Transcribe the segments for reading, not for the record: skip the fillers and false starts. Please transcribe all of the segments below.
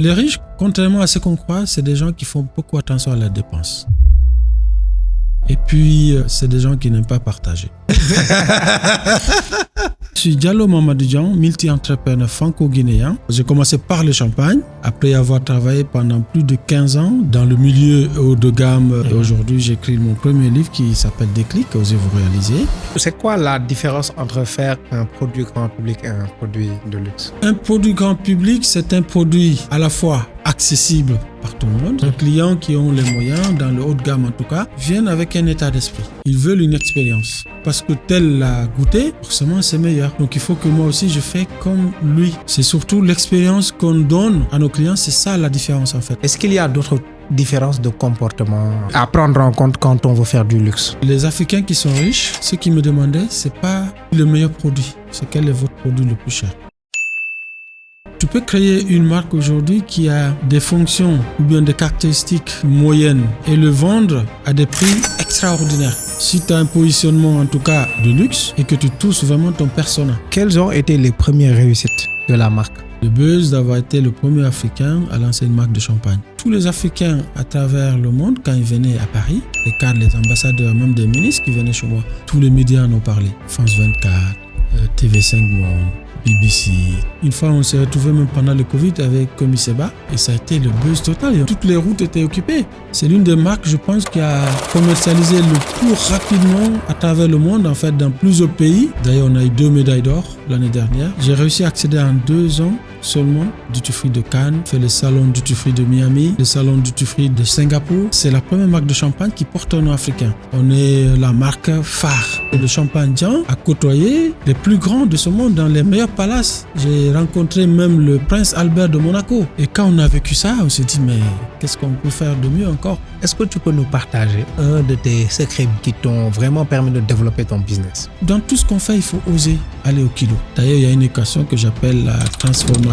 Les riches, contrairement à ce qu'on croit, c'est des gens qui font beaucoup attention à la dépense. Et puis, c'est des gens qui n'aiment pas partager. Je suis Diallo Mamadou Dian, multi-entrepreneur franco-guinéen. J'ai commencé par le champagne, après avoir travaillé pendant plus de 15 ans dans le milieu haut de gamme. Et aujourd'hui, j'écris mon premier livre qui s'appelle Déclic, Osez vous réaliser. C'est quoi la différence entre faire un produit grand public et un produit de luxe? Un produit grand public, c'est un produit à la fois accessible par tout le monde. Les clients qui ont les moyens, dans le haut de gamme en tout cas, viennent avec un état d'esprit. Ils veulent une expérience. Parce que tel l'a goûté, forcément c'est meilleur. Donc il faut que moi aussi je fais comme lui. C'est surtout l'expérience qu'on donne à nos clients, c'est ça la différence en fait. Est-ce qu'il y a d'autres différences de comportement à prendre en compte quand on veut faire du luxe? Les Africains qui sont riches, ceux qui me demandaient, c'est pas le meilleur produit, c'est quel est votre produit le plus cher. Tu peux créer une marque aujourd'hui qui a des fonctions ou bien des caractéristiques moyennes et le vendre à des prix extraordinaires. Si tu as un positionnement en tout cas de luxe et que tu touches vraiment ton persona. Quelles ont été les premières réussites de la marque? Le buzz d'avoir été le premier Africain à lancer une marque de champagne. Tous les Africains à travers le monde, quand ils venaient à Paris, les cadres, les ambassadeurs, même des ministres qui venaient chez moi, tous les médias en ont parlé. France 24, TV5 Monde, BBC. Une fois, on s'est retrouvé même pendant le Covid avec Komi Seba et ça a été le buzz total. Toutes les routes étaient occupées. C'est l'une des marques, je pense, qui a commercialisé le plus rapidement à travers le monde, en fait, dans plusieurs pays. D'ailleurs, on a eu 2 médailles d'or l'année dernière. J'ai réussi à accéder en 2 ans seulement Duty Free de Cannes, fait le salon Duty Free de Miami, le salon Duty Free de Singapour. C'est la première marque de champagne qui porte un nom africain. On est la marque phare. Le Champagne Dian a côtoyé les plus grands de ce monde dans les meilleurs palaces. J'ai rencontré même le prince Albert de Monaco. Et quand on a vécu ça, on s'est dit, mais qu'est-ce qu'on peut faire de mieux encore? Est-ce que tu peux nous partager un de tes secrets qui t'ont vraiment permis de développer ton business? Dans tout ce qu'on fait, il faut oser aller au kilo. D'ailleurs, il y a une équation que j'appelle la transformation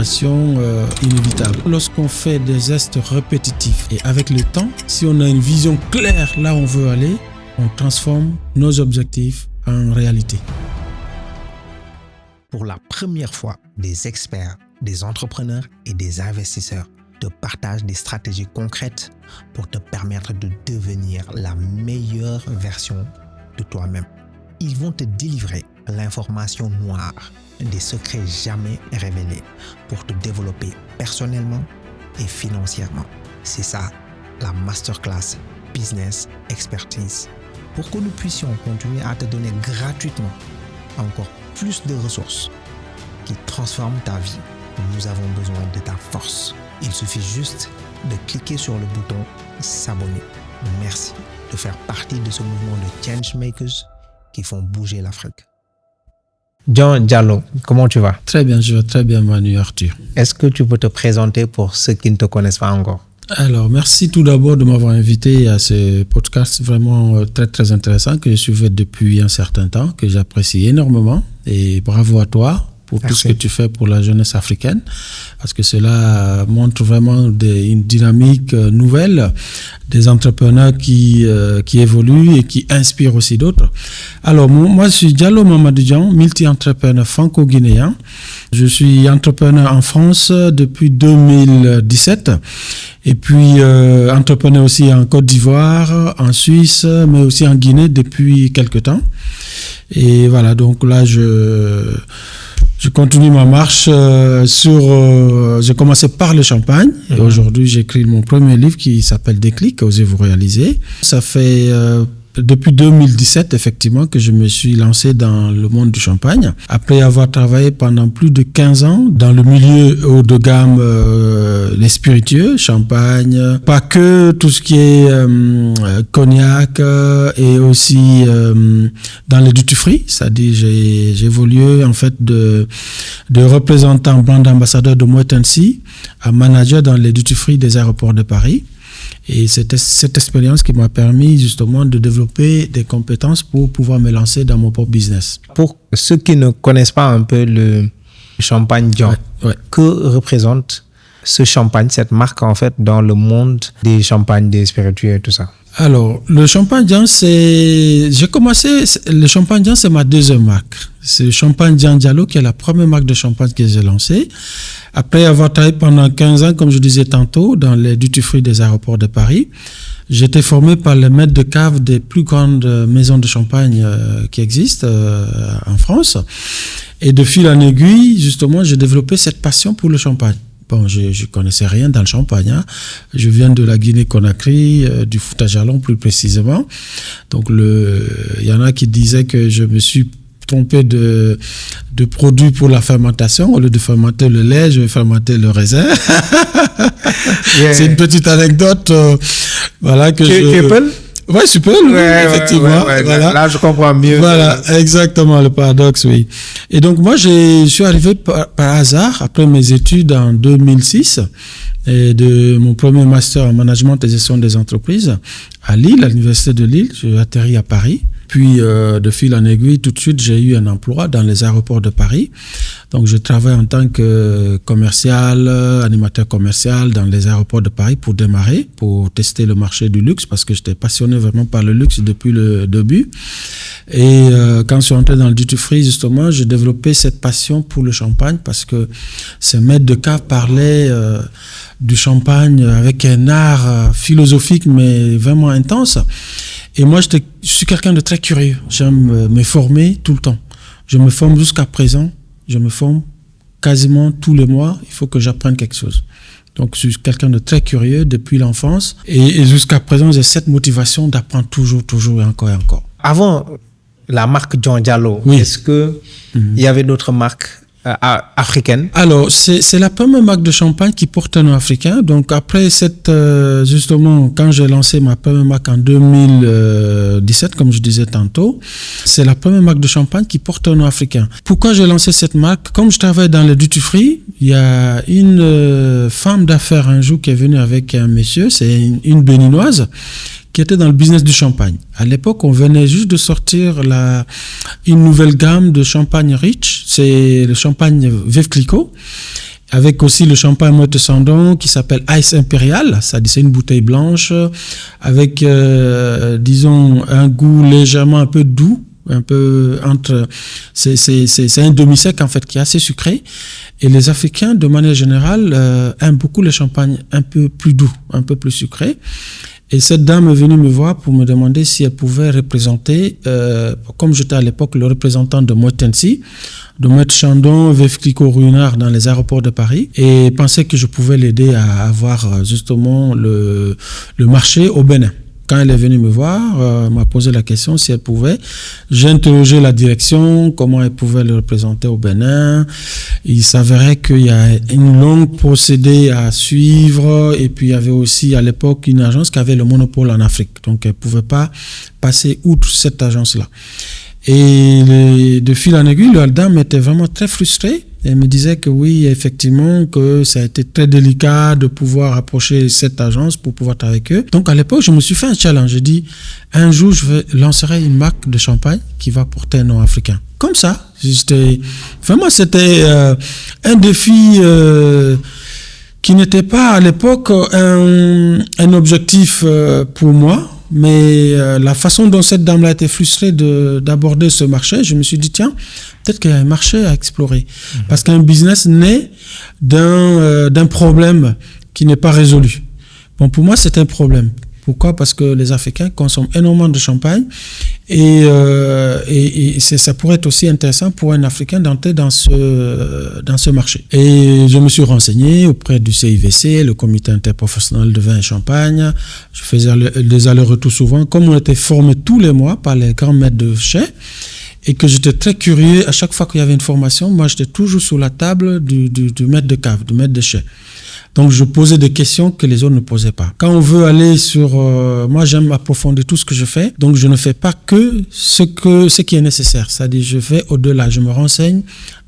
inévitable. Lorsqu'on fait des gestes répétitifs et avec le temps, si on a une vision claire là où on veut aller, on transforme nos objectifs en réalité. Pour la première fois, des experts, des entrepreneurs et des investisseurs te partagent des stratégies concrètes pour te permettre de devenir la meilleure version de toi-même. Ils vont te délivrer l'information noire, des secrets jamais révélés pour te développer personnellement et financièrement. C'est ça, la masterclass Business Expertise. Pour que nous puissions continuer à te donner gratuitement encore plus de ressources qui transforment ta vie, nous avons besoin de ta force. Il suffit juste de cliquer sur le bouton s'abonner. Merci de faire partie de ce mouvement de changemakers qui font bouger l'Afrique. Dian Diallo, comment tu vas? Très bien, je vais très bien, Manu Arthur. Est-ce que tu peux te présenter pour ceux qui ne te connaissent pas encore? Alors, merci tout d'abord de m'avoir invité à ce podcast vraiment très très intéressant que je suivais depuis un certain temps, que j'apprécie énormément et bravo à toi pour tout ce que tu fais pour la jeunesse africaine, parce que cela montre vraiment une dynamique nouvelle, des entrepreneurs qui évoluent et qui inspirent aussi d'autres. Alors, moi, je suis Diallo Mamadou Dian, multi-entrepreneur franco-guinéen. Je suis entrepreneur en France depuis 2017 et puis entrepreneur aussi en Côte d'Ivoire, en Suisse, mais aussi en Guinée depuis quelques temps. Et voilà, donc là, je continue ma marche j'ai commencé par le champagne et aujourd'hui j'écris mon premier livre qui s'appelle Déclic, Osez vous réaliser. Ça fait depuis 2017 effectivement que je me suis lancé dans le monde du champagne après avoir travaillé pendant plus de 15 ans dans le milieu haut de gamme, les spiritueux, champagne, pas que tout ce qui est cognac et aussi dans les duty free, c'est-à-dire j'ai évolué en fait de représentant brand ambassadeur de Moet Hennessy à manager dans les duty free des aéroports de Paris. Et c'était cette expérience qui m'a permis justement de développer des compétences pour pouvoir me lancer dans mon propre business. Pour ceux qui ne connaissent pas un peu le Champagne Dian, que représente ce champagne, cette marque en fait dans le monde des champagnes, des spiritueux et tout ça? Alors, le Champagne Dian, le Champagne Dian, c'est ma deuxième marque. C'est le Champagne Dian Diallo qui est la première marque de champagne que j'ai lancée. Après avoir travaillé pendant 15 ans, comme je disais tantôt, dans les duty-free des aéroports de Paris, j'ai été formé par les maîtres de cave des plus grandes maisons de champagne qui existent en France. Et de fil en aiguille, justement, j'ai développé cette passion pour le champagne. Bon, je connaissais rien dans le champagne. Hein. Je viens de la Guinée-Conakry, du Fouta-Jalon plus précisément. Donc, il y en a qui disaient que je me suis trompé de produits pour la fermentation. Au lieu de fermenter le lait, je vais fermenter le raisin. Yeah. C'est une petite anecdote. Voilà que tu peux? Ouais, super, oui, effectivement. Ouais. Voilà. Là, je comprends mieux. Voilà, exactement, le paradoxe, oui. Et donc, moi, je suis arrivé par hasard, après mes études en 2006, et de mon premier master en management et gestion des entreprises à Lille, à l'université de Lille. J'ai atterri à Paris. Puis, de fil en aiguille, tout de suite, j'ai eu un emploi dans les aéroports de Paris. Donc, je travaille en tant que commercial, animateur commercial dans les aéroports de Paris pour démarrer, pour tester le marché du luxe, parce que j'étais passionné vraiment par le luxe depuis le début. Et quand je suis entré dans le duty-free, justement, j'ai développé cette passion pour le champagne, parce que ces maîtres de cave parlaient du champagne avec un art philosophique, mais vraiment intense. Et moi, je suis quelqu'un de très curieux. J'aime me former tout le temps. Je me forme jusqu'à présent. Je me forme quasiment tous les mois. Il faut que j'apprenne quelque chose. Donc, je suis quelqu'un de très curieux depuis l'enfance. Et jusqu'à présent, j'ai cette motivation d'apprendre toujours et encore et encore. Avant la marque Dian Diallo, oui. Est-ce qu'il y avait d'autres marques africaine? Alors, c'est la première marque de champagne qui porte un nom africain. Donc, après justement, quand j'ai lancé ma première marque en 2017, comme je disais tantôt, c'est la première marque de champagne qui porte un nom africain. Pourquoi j'ai lancé cette marque? Comme je travaille dans le duty-free, il y a une femme d'affaires un jour qui est venue avec un monsieur, c'est une béninoise, qui était dans le business du champagne. À l'époque, on venait juste de sortir une nouvelle gamme de champagne riche. C'est le champagne Veuve Clicquot, avec aussi le champagne Moët Chandon qui s'appelle Ice Imperial. C'est une bouteille blanche avec, disons, un goût légèrement un peu doux, un peu entre... C'est un demi-sec en fait qui est assez sucré. Et les Africains, de manière générale, aiment beaucoup le champagne un peu plus doux, un peu plus sucré. Et cette dame est venue me voir pour me demander si elle pouvait représenter, comme j'étais à l'époque le représentant de Moët Hennessy, de Moët Chandon, Veuve Clicquot, Ruinart dans les aéroports de Paris, et pensait que je pouvais l'aider à avoir justement le marché au Bénin. Quand elle est venue me voir, m'a posé la question si elle pouvait. J'ai interrogé la direction, comment elle pouvait le représenter au Bénin. Il s'avérait qu'il y a une longue procédé à suivre. Et puis, il y avait aussi à l'époque une agence qui avait le monopole en Afrique. Donc, elle ne pouvait pas passer outre cette agence-là. Et de fil en aiguille, la dame était vraiment très frustrée. Elle me disait que oui, effectivement, que ça a été très délicat de pouvoir approcher cette agence pour pouvoir travailler avec eux. Donc, à l'époque, je me suis fait un challenge. J'ai dit, un jour, je lancerai une marque de champagne qui va porter un nom africain. Comme ça. Vraiment, c'était un défi qui n'était pas, à l'époque, un objectif pour moi. Mais la façon dont cette dame-là était frustrée d'aborder ce marché, je me suis dit, tiens, peut-être qu'il y a un marché à explorer. Parce qu'un business naît d'un problème qui n'est pas résolu. Bon, pour moi, c'est un problème. Pourquoi? Parce que les Africains consomment énormément de champagne et ça pourrait être aussi intéressant pour un Africain d'entrer dans ce marché. Et je me suis renseigné auprès du CIVC, le comité interprofessionnel de vin et champagne. Je faisais des allers-retours souvent. Comme on était formés tous les mois par les grands maîtres de chais, et que j'étais très curieux, à chaque fois qu'il y avait une formation, moi j'étais toujours sur la table du maître de cave, du maître de chais. Donc, je posais des questions que les autres ne posaient pas. Quand on veut aller sur... moi, j'aime approfondir tout ce que je fais. Donc, je ne fais pas que ce qui est nécessaire. C'est-à-dire, je vais au-delà. Je me renseigne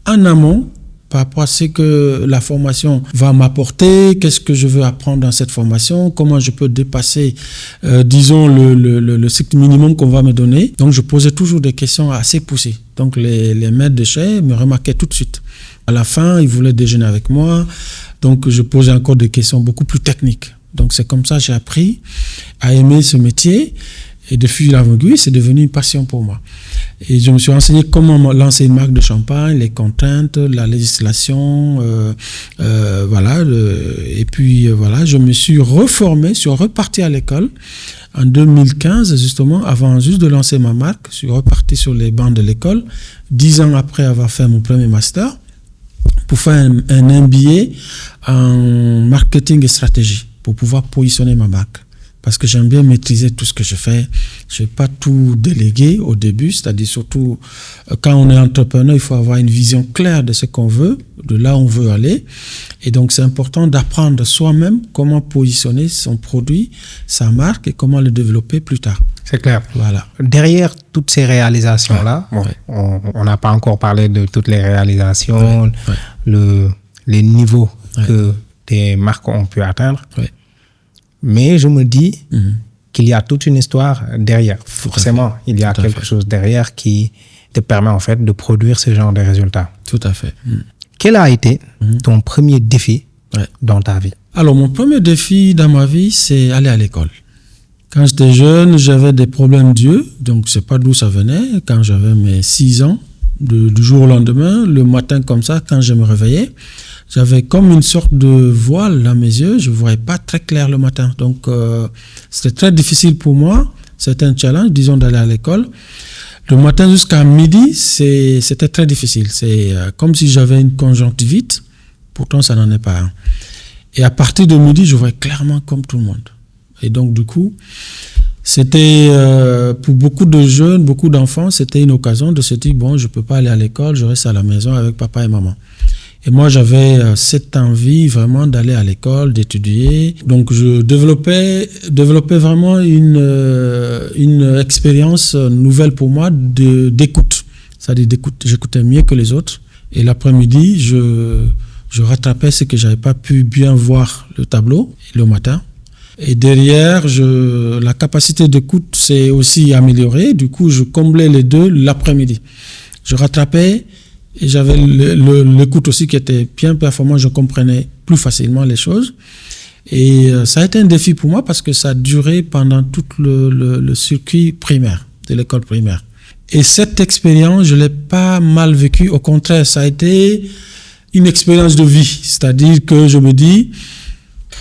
en amont par rapport à ce que la formation va m'apporter, qu'est-ce que je veux apprendre dans cette formation, comment je peux dépasser, disons, le cycle minimum qu'on va me donner. Donc, je posais toujours des questions assez poussées. Donc, les maîtres de chais me remarquaient tout de suite. À la fin, ils voulaient déjeuner avec moi. Donc, je posais encore des questions beaucoup plus techniques. Donc, c'est comme ça que j'ai appris à aimer ce métier. Et de fil en aiguille, c'est devenu une passion pour moi. Et je me suis renseigné comment lancer une marque de champagne, les contraintes, la législation, voilà. Et puis, voilà, je me suis reformé, je suis reparti à l'école en 2015, justement, avant juste de lancer ma marque. Je suis reparti sur les bancs de l'école, 10 ans après avoir fait mon premier master, pour faire un MBA en marketing et stratégie, pour pouvoir positionner ma marque. Parce que j'aime bien maîtriser tout ce que je fais. Je ne vais pas tout déléguer au début, c'est-à-dire surtout quand on est entrepreneur, il faut avoir une vision claire de ce qu'on veut, de là où on veut aller. Et donc, c'est important d'apprendre soi-même comment positionner son produit, sa marque et comment le développer plus tard. C'est clair. Voilà. Derrière toutes ces réalisations-là, on n'a pas encore parlé de toutes les réalisations, les niveaux que tes marques ont pu atteindre. Mais je me dis qu'il y a toute une histoire derrière. Forcément, il y a quelque chose derrière qui te permet en fait de produire ce genre de résultats. Tout à fait. Quel a été ton premier défi dans ta vie? Alors, mon premier défi dans ma vie, c'est aller à l'école. Quand j'étais jeune, j'avais des problèmes d'yeux, donc je ne sais pas d'où ça venait. Quand j'avais mes 6 ans, du jour au lendemain, le matin comme ça, quand je me réveillais, j'avais comme une sorte de voile dans mes yeux, je ne voyais pas très clair le matin. Donc, c'était très difficile pour moi. C'était un challenge, disons, d'aller à l'école. Le matin jusqu'à midi, c'était très difficile. C'est comme si j'avais une conjonctivite. Pourtant, ça n'en est pas un. Et à partir de midi, je voyais clairement comme tout le monde. Et donc, du coup, c'était pour beaucoup de jeunes, beaucoup d'enfants, c'était une occasion de se dire, bon, je ne peux pas aller à l'école, je reste à la maison avec papa et maman. Et moi, j'avais cette envie vraiment d'aller à l'école, d'étudier. Donc, je développais vraiment une expérience nouvelle pour moi d'écoute. C'est-à-dire d'écoute. J'écoutais mieux que les autres. Et l'après-midi, je rattrapais ce que je n'avais pas pu bien voir le tableau le matin. Et derrière, la capacité d'écoute s'est aussi améliorée. Du coup, je comblais les deux l'après-midi. Je rattrapais et j'avais l'écoute aussi qui était bien performant. Je comprenais plus facilement les choses. Et ça a été un défi pour moi parce que ça a duré pendant tout le circuit primaire, de l'école primaire. Et cette expérience, je ne l'ai pas mal vécue. Au contraire, ça a été une expérience de vie. C'est-à-dire que je me dis,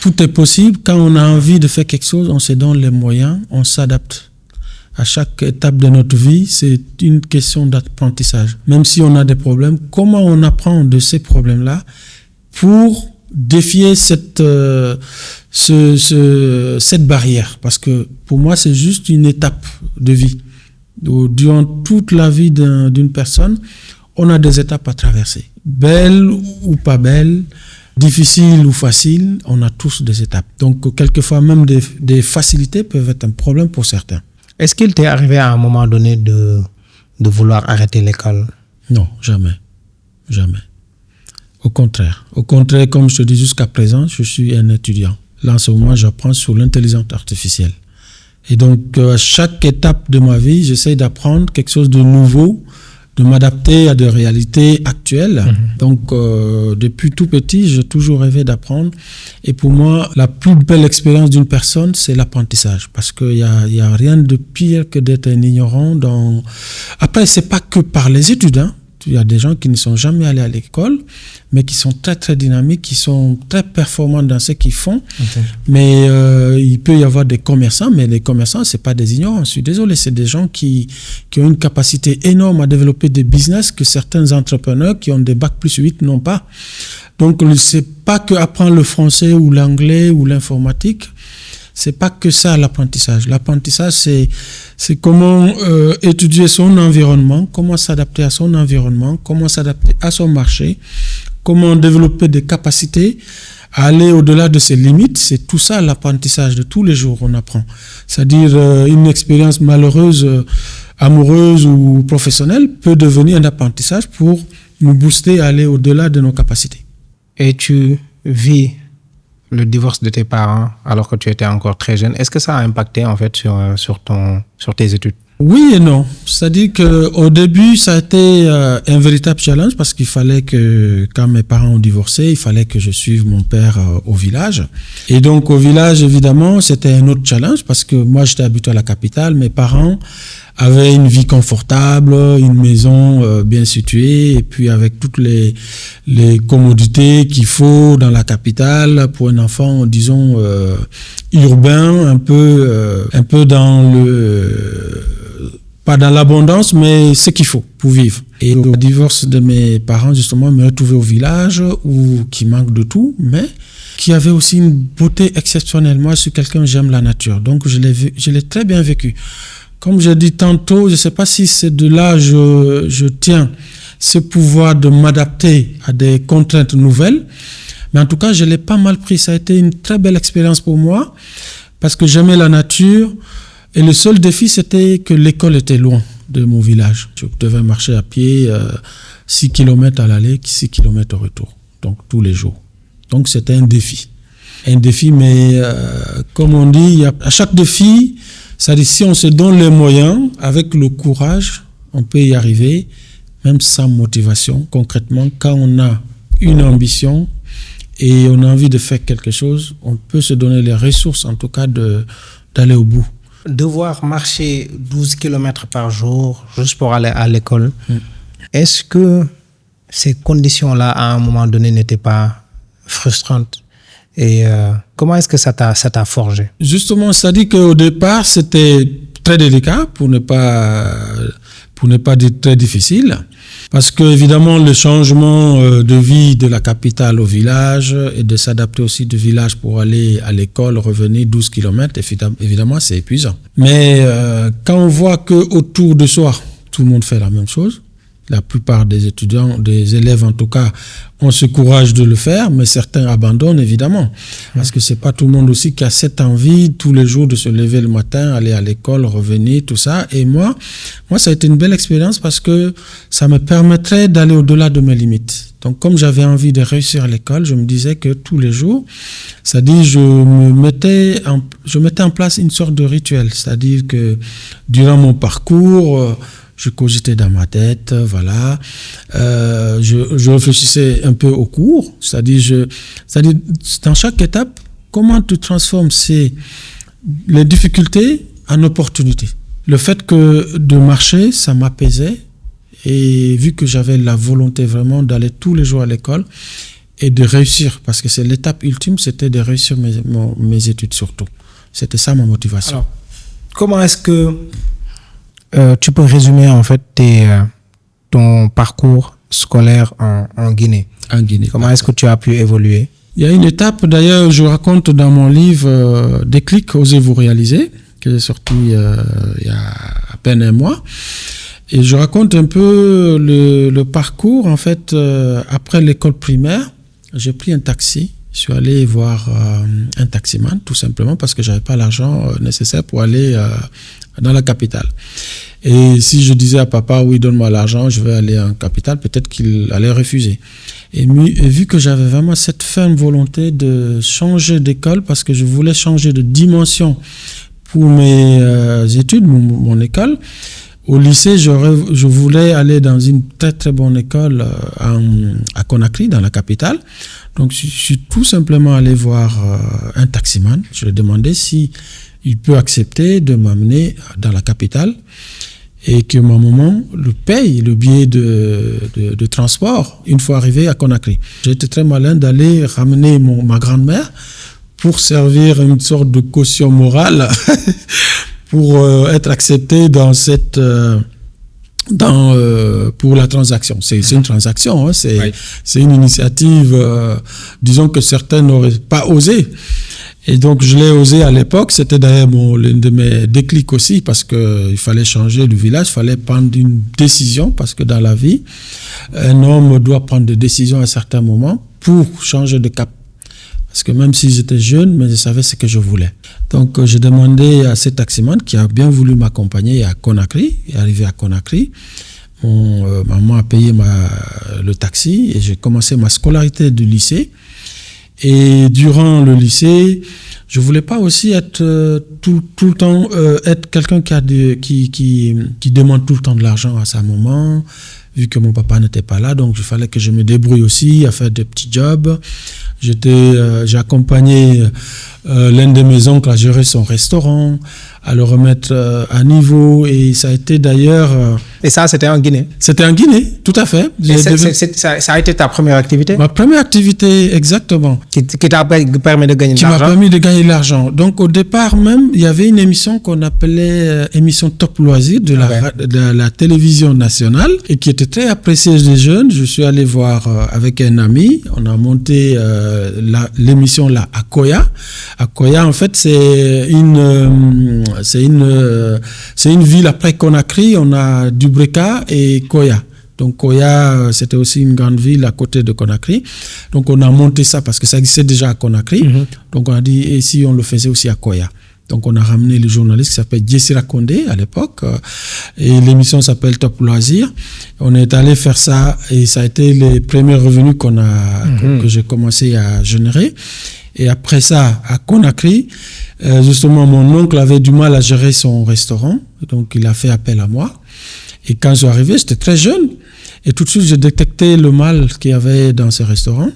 tout est possible. Quand on a envie de faire quelque chose, on se donne les moyens, on s'adapte. À chaque étape de notre vie, c'est une question d'apprentissage. Même si on a des problèmes, comment on apprend de ces problèmes-là pour défier cette barrière? Parce que pour moi, c'est juste une étape de vie. Durant toute la vie d'une personne, on a des étapes à traverser. Belles ou pas belles, difficiles ou faciles, on a tous des étapes. Donc, quelquefois, même des facilités peuvent être un problème pour certains. Est-ce qu'il t'est arrivé à un moment donné de vouloir arrêter l'école? Non, jamais. Jamais. Au contraire, comme je te dis jusqu'à présent, je suis un étudiant. Là, en ce moment, j'apprends sur l'intelligence artificielle. Et donc, à chaque étape de ma vie, j'essaie d'apprendre quelque chose de nouveau, de m'adapter à des réalités actuelles. Donc, depuis tout petit, j'ai toujours rêvé d'apprendre. Et pour moi, la plus belle expérience d'une personne, c'est l'apprentissage. Parce qu'il y a rien de pire que d'être un ignorant. Après, c'est pas que par les études, hein. Il y a des gens qui ne sont jamais allés à l'école, mais qui sont très, très dynamiques, qui sont très performants dans ce qu'ils font. Mais il peut y avoir des commerçants, mais les commerçants, ce n'est pas des ignorants. Je suis désolé, c'est des gens qui ont une capacité énorme à développer des business que certains entrepreneurs qui ont des bacs plus 8 n'ont pas. Donc, ce n'est pas que apprendre le français ou l'anglais ou l'informatique. C'est pas que ça l'apprentissage. L'apprentissage, c'est comment étudier son environnement, comment s'adapter à son environnement, comment s'adapter à son marché, comment développer des capacités à aller au-delà de ses limites. C'est tout ça l'apprentissage de tous les jours on apprend. C'est-à-dire une expérience malheureuse, amoureuse ou professionnelle peut devenir un apprentissage pour nous booster à aller au-delà de nos capacités. Et tu vis le divorce de tes parents alors que tu étais encore très jeune. Est-ce que ça a impacté en fait sur tes études? Oui et non. C'est-à-dire qu'au début, ça a été un véritable challenge parce qu'il fallait que, quand mes parents ont divorcé, il fallait que je suive mon père au village. Et donc, au village, évidemment, c'était un autre challenge parce que moi, j'étais habitué à la capitale. Mes parents avaient une vie confortable, une maison bien située et puis avec toutes les commodités qu'il faut dans la capitale pour un enfant, disons, urbain, un peu dans pas dans l'abondance, mais ce qu'il faut pour vivre. Et au divorce de mes parents, justement, me retrouver au village qui manque de tout, mais qui avait aussi une beauté exceptionnelle. Moi, je suis quelqu'un, j'aime la nature. Donc, je l'ai très bien vécu. Comme je dis tantôt, je ne sais pas si c'est de là je tiens ce pouvoir de m'adapter à des contraintes nouvelles. Mais en tout cas, je l'ai pas mal pris. Ça a été une très belle expérience pour moi parce que j'aimais la nature. Et le seul défi, c'était que l'école était loin de mon village. Je devais marcher à pied 6 km à l'aller, 6 km au retour. Donc, tous les jours. Donc, c'était un défi. Un défi, mais comme on dit, à chaque défi, c'est-à-dire si on se donne les moyens, avec le courage, on peut y arriver, même sans motivation. Concrètement, quand on a une ambition et on a envie de faire quelque chose, on peut se donner les ressources, en tout cas, d'aller au bout. Devoir marcher 12 km par jour juste pour aller à l'école, est-ce que ces conditions-là, à un moment donné, n'étaient pas frustrantes? Et comment est-ce que ça t'a forgé? Justement, ça dit qu'au départ, c'était très délicat, pour ne pas dire très difficile. Parce que, évidemment, le changement de vie de la capitale au village et de s'adapter aussi du village pour aller à l'école, revenir 12 km, évidemment, c'est épuisant. Mais quand on voit qu'autour de soi, tout le monde fait la même chose, la plupart des étudiants, des élèves en tout cas, ont ce courage de le faire, mais certains abandonnent évidemment. Parce que c'est pas tout le monde aussi qui a cette envie tous les jours de se lever le matin, aller à l'école, revenir, tout ça. Et moi, ça a été une belle expérience parce que ça me permettrait d'aller au-delà de mes limites. Donc, comme j'avais envie de réussir à l'école, je me disais que tous les jours, c'est-à-dire je mettais en place une sorte de rituel. C'est-à-dire que durant mon parcours, je cogitais dans ma tête, voilà. Je réfléchissais un peu au cours, c'est-à-dire dans chaque étape, comment tu transformes les difficultés en opportunités. Le fait que de marcher, ça m'apaisait, et vu que j'avais la volonté vraiment d'aller tous les jours à l'école et de réussir, parce que c'est l'étape ultime, c'était de réussir mes études surtout. C'était ça ma motivation. Alors, comment est-ce que tu peux résumer en fait ton parcours scolaire en Guinée? En Guinée. Comment est-ce que tu as pu évoluer? Il y a une étape, d'ailleurs, je raconte dans mon livre Déclic, osez vous réaliser, qui est sorti il y a à peine un mois. Et je raconte un peu le parcours. En fait, après l'école primaire, j'ai pris un taxi. Je suis allé voir un taximan, tout simplement, parce que je n'avais pas l'argent nécessaire pour aller dans la capitale. Et si je disais à papa, oui, donne-moi l'argent, je vais aller en capitale, peut-être qu'il allait refuser. Et vu que j'avais vraiment cette ferme volonté de changer d'école, parce que je voulais changer de dimension pour mes études, mon école, au lycée, je voulais aller dans une très très bonne école à Conakry, dans la capitale. Donc, je suis tout simplement allé voir un taximan. Je lui ai demandé si il peut accepter de m'amener dans la capitale et que ma maman le paye le billet de transport une fois arrivé à Conakry. J'ai été très malin d'aller ramener ma grand-mère pour servir une sorte de caution morale pour être accepté dans pour la transaction. C'est une transaction, hein, c'est une initiative, disons que certains n'auraient pas osé. Et donc, je l'ai osé à l'époque. C'était d'ailleurs l'un de mes déclics aussi, parce qu'il fallait changer le village, il fallait prendre une décision, parce que dans la vie, un homme doit prendre des décisions à certains moments pour changer de cap. Parce que même si j'étais jeune, mais je savais ce que je voulais. Donc, j'ai demandé à ce taximan qui a bien voulu m'accompagner à Conakry. Et arrivé à Conakry, maman a payé le taxi et j'ai commencé ma scolarité du lycée. Et durant le lycée, Je voulais pas aussi être tout le temps être quelqu'un qui demande tout le temps de l'argent à sa maman, vu que mon papa n'était pas là, donc il fallait que je me débrouille aussi à faire des petits jobs. J'ai accompagné l'un de mes oncles à gérer son restaurant, à le remettre à niveau, et ça a été d'ailleurs... Et ça, c'était en Guinée? C'était en Guinée, tout à fait. Ça a été ta première activité? Ma première activité, exactement. Qui t'a permis de gagner de l'argent? Qui m'a permis de gagner de l'argent. Donc au départ même, il y avait une émission qu'on appelait émission Top Loisirs de la télévision nationale, et qui était très appréciée des jeunes. Je suis allé voir avec un ami, on a monté l'émission là à Koya. À Koya, en fait, c'est une ville après Conakry. On a Dubreka et Koya. Donc Koya, c'était aussi une grande ville à côté de Conakry. Donc on a monté ça parce que ça existait déjà à Conakry. Donc on a dit, et si on le faisait aussi à Koya? Donc on a ramené le journaliste qui s'appelle Jessira Kondé à l'époque, et l'émission s'appelle Top Loisirs. On est allé faire ça, et ça a été les premiers revenus que j'ai commencé à générer. Et après ça, à Conakry, justement, mon oncle avait du mal à gérer son restaurant, donc il a fait appel à moi. Et quand je suis arrivé, j'étais très jeune, et tout de suite, j'ai détecté le mal qu'il y avait dans ce restaurant.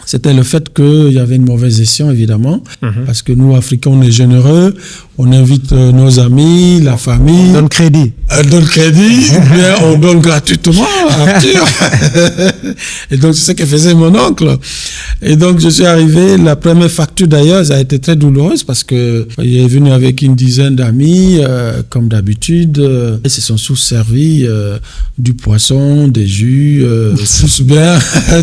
C'était le fait qu'il y avait une mauvaise gestion, évidemment, parce que nous, Africains, on est généreux, on invite nos amis, la famille. On donne crédit. On donne crédit, mais on donne gratuitement, Arthur. Et donc, c'est ce que faisait mon oncle. Et donc, je suis arrivé, la première facture d'ailleurs, ça a été très douloureuse, parce que il est venu avec une dizaine d'amis, comme d'habitude, ils se sont sous-servis du poisson, des jus, tous bien,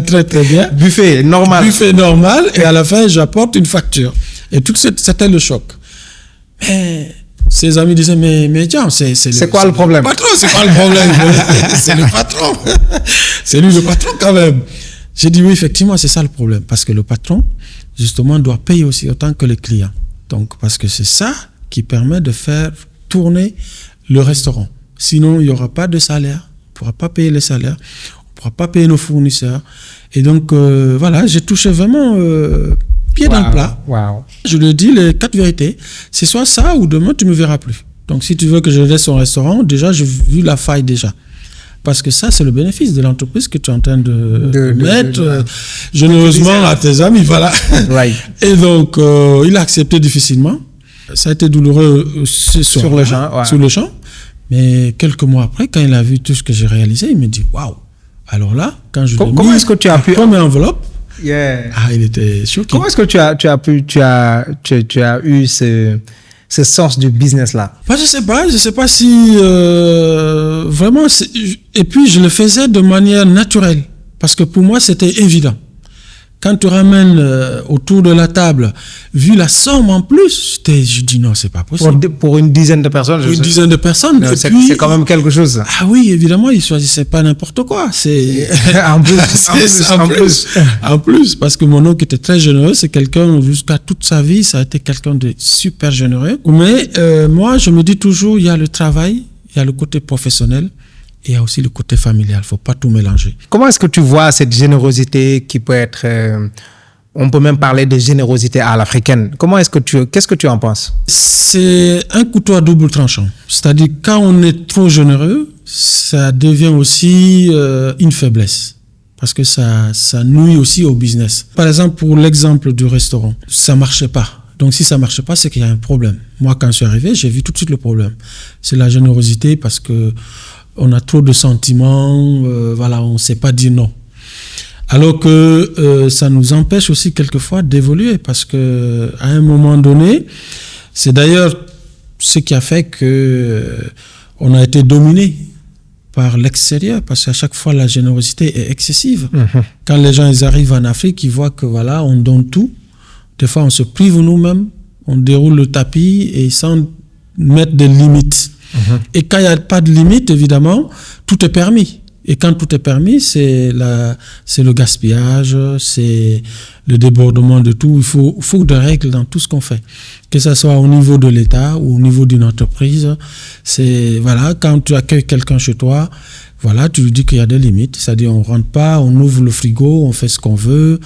très très bien. Buffet normal. Buffet normal, et à la fin, j'apporte une facture. Et tout c'était le choc. Mais ses amis disaient, mais tiens, c'est quoi le problème? Patron, c'est quoi le problème? C'est le patron. C'est lui le patron quand même. J'ai dit oui, effectivement, c'est ça le problème. Parce que le patron, justement, doit payer aussi autant que les clients. Donc, parce que c'est ça qui permet de faire tourner le restaurant. Sinon, il n'y aura pas de salaire. On ne pourra pas payer les salaires. On ne pourra pas payer nos fournisseurs. Et donc, voilà, j'ai touché vraiment pied dans le plat. Je lui dis les 4 vérités. C'est soit ça ou demain, tu ne me verras plus. Donc, si tu veux que je laisse son restaurant, déjà, j'ai vu la faille déjà. Parce que ça, c'est le bénéfice de l'entreprise que tu es en train de mettre généreusement à tes amis. Voilà. Et donc, il a accepté difficilement. Ça a été douloureux sur le champ. Mais quelques mois après, quand il a vu tout ce que j'ai réalisé, il me dit waouh. Alors là, quand je l'ai mis, comment est-ce que tu as pu première enveloppe, ah, il était choqué. Comment est-ce que tu as eu ce sens du business là? Je sais pas si vraiment. Et puis je le faisais de manière naturelle, parce que pour moi c'était évident. Quand tu ramènes autour de la table, vu la somme en plus, je dis non, c'est pas possible. Pour une dizaine de personnes. Une dizaine de personnes. C'est quand même quelque chose. Ah oui, évidemment, ils choisissaient pas n'importe quoi. C'est en plus, parce que mon oncle était très généreux. C'est quelqu'un, jusqu'à toute sa vie, ça a été quelqu'un de super généreux. Mais moi, je me dis toujours, il y a le travail, il y a le côté professionnel. Et il y a aussi le côté familial, il ne faut pas tout mélanger. Comment est-ce que tu vois cette générosité qui peut être... on peut même parler de générosité à l'africaine. Qu'est-ce que tu en penses? C'est un couteau à double tranchant. C'est-à-dire, quand on est trop généreux, ça devient aussi une faiblesse. Parce que ça nuit aussi au business. Par exemple, pour l'exemple du restaurant, ça ne marchait pas. Donc, si ça ne marche pas, c'est qu'il y a un problème. Moi, quand je suis arrivé, j'ai vu tout de suite le problème. C'est la générosité parce que on a trop de sentiments, voilà, on ne sait pas dire non. Alors que ça nous empêche aussi quelquefois d'évoluer parce que à un moment donné, c'est d'ailleurs ce qui a fait que on a été dominé par l'extérieur parce qu'à chaque fois la générosité est excessive. Quand les gens ils arrivent en Afrique, ils voient que voilà, on donne tout. Des fois, on se prive nous-mêmes, on déroule le tapis et sans mettre des limites. Et quand il n'y a pas de limite, évidemment, tout est permis. Et quand tout est permis, c'est le gaspillage, c'est le débordement de tout. Il faut des règles dans tout ce qu'on fait. Que ce soit au niveau de l'État ou au niveau d'une entreprise. C'est, voilà, quand tu accueilles quelqu'un chez toi, voilà, tu lui dis qu'il y a des limites. C'est-à-dire, on ne rentre pas, on ouvre le frigo, on fait ce qu'on veut.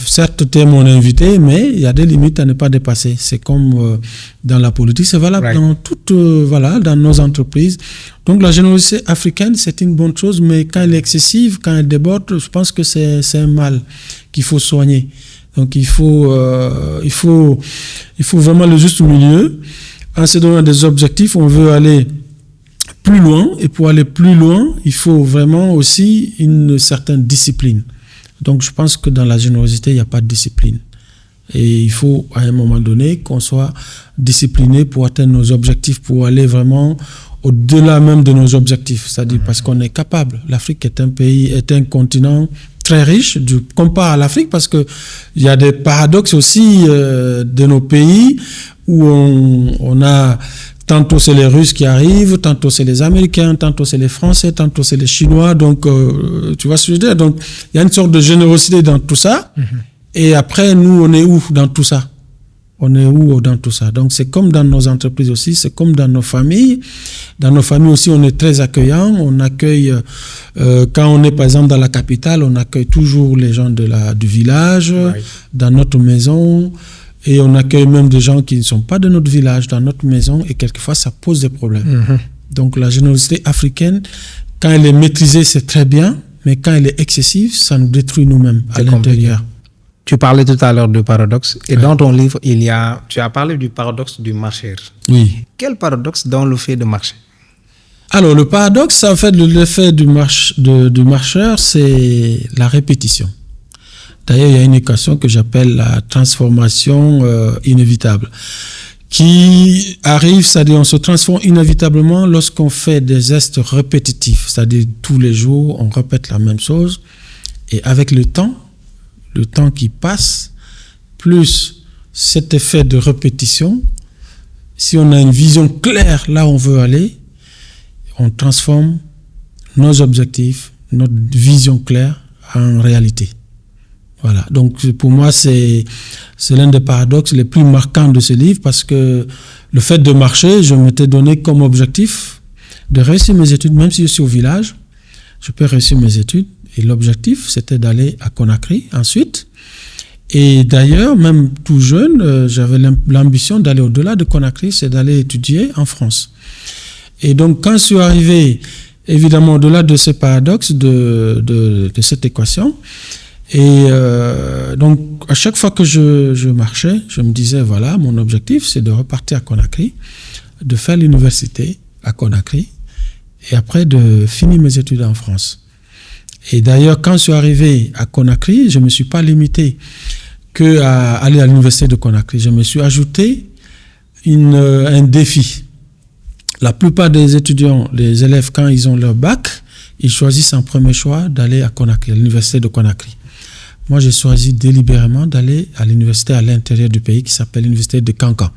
certes, tu es mon invité, mais il y a des limites à ne pas dépasser. C'est comme dans la politique, c'est valable dans dans nos entreprises. Donc, la générosité africaine, c'est une bonne chose, mais quand elle est excessive, quand elle déborde, je pense que c'est un mal qu'il faut soigner. Donc, il faut vraiment le juste milieu. En se donnant des objectifs, on veut aller plus loin, et pour aller plus loin, il faut vraiment aussi une certaine discipline. Donc, je pense que dans la générosité, il n'y a pas de discipline. Et il faut, à un moment donné, qu'on soit discipliné pour atteindre nos objectifs, pour aller vraiment au-delà même de nos objectifs. C'est-à-dire parce qu'on est capable. L'Afrique est un continent très riche, comparé à l'Afrique, parce qu'il y a des paradoxes aussi de nos pays où on a... Tantôt c'est les Russes qui arrivent, tantôt c'est les Américains, tantôt c'est les Français, tantôt c'est les Chinois. Donc, tu vois ce que je veux dire? Donc, il y a une sorte de générosité dans tout ça. Et après, nous, on est où dans tout ça? On est où dans tout ça? Donc, c'est comme dans nos entreprises aussi, c'est comme dans nos familles. Dans nos familles aussi, on est très accueillant. On accueille, quand on est par exemple dans la capitale, on accueille toujours les gens du village, dans notre maison. Et on accueille même des gens qui ne sont pas de notre village, dans notre maison, et quelquefois, ça pose des problèmes. Donc, la générosité africaine, quand elle est maîtrisée, c'est très bien, mais quand elle est excessive, ça nous détruit nous-mêmes à l'intérieur. Tu parlais tout à l'heure de paradoxe, et dans ton livre, tu as parlé du paradoxe du marcheur. Oui. Quel paradoxe dans le fait de marcher? Alors, le paradoxe, en fait, l'effet du marcheur, c'est la répétition. D'ailleurs, il y a une équation que j'appelle la transformation inévitable, qui arrive, c'est-à-dire on se transforme inévitablement lorsqu'on fait des gestes répétitifs, c'est-à-dire tous les jours, on répète la même chose, et avec le temps qui passe, plus cet effet de répétition, si on a une vision claire là où on veut aller, on transforme nos objectifs, notre vision claire en réalité. Voilà, donc pour moi, c'est l'un des paradoxes les plus marquants de ce livre, parce que le fait de marcher, je m'étais donné comme objectif de réussir mes études, même si je suis au village, je peux réussir mes études. Et l'objectif, c'était d'aller à Conakry ensuite. Et d'ailleurs, même tout jeune, j'avais l'ambition d'aller au-delà de Conakry, c'est d'aller étudier en France. Et donc, quand je suis arrivé, évidemment, au-delà de ce paradoxe, de cette équation, et donc, à chaque fois que je marchais, je me disais, voilà, mon objectif, c'est de repartir à Conakry, de faire l'université à Conakry, et après de finir mes études en France. Et d'ailleurs, quand je suis arrivé à Conakry, je ne me suis pas limité qu'à aller à l'université de Conakry. Je me suis ajouté un défi. La plupart des étudiants, des élèves, quand ils ont leur bac, ils choisissent en premier choix d'aller à Conakry, à l'université de Conakry. Moi, j'ai choisi délibérément d'aller à l'université à l'intérieur du pays qui s'appelle l'université de Kankan.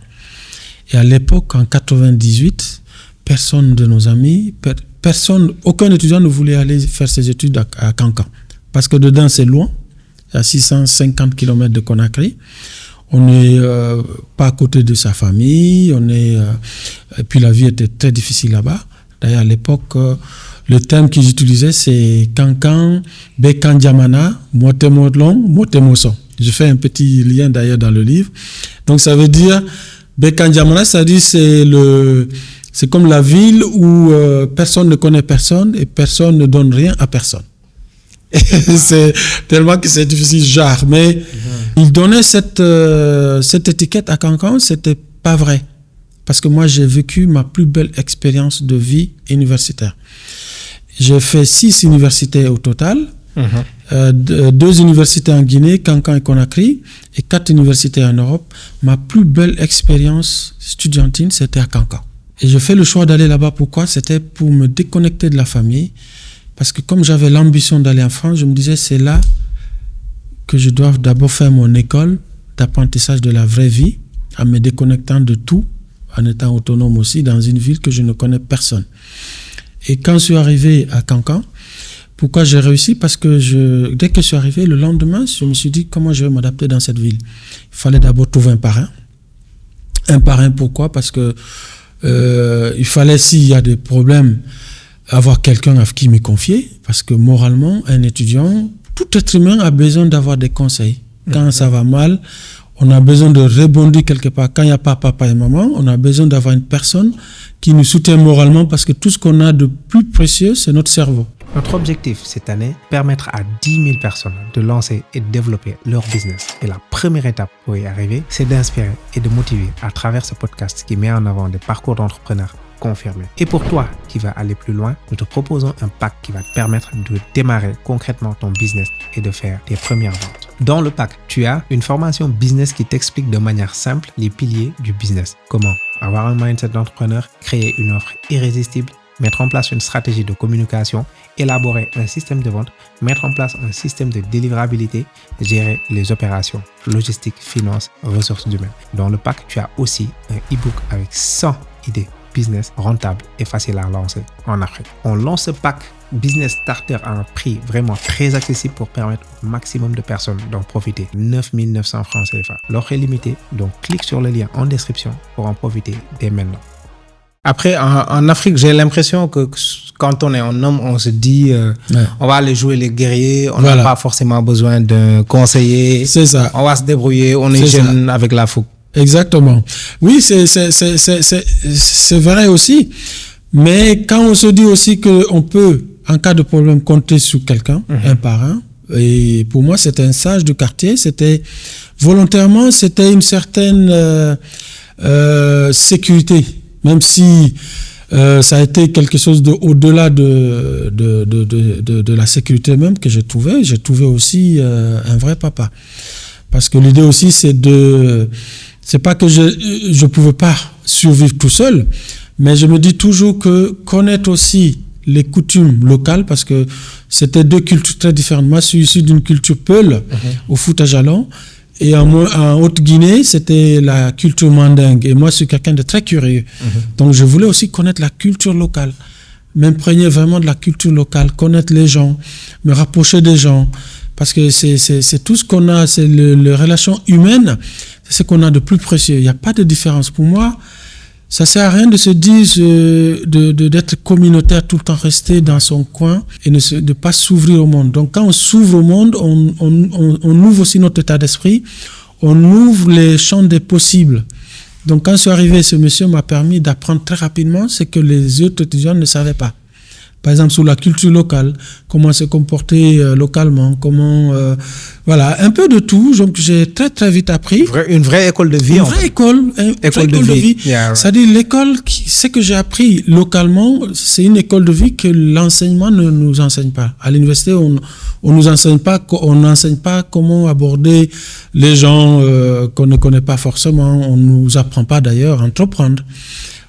Et à l'époque, en 98, personne de nos amis, aucun étudiant ne voulait aller faire ses études à Kankan. Parce que dedans, c'est loin, à 650 km de Conakry. On n'est pas à côté de sa famille, et puis la vie était très difficile là-bas. D'ailleurs, à l'époque, le terme qu'ils utilisaient, c'est Kankan, Bekandiamana, Motemodlong, Motemoson. Je fais un petit lien d'ailleurs dans le livre. Donc ça veut dire, Bekandiamana, c'est-à-dire c'est comme la ville où personne ne connaît personne et personne ne donne rien à personne. C'est tellement que c'est difficile, genre. Mais il donnait cette étiquette à Kankan, c'était pas vrai. Parce que moi, j'ai vécu ma plus belle expérience de vie universitaire. J'ai fait 6 universités au total, 2 universités en Guinée, Kankan et Conakry, et 4 universités en Europe. Ma plus belle expérience estudiantine, c'était à Kankan. Et je fais le choix d'aller là-bas. Pourquoi? C'était pour me déconnecter de la famille. Parce que comme j'avais l'ambition d'aller en France, je me disais, c'est là que je dois d'abord faire mon école d'apprentissage de la vraie vie, en me déconnectant de tout, en étant autonome aussi, dans une ville que je ne connais personne. Et quand je suis arrivé à Kankan, pourquoi j'ai réussi? Parce que dès que je suis arrivé, le lendemain, je me suis dit, comment je vais m'adapter dans cette ville? Il fallait d'abord trouver un parrain. Un parrain, pourquoi? Parce que il fallait, s'il y a des problèmes, avoir quelqu'un à qui me confier, parce que moralement, un étudiant, tout être humain a besoin d'avoir des conseils. Quand ça va mal, on a besoin de rebondir quelque part. Quand il n'y a pas papa et maman, on a besoin d'avoir une personne qui nous soutient moralement parce que tout ce qu'on a de plus précieux, c'est notre cerveau. Notre objectif cette année, permettre à 10 000 personnes de lancer et de développer leur business. Et la première étape pour y arriver, c'est d'inspirer et de motiver à travers ce podcast qui met en avant des parcours d'entrepreneurs confirmés. Et pour toi qui vas aller plus loin, nous te proposons un pack qui va te permettre de démarrer concrètement ton business et de faire tes premières ventes. Dans le pack, tu as une formation business qui t'explique de manière simple les piliers du business. Comment avoir un mindset d'entrepreneur, créer une offre irrésistible, mettre en place une stratégie de communication, élaborer un système de vente, mettre en place un système de délivrabilité, gérer les opérations, logistique, finance, ressources humaines. Dans le pack, tu as aussi un e-book avec 100 idées business rentables et faciles à lancer en Afrique. On lance ce pack Business Starter à un prix vraiment très accessible pour permettre au maximum de personnes d'en profiter. 9 900 francs CFA. L'offre est limitée, donc clique sur le lien en description pour en profiter dès maintenant. Après, en Afrique, j'ai l'impression que quand on est un homme, on se dit on va aller jouer les guerriers, on n'a pas forcément besoin d'un conseiller. C'est ça. On va se débrouiller, on est jeune avec la fougue. Exactement. Oui, c'est vrai aussi. Mais quand on se dit aussi qu'on peut, en cas de problème, compter sur quelqu'un, un par un, et pour moi, c'était un sage du quartier, c'était volontairement, c'était une certaine sécurité. Même si ça a été quelque chose au-delà de la sécurité même que j'ai trouvé aussi un vrai papa. Parce que l'idée aussi, c'est pas que je pouvais pas survivre tout seul, mais je me dis toujours que connaître aussi les coutumes locales, parce que c'était deux cultures très différentes. Moi, je suis issu d'une culture Peul, au Fouta-Jalon. Et en Haute-Guinée, c'était la culture mandingue. Et moi, je suis quelqu'un de très curieux. Donc, je voulais aussi connaître la culture locale, m'imprégner vraiment de la culture locale, connaître les gens, me rapprocher des gens. Parce que c'est tout ce qu'on a, c'est les relations humaines, c'est ce qu'on a de plus précieux. Il n'y a pas de différence. Pour moi, ça sert à rien de se dire d'être communautaire, tout le temps rester dans son coin et de pas s'ouvrir au monde. Donc quand on s'ouvre au monde, on ouvre aussi notre état d'esprit, on ouvre les champs des possibles. Donc quand je suis arrivé, ce monsieur m'a permis d'apprendre très rapidement ce que les autres étudiants ne savaient pas. Par exemple, sur la culture locale, comment se comporter localement, comment... voilà, un peu de tout. Donc, j'ai très, très vite appris. Une vraie école de vie. Une vraie école de vie. Yeah, right. C'est-à-dire, l'école, ce que j'ai appris localement, c'est une école de vie que l'enseignement ne nous enseigne pas. À l'université, on nous enseigne pas, on n'enseigne pas comment aborder les gens qu'on ne connaît pas forcément. On nous apprend pas d'ailleurs à entreprendre.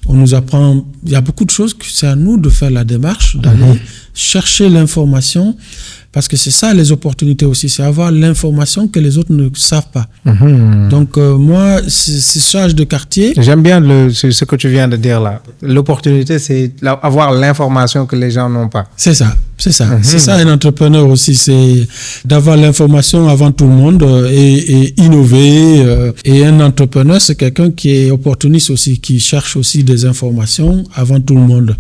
On nous apprend, il y a beaucoup de choses que c'est à nous de faire la démarche, d'aller chercher l'information, parce que c'est ça les opportunités aussi, c'est avoir l'information que les autres ne savent pas. Donc moi, c'est charge de quartier. J'aime bien ce que tu viens de dire là. L'opportunité, c'est avoir l'information que les gens n'ont pas. C'est ça. C'est ça un entrepreneur aussi, c'est d'avoir l'information avant tout le monde et innover. Et un entrepreneur, c'est quelqu'un qui est opportuniste aussi, qui cherche aussi des informations avant tout le monde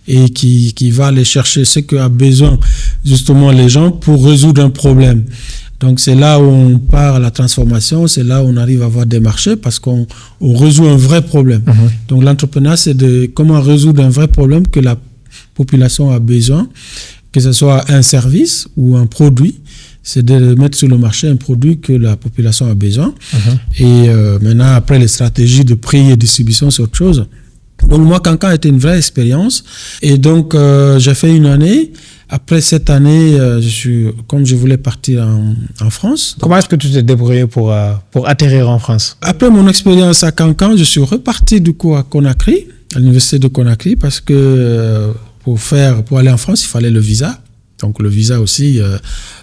et qui va aller chercher ce qu'a besoin justement les gens pour résoudre un problème. Donc c'est là où on part à la transformation, c'est là où on arrive à avoir des marchés parce qu'on résout un vrai problème. Donc l'entrepreneuriat, c'est de comment résoudre un vrai problème que la population a besoin, que ce soit un service ou un produit, c'est de mettre sur le marché un produit que la population a besoin. Et maintenant, après, les stratégies de prix et distribution, c'est autre chose. Donc moi, Cancan a été une vraie expérience. Et donc, j'ai fait une année. Après cette année, comme je voulais partir en France. Comment est-ce que tu t'es débrouillé pour atterrir en France? Après mon expérience à Cancan, je suis reparti du coup à Conakry, à l'université de Conakry, parce que pour aller en France, il fallait le visa. Donc le visa aussi,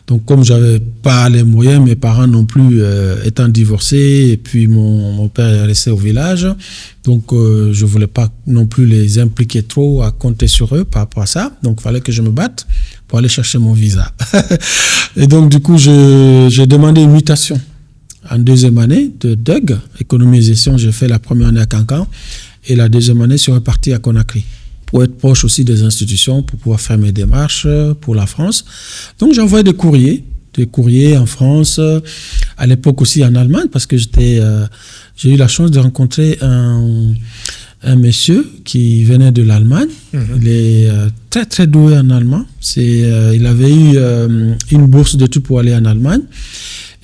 donc comme j'avais pas les moyens, mes parents non plus étant divorcés, et puis mon père est resté au village, donc je voulais pas non plus les impliquer trop à compter sur eux par rapport à ça, donc il fallait que je me batte pour aller chercher mon visa. Et donc du coup, j'ai demandé une mutation en deuxième année de DUG, économie et gestion. J'ai fait la première année à Cancan, et la deuxième année, je suis reparti à Conakry, pour être proche aussi des institutions, pour pouvoir faire mes démarches pour la France. Donc, j'envoyais des courriers des courriers en France, à l'époque aussi en Allemagne, parce que j'ai eu la chance de rencontrer un monsieur qui venait de l'Allemagne. Il est très très doué en allemand. Il avait eu une bourse d'études pour aller en Allemagne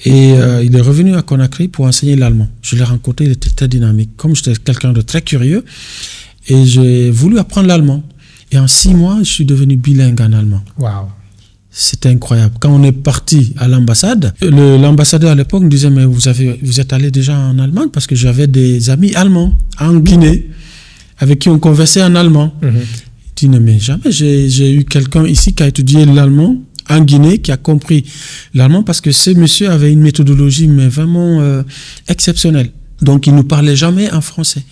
et il est revenu à Conakry pour enseigner l'allemand. Je l'ai rencontré, il était très dynamique. Comme j'étais quelqu'un de très curieux et j'ai voulu apprendre l'allemand. Et en 6 mois, je suis devenu bilingue en allemand. Wow. C'était incroyable. Quand on est parti à l'ambassade, l'ambassadeur à l'époque me disait « Mais vous êtes allé déjà en Allemagne ?» Parce que j'avais des amis allemands en Guinée avec qui on conversait en allemand. Il dit « Non, mais jamais j'ai eu quelqu'un ici qui a étudié l'allemand en Guinée, qui a compris l'allemand, parce que ce monsieur avait une méthodologie mais vraiment exceptionnelle. Donc, il ne parlait jamais en français.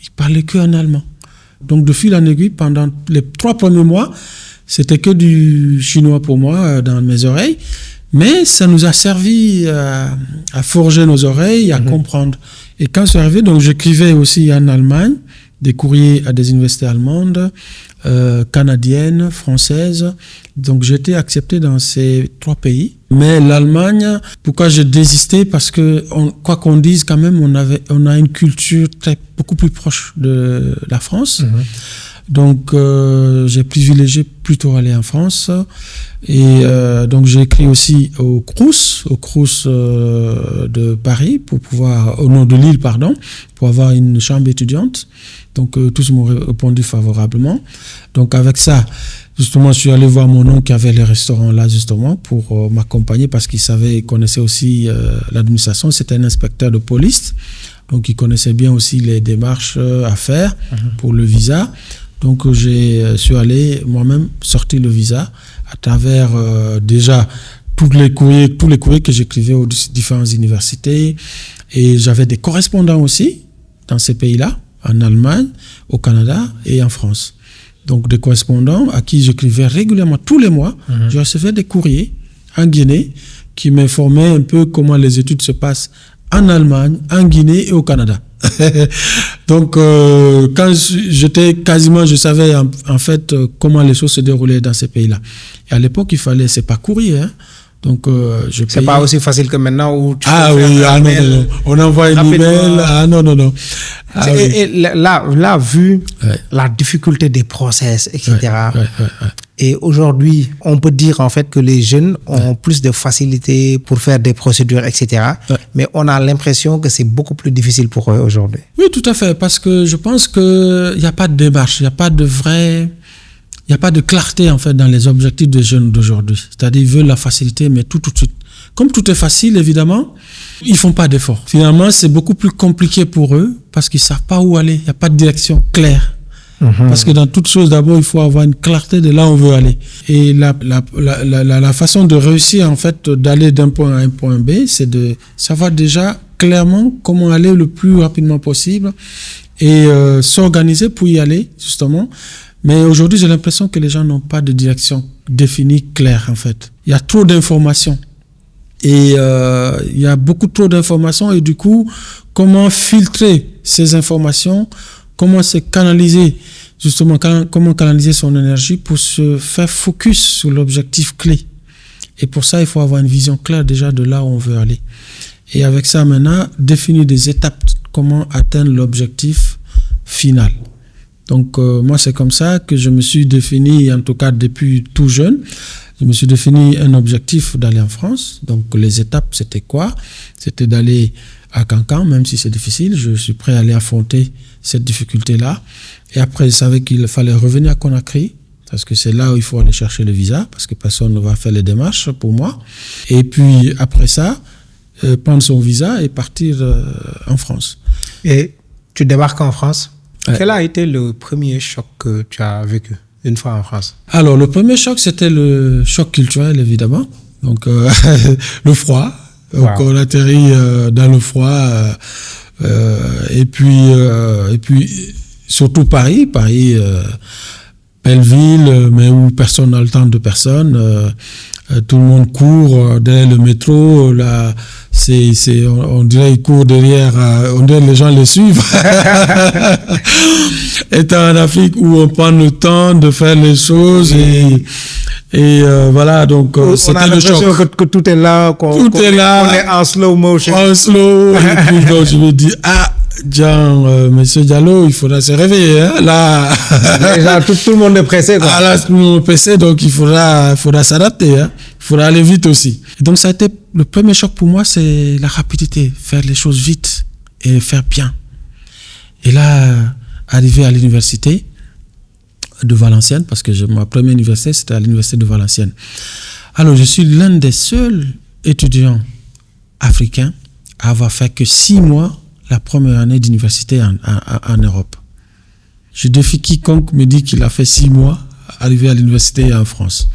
Il parlait que en allemand. Donc, de fil en aiguille, pendant les 3 premiers mois, c'était que du chinois pour moi dans mes oreilles. Mais ça nous a servi à forger nos oreilles, à comprendre. Et quand c'est arrivé, donc j'écrivais aussi en Allemagne, des courriers à des universités allemandes, canadiennes, françaises. Donc j'ai été accepté dans ces 3 pays. Mais l'Allemagne, pourquoi j'ai désisté? Parce que, quoi qu'on dise, quand même, on a une culture beaucoup plus proche de la France. Donc j'ai privilégié plutôt aller en France. Et donc j'ai écrit aussi au Crous de Paris, au nom de Lille, pardon, pour avoir une chambre étudiante. Donc tous m'ont répondu favorablement. Donc avec ça, justement, je suis allé voir mon oncle qui avait les restaurants là, justement, pour m'accompagner, parce il connaissait aussi l'administration. C'était un inspecteur de police, donc il connaissait bien aussi les démarches à faire pour le visa. Donc je suis allé moi-même sortir le visa à travers déjà tous les courriers que j'écrivais aux différentes universités. Et j'avais des correspondants aussi dans ces pays-là, en Allemagne, au Canada et en France. Donc des correspondants à qui j'écrivais régulièrement, tous les mois. Je recevais des courriers en Guinée qui m'informaient un peu comment les études se passent en Allemagne, en Guinée et au Canada. Donc quand je savais en fait comment les choses se déroulaient dans ces pays-là. Et à l'époque, c'est pas courrier, hein. Donc, c'est pas aussi facile que maintenant où tu non. On envoie un email. Non. Et là, vu la difficulté des process, etc. Et aujourd'hui, on peut dire en fait que les jeunes ont plus de facilité pour faire des procédures, etc. Mais on a l'impression que c'est beaucoup plus difficile pour eux aujourd'hui. Oui, tout à fait, parce que je pense qu'il n'y a pas de démarche, il n'y a pas de clarté en fait dans les objectifs des jeunes d'aujourd'hui. C'est-à-dire ils veulent la facilité, mais tout de suite. Comme tout est facile, évidemment, ils font pas d'efforts. Finalement, c'est beaucoup plus compliqué pour eux parce qu'ils savent pas où aller. Il n'y a pas de direction claire. Parce que dans toute chose, d'abord, il faut avoir une clarté de là où on veut aller. Et la façon de réussir, en fait, d'aller d'un point A à un point B, c'est de savoir déjà clairement comment aller le plus rapidement possible et s'organiser pour y aller, justement. Mais aujourd'hui, j'ai l'impression que les gens n'ont pas de direction définie, claire, en fait. Il y a trop d'informations. Et il y a beaucoup trop d'informations. Et du coup, comment filtrer ces informations? Comment se canaliser, justement, comment canaliser son énergie pour se faire focus sur l'objectif clé? Et pour ça, il faut avoir une vision claire déjà de là où on veut aller. Et avec ça, maintenant, définir des étapes, comment atteindre l'objectif final. Donc, moi, c'est comme ça que je me suis défini, en tout cas depuis tout jeune, je me suis défini un objectif d'aller en France. Donc, les étapes, c'était quoi? C'était d'aller à Cancan, même si c'est difficile. Je suis prêt à aller affronter cette difficulté-là. Et après, je savais qu'il fallait revenir à Conakry, parce que c'est là où il faut aller chercher le visa, parce que personne ne va faire les démarches pour moi. Et puis, après ça, prendre son visa et partir en France. Et tu débarques en France. Quel a été le premier choc que tu as vécu une fois en France? Alors, le premier choc, c'était le choc culturel, évidemment. Donc, le froid. Donc, on atterrit dans le froid. Et puis, surtout Paris, belle ville, mais où personne n'a le temps de personne. Tout le monde court derrière le métro. Là, on dirait qu'ils courent derrière, on dirait que les gens les suivent. Étant en Afrique où on prend le temps de faire les choses Et voilà, donc c'était le choc. Que tout est là, qu'on est en slow motion. En slow. Et puis donc, je me dis, monsieur Diallo, il faudra se réveiller. Hein, là. Déjà, tout le monde est pressé. Quoi. Là, tout le monde est pressé, donc il faudra s'adapter. Hein. Il faudra aller vite aussi. Et donc, ça a été le premier choc pour moi, c'est la rapidité, faire les choses vite et faire bien. Et là, arrivé à l'université de Valenciennes, parce que ma première université, c'était à l'université de Valenciennes. Alors, je suis l'un des seuls étudiants africains à avoir fait que 6 mois la première année d'université en Europe. Je défie quiconque me dit qu'il a fait 6 mois arrivé à l'université en France.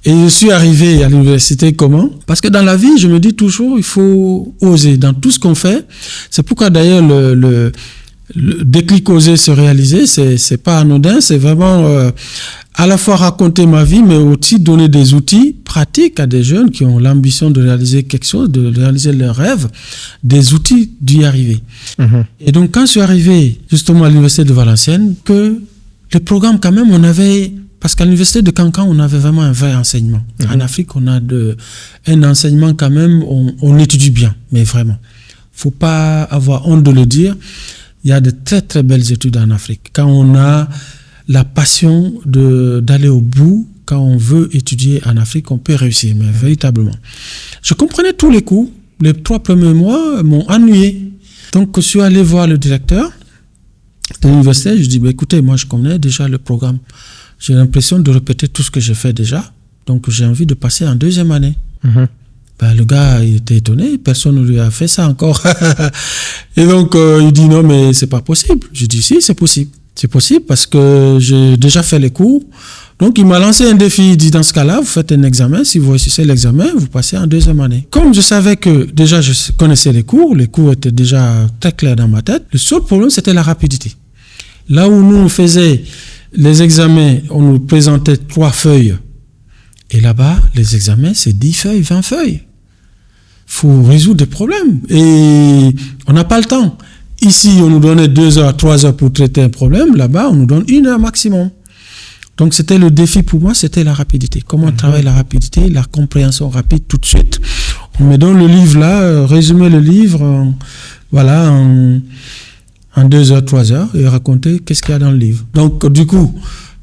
Et je suis arrivé à l'université comment? Parce que dans la vie, je me dis toujours, il faut oser dans tout ce qu'on fait. C'est pourquoi d'ailleurs le déclic oser se réaliser, c'est pas anodin, c'est vraiment à la fois raconter ma vie, mais aussi donner des outils pratiques à des jeunes qui ont l'ambition de réaliser quelque chose, de réaliser leurs rêves, des outils d'y arriver. Et donc, quand je suis arrivé justement à l'université de Valenciennes, que le programme quand même, on avait, parce qu'à l'université de Cancan, on avait vraiment un vrai enseignement. En Afrique, on a un enseignement quand même, on étudie bien, mais vraiment. Faut pas avoir honte de le dire. Il y a de très très belles études en Afrique. Quand on a la passion d'aller au bout, quand on veut étudier en Afrique, on peut réussir, mais véritablement. Je comprenais tous les cours. Les 3 premiers mois m'ont ennuyé. Donc, je suis allé voir le directeur de l'université. Je dis, écoutez, moi je connais déjà le programme. J'ai l'impression de répéter tout ce que j'ai fait déjà. Donc, j'ai envie de passer en 2e année. Le gars, il était étonné, personne ne lui a fait ça encore. Et donc, il dit non, mais c'est pas possible. Je dis si, c'est possible. C'est possible parce que j'ai déjà fait les cours. Donc, il m'a lancé un défi. Il dit dans ce cas-là, vous faites un examen. Si vous réussissez l'examen, vous passez en 2e année. Comme je savais que déjà je connaissais les cours étaient déjà très clairs dans ma tête. Le seul problème, c'était la rapidité. Là où nous, on faisait les examens, on nous présentait 3 feuilles. Et là-bas, les examens, c'est 10 feuilles, 20 feuilles. Il faut résoudre des problèmes. Et on n'a pas le temps. Ici, on nous donnait 2 heures, 3 heures pour traiter un problème. Là-bas, on nous donne 1 heure maximum. Donc, c'était le défi pour moi, c'était la rapidité. Comment travailler la rapidité, la compréhension rapide tout de suite. On me donne le livre là, résumer le livre, en 2 heures, 3 heures, et raconter qu'est-ce qu'il y a dans le livre. Donc, du coup,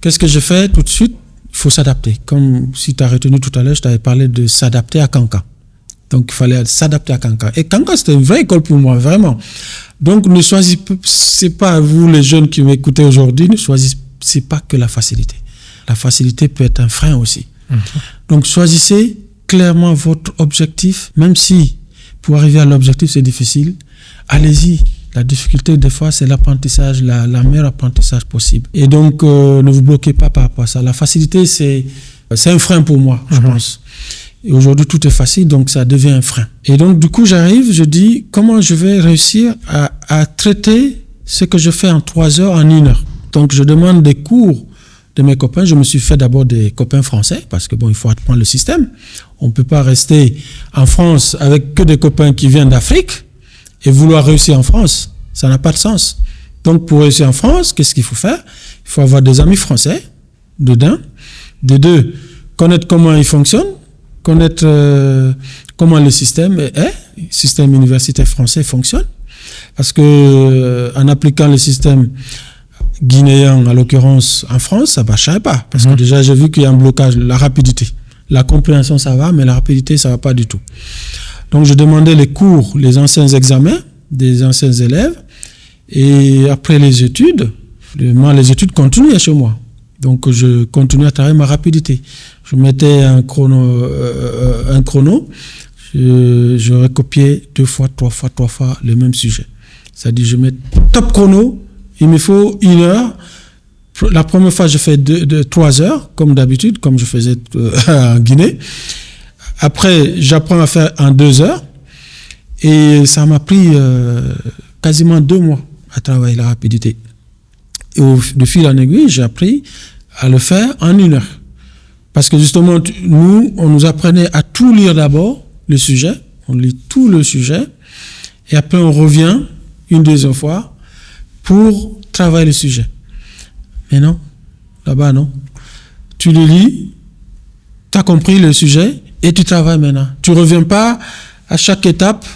qu'est-ce que je fais tout de suite? Il faut s'adapter. Comme si tu as retenu tout à l'heure, je t'avais parlé de s'adapter à Cancan. Donc, il fallait s'adapter à Cancan. Et Cancan, c'était une vraie école pour moi, vraiment. Donc, ne choisissez pas, vous les jeunes qui m'écoutez aujourd'hui, ne choisissez pas que la facilité. La facilité peut être un frein aussi. Donc, choisissez clairement votre objectif, même si pour arriver à l'objectif, c'est difficile. Allez-y. La difficulté, des fois, c'est l'apprentissage, la meilleure apprentissage possible. Et donc, ne vous bloquez pas par rapport à ça. La facilité, c'est un frein pour moi, je pense. Et aujourd'hui, tout est facile, donc ça devient un frein. Et donc, du coup, j'arrive, je dis, comment je vais réussir à traiter ce que je fais en 3 heures en 1 heure. Donc, je demande des cours de mes copains. Je me suis fait d'abord des copains français, parce que il faut apprendre le système. On ne peut pas rester en France avec que des copains qui viennent d'Afrique et vouloir réussir en France. Ça n'a pas de sens. Donc, pour réussir en France, qu'est-ce qu'il faut faire? Il faut avoir des amis français, de 2, connaître comment ils fonctionnent, connaître comment le système universitaire français fonctionne. Parce que en appliquant le système guinéen, à l'occurrence en France, ça ne marcherait pas. Parce que déjà, j'ai vu qu'il y a un blocage, la rapidité. La compréhension, ça va, mais la rapidité, ça ne va pas du tout. Donc, je demandais les cours, les anciens examens des anciens élèves. Et après les études, les études continuaient chez moi. Donc, je continuais à travailler ma rapidité. Je mettais un chrono. Je recopiais 2 fois, 3 fois le même sujet. C'est-à-dire, je mets top chrono, il me faut 1 heure. La première fois, je fais 3 heures, comme d'habitude, comme je faisais en Guinée. Après, j'apprends à faire en 2 heures. Et ça m'a pris quasiment 2 mois à travailler la rapidité. Et de fil en aiguille, j'ai appris à le faire en 1 heure. Parce que justement, on nous apprenait à tout lire d'abord, le sujet. On lit tout le sujet. Et après, on revient une 2e fois pour travailler le sujet. Mais non, là-bas, non. Tu le lis, tu as compris le sujet et tu travailles maintenant. Tu ne reviens pas à chaque étape,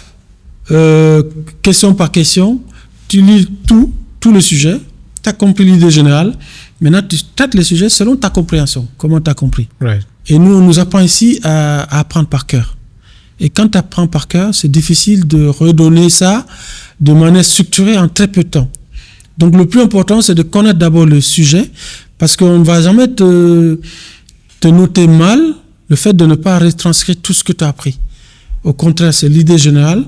question par question. Tu lis tout le sujet. Tu as compris l'idée générale. Maintenant, tu traites les sujets selon ta compréhension. Comment tu as compris. Right. Et nous, on nous apprend ici à apprendre par cœur. Et quand tu apprends par cœur, c'est difficile de redonner ça de manière structurée en très peu de temps. Donc, le plus important, c'est de connaître d'abord le sujet, parce qu'on ne va jamais te noter mal le fait de ne pas retranscrire tout ce que tu as appris. Au contraire, c'est l'idée générale,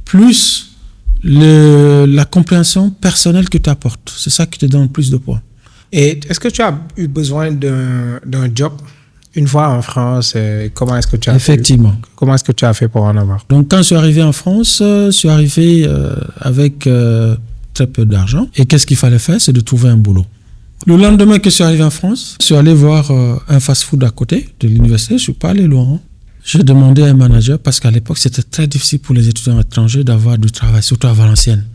plus la compréhension personnelle que tu apportes. C'est ça qui te donne plus de points. Et est-ce que tu as eu besoin d'un job une fois en France? Comment est-ce que tu as Effectivement. Comment est-ce que tu as fait pour en avoir? Donc, quand je suis arrivé en France, je suis arrivé avec très peu d'argent. Et qu'est-ce qu'il fallait faire? C'est de trouver un boulot. Le lendemain que je suis arrivé en France, je suis allé voir un fast-food à côté de l'université. Je ne suis pas allé loin. J'ai demandé à un manager, parce qu'à l'époque, c'était très difficile pour les étudiants étrangers d'avoir du travail, surtout à Valenciennes.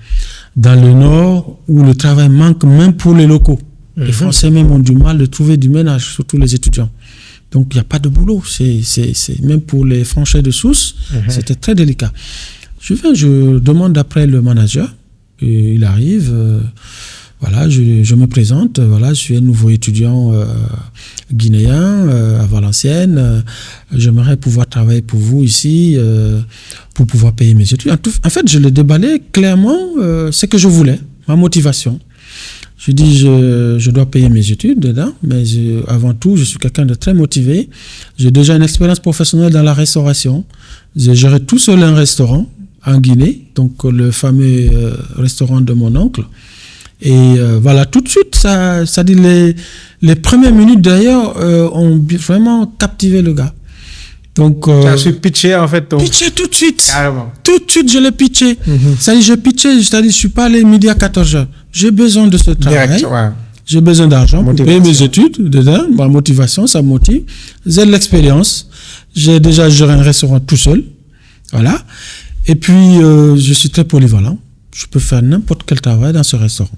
Dans le Nord, où le travail manque même pour les locaux. Les Français même ont du mal de trouver du ménage, surtout les étudiants. Donc, il n'y a pas de boulot. C'est même pour les Français de Sousse, c'était très délicat. Je demande après le manager. Il arrive, voilà, je me présente. Voilà, je suis un nouveau étudiant guinéen à Valenciennes. J'aimerais pouvoir travailler pour vous ici pour pouvoir payer mes études. En fait, je l'ai déballé clairement ce que je voulais, ma motivation. Je dis, je dois payer mes études dedans, mais avant tout, je suis quelqu'un de très motivé. J'ai déjà une expérience professionnelle dans la restauration. J'ai géré tout seul un restaurant en Guinée, donc le fameux restaurant de mon oncle. Et voilà, tout de suite, ça dit les premières minutes d'ailleurs ont vraiment captivé le gars. Donc, tu as su pitcher en fait pitcher tout de suite. Carrément. Tout de suite, je l'ai pitché. C'est-à-dire, je pitché, c'est-à-dire, je suis pas allé midi à 14h. J'ai besoin de ce travail. Direct, ouais. J'ai besoin d'argent pour payer mes études. Dedans, ma motivation, ça me motive. J'ai de l'expérience. J'ai déjà géré un restaurant tout seul. Voilà. Et puis, je suis très polyvalent. Je peux faire n'importe quel travail dans ce restaurant.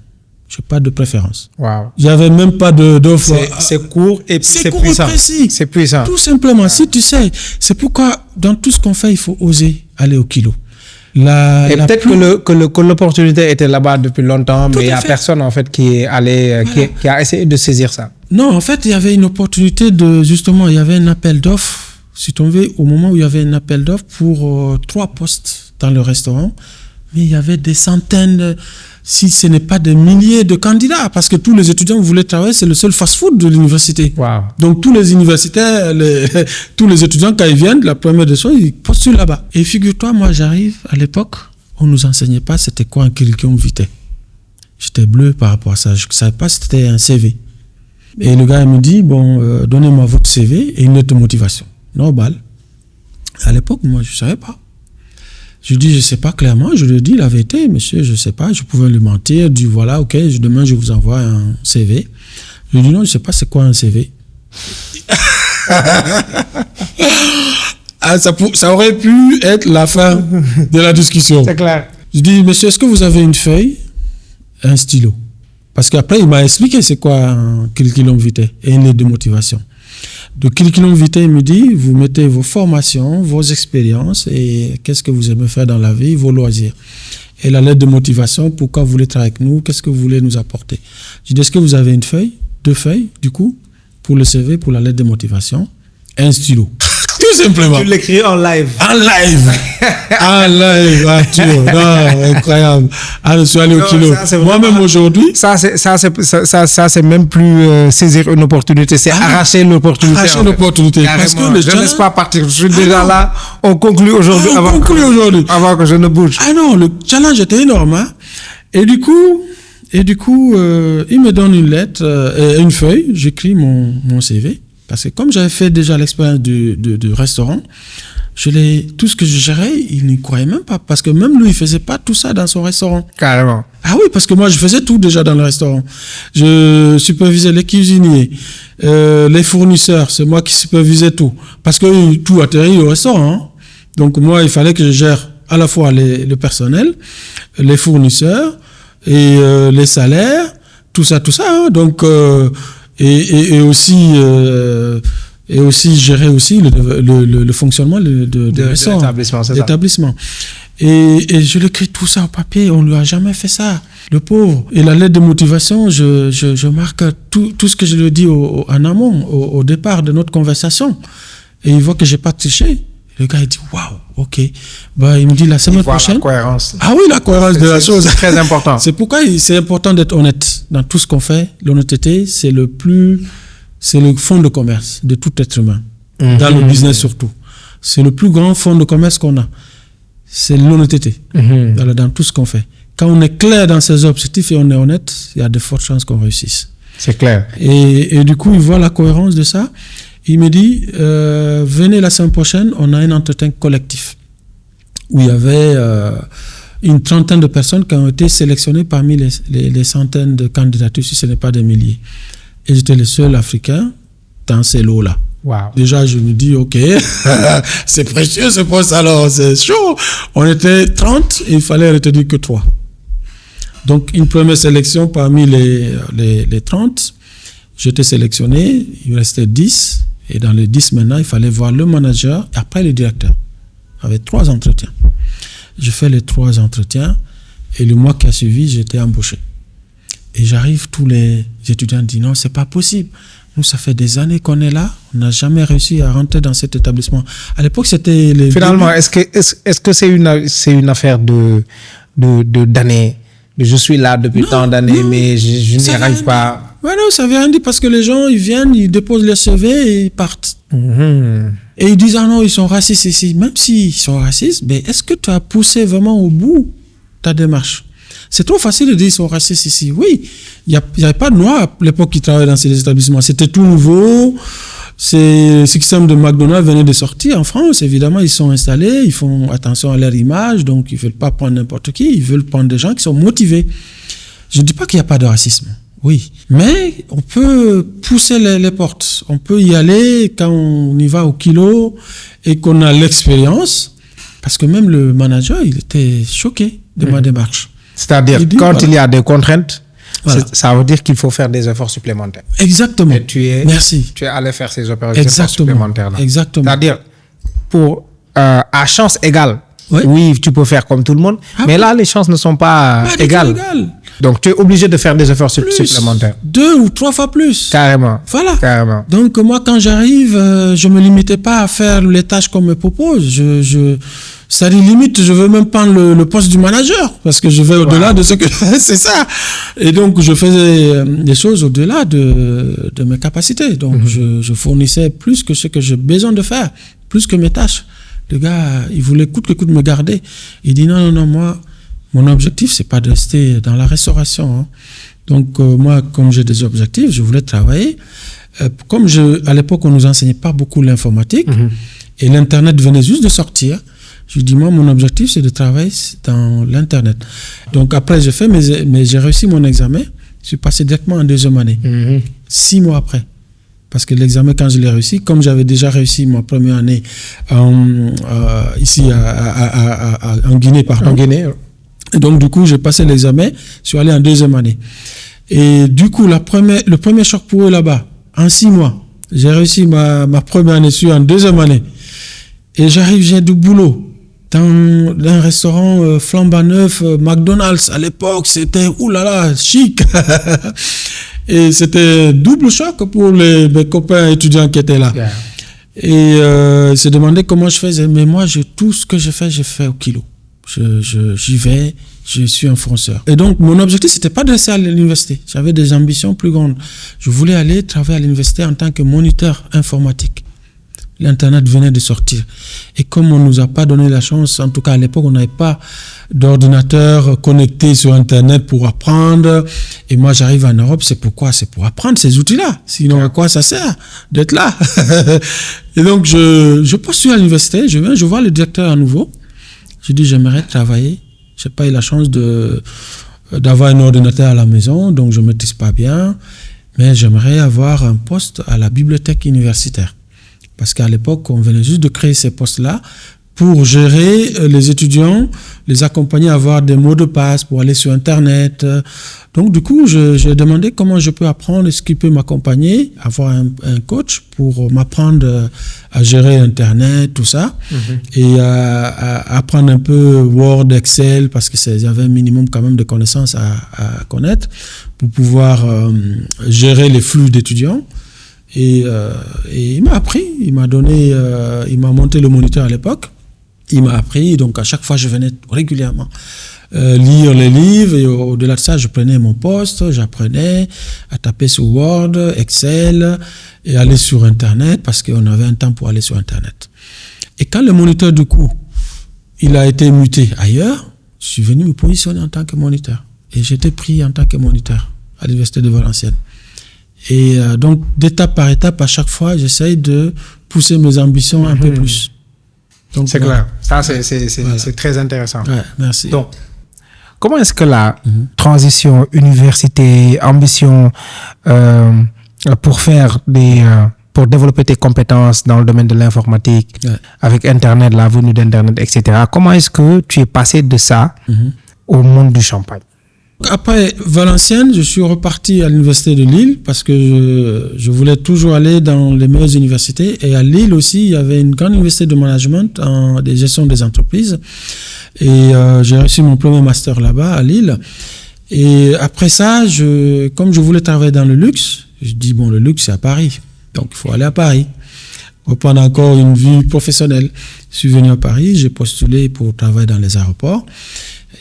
Je n'ai pas de préférence. Wow. J'avais même pas d'offre. C'est court et c'est court puissant. Et précis. C'est puissant. Tout simplement. Ouais. Si tu sais, c'est pourquoi dans tout ce qu'on fait, il faut oser aller au kilo. Et peut-être que l'opportunité était là-bas depuis longtemps, mais il n'y a personne en fait qui est allé, voilà. qui a essayé de saisir ça. Non, en fait, il y avait une opportunité justement, il y avait un appel d'offres. Je suis tombé au moment où il y avait un appel d'offres pour 3 postes dans le restaurant, mais il y avait des centaines, si ce n'est pas des milliers de candidats, parce que tous les étudiants voulaient travailler, c'est le seul fast-food de l'université. Wow. Donc tous les universitaires, tous les étudiants, quand ils viennent, la première des choses, ils postulent là-bas. Et figure-toi, moi j'arrive, à l'époque, on ne nous enseignait pas c'était quoi un curriculum vitae. J'étais bleu par rapport à ça, je ne savais pas si c'était un CV. Et le gars il me dit, bon, donnez-moi votre CV et une lettre de motivation. Normal. À l'époque, moi je ne savais pas. Je dis, je ne sais pas clairement, je lui dis la vérité, monsieur, je ne sais pas, je pouvais lui mentir, je dis voilà, ok, demain je vous envoie un CV. Je lui dis non, je ne sais pas c'est quoi un CV. Ça aurait pu être la fin de la discussion. C'est clair. Je dis, monsieur, est-ce que vous avez une feuille, un stylo? Parce qu'après, il m'a expliqué c'est quoi un curriculum vitae et une lettre de motivation. De curriculum vitae, il me dit, vous mettez vos formations, vos expériences et qu'est-ce que vous aimez faire dans la vie, vos loisirs. Et la lettre de motivation, pourquoi vous voulez travailler avec nous, qu'est-ce que vous voulez nous apporter. Je dis, est-ce que vous avez une feuille, 2 feuilles, du coup, pour le CV, pour la lettre de motivation, un stylo. Tout simplement. Tu l'écris en live. En live. En live, Arthur. Non, incroyable. Ah, je suis allé au kilo. Moi-même aujourd'hui. Ça, c'est même plus saisir une opportunité, c'est arracher l'opportunité. Arracher l'opportunité. Parce que je ne laisse pas partir. Je suis déjà là. On conclut aujourd'hui. Avant que je ne bouge. Ah non, le challenge était énorme. Hein? Et du coup, il me donne une lettre, une feuille. J'écris mon CV. Parce que comme j'avais fait déjà l'expérience du restaurant, tout ce que je gérais, il n'y croyait même pas. Parce que même lui, il ne faisait pas tout ça dans son restaurant. Carrément. Ah oui, parce que moi, je faisais tout déjà dans le restaurant. Je supervisais les cuisiniers, les fournisseurs. C'est moi qui supervisais tout. Parce que tout atterrit au restaurant. Hein. Donc moi, il fallait que je gère à la fois le personnel, les fournisseurs et les salaires, tout ça. Hein. Donc... Et aussi et aussi gérer aussi le fonctionnement de l'établissement. Et je l'écris tout ça au papier, on lui a jamais fait ça, le pauvre. Et la lettre de motivation, je marque tout ce que je lui dis en amont, au départ de notre conversation. Et il voit que j'ai pas triché. Le gars, il dit, waouh, ok. Bah, il me dit la semaine prochaine. La cohérence. Ah oui, la cohérence de la chose. C'est très important. C'est pourquoi c'est important d'être honnête dans tout ce qu'on fait. L'honnêteté, c'est le fonds de commerce de tout être humain. Dans le business surtout. C'est le plus grand fonds de commerce qu'on a. C'est l'honnêteté. Dans tout ce qu'on fait. Quand on est clair dans ses objectifs et on est honnête, il y a de fortes chances qu'on réussisse. C'est clair. Et du coup, il voit la cohérence de ça. Il me dit, venez la semaine prochaine, on a un entretien collectif où il y avait une trentaine de personnes qui ont été sélectionnées parmi les centaines de candidatures, si ce n'est pas des milliers. Et j'étais le seul Africain dans ces lots-là. Wow. Déjà, je me dis, ok, c'est précieux ce poste, alors c'est chaud. On était 30 et il fallait retenir que 3. Donc, une première sélection parmi les 30. J'étais sélectionné, il restait 10. Et dans les 10 maintenant, il fallait voir le manager et après le directeur. Avec 3 entretiens. Je fais les 3 entretiens et le mois qui a suivi, j'étais embauché. Et j'arrive, tous les étudiants disent non, c'est pas possible. Nous, ça fait des années qu'on est là, on n'a jamais réussi à rentrer dans cet établissement. À l'époque, c'était les... Finalement, est-ce que c'est une affaire d'années? Je suis là depuis tant d'années, mais je n'y arrive pas. Ouais, non, ça ne veut rien dire parce que les gens, ils viennent, ils déposent leur CV et ils partent. Et ils disent, ah non, ils sont racistes ici. Même s'ils sont racistes, mais est-ce que tu as poussé vraiment au bout ta démarche? C'est trop facile de dire qu'ils sont racistes ici. Oui, il n'y avait pas de Noirs à l'époque qui travaillaient dans ces établissements. C'était tout nouveau. Le système de McDonald's venait de sortir en France. Évidemment, ils sont installés, ils font attention à leur image, donc ils ne veulent pas prendre n'importe qui, ils veulent prendre des gens qui sont motivés. Je ne dis pas qu'il n'y a pas de racisme. Oui, mais on peut pousser les portes. On peut y aller quand on y va au kilo et qu'on a l'expérience. Parce que même le manager, il était choqué de ma démarche. C'est-à-dire, quand il y a des contraintes, ça veut dire qu'il faut faire des efforts supplémentaires. Exactement. Et Merci. Tu es allé faire ces efforts supplémentaires là. Exactement. C'est-à-dire, à chance égale, oui, tu peux faire comme tout le monde, mais là, les chances ne sont pas égales. Donc, tu es obligé de faire des efforts supplémentaires. 2 ou 3 fois plus. Carrément. Voilà. Carrément. Donc, moi, quand j'arrive, je ne me limitais pas à faire les tâches qu'on me propose. C'est-à-dire, limite, je veux même prendre le poste du manager parce que je vais au-delà de ce que... C'est ça. Et donc, je faisais des choses au-delà de mes capacités. Donc, je fournissais plus que ce que j'ai besoin de faire, plus que mes tâches. Le gars, il voulait coûte que coûte me garder. Il dit non, moi... Mon objectif, c'est pas de rester dans la restauration. Hein. Donc, moi, comme j'ai des objectifs, je voulais travailler. À l'époque, on nous enseignait pas beaucoup l'informatique et l'Internet venait juste de sortir. Je lui dis, moi, mon objectif, c'est de travailler dans l'Internet. Donc, après, j'ai réussi mon examen. Je suis passé directement en 2e année. 6 mois après. Parce que l'examen, quand je l'ai réussi, comme j'avais déjà réussi ma première année ici en Guinée, pardon. En Guinée, Et donc, du coup, j'ai passé l'examen, je suis allé en 2e année. Et du coup, le premier choc pour eux là-bas, en 6 mois, j'ai réussi ma première année, je suis en 2e année. Et j'arrive, j'ai du boulot dans un restaurant flambant neuf, McDonald's. À l'époque, c'était, oulala, chic. Et c'était double choc pour mes copains étudiants qui étaient là. Yeah. Et ils se demandaient comment je faisais. Mais moi, tout ce que je fais au kilo. J'y vais, je suis un fonceur. Et donc, mon objectif, c'était pas de rester à l'université. J'avais des ambitions plus grandes. Je voulais aller travailler à l'université en tant que moniteur informatique. L'Internet venait de sortir. Et comme on nous a pas donné la chance, en tout cas à l'époque, on n'avait pas d'ordinateur connecté sur Internet pour apprendre. Et moi, j'arrive en Europe, c'est pourquoi? C'est pour apprendre ces outils-là. Sinon, à quoi ça sert d'être là? Et donc, je postule à l'université, je vois le directeur à nouveau. Je dis, j'aimerais travailler. Je n'ai pas eu la chance d'avoir un ordinateur à la maison, donc je ne maîtrise pas bien. Mais j'aimerais avoir un poste à la bibliothèque universitaire. Parce qu'à l'époque, on venait juste de créer ces postes-là pour gérer les étudiants, les accompagner à avoir des mots de passe pour aller sur Internet. Donc, du coup, j'ai demandé comment je peux apprendre, est-ce qu'il peut m'accompagner, avoir un coach pour m'apprendre à gérer Internet, tout ça, et à apprendre un peu Word, Excel, parce qu'il y avait un minimum quand même de connaissances à connaître pour pouvoir gérer les flux d'étudiants. Et il m'a appris, il m'a monté le moniteur à l'époque. Il m'a appris, donc à chaque fois, je venais régulièrement lire les livres, et au-delà de ça, je prenais mon poste, j'apprenais à taper sur Word, Excel, et aller sur Internet, parce qu'on avait un temps pour aller sur Internet. Et quand le moniteur, du coup, il a été muté ailleurs, je suis venu me positionner en tant que moniteur. Et j'étais pris en tant que moniteur à l'Université de Valenciennes. Et donc, d'étape par étape, à chaque fois, j'essaye de pousser mes ambitions un peu plus. Donc, c'est clair. Ça, c'est très intéressant. Ouais, merci. Donc, comment est-ce que la transition université, ambition pour développer tes compétences dans le domaine de l'informatique, avec Internet, la venue d'Internet, etc., comment est-ce que tu es passé de ça au monde du champagne? Après Valenciennes, je suis reparti à l'université de Lille parce que je voulais toujours aller dans les meilleures universités. Et à Lille aussi, il y avait une grande université de management en gestion des entreprises. Et j'ai reçu mon premier master là-bas à Lille. Et après ça, comme je voulais travailler dans le luxe, je dis bon, le luxe c'est à Paris, donc il faut aller à Paris. Reprendre encore une vie professionnelle. Je suis venu à Paris, j'ai postulé pour travailler dans les aéroports.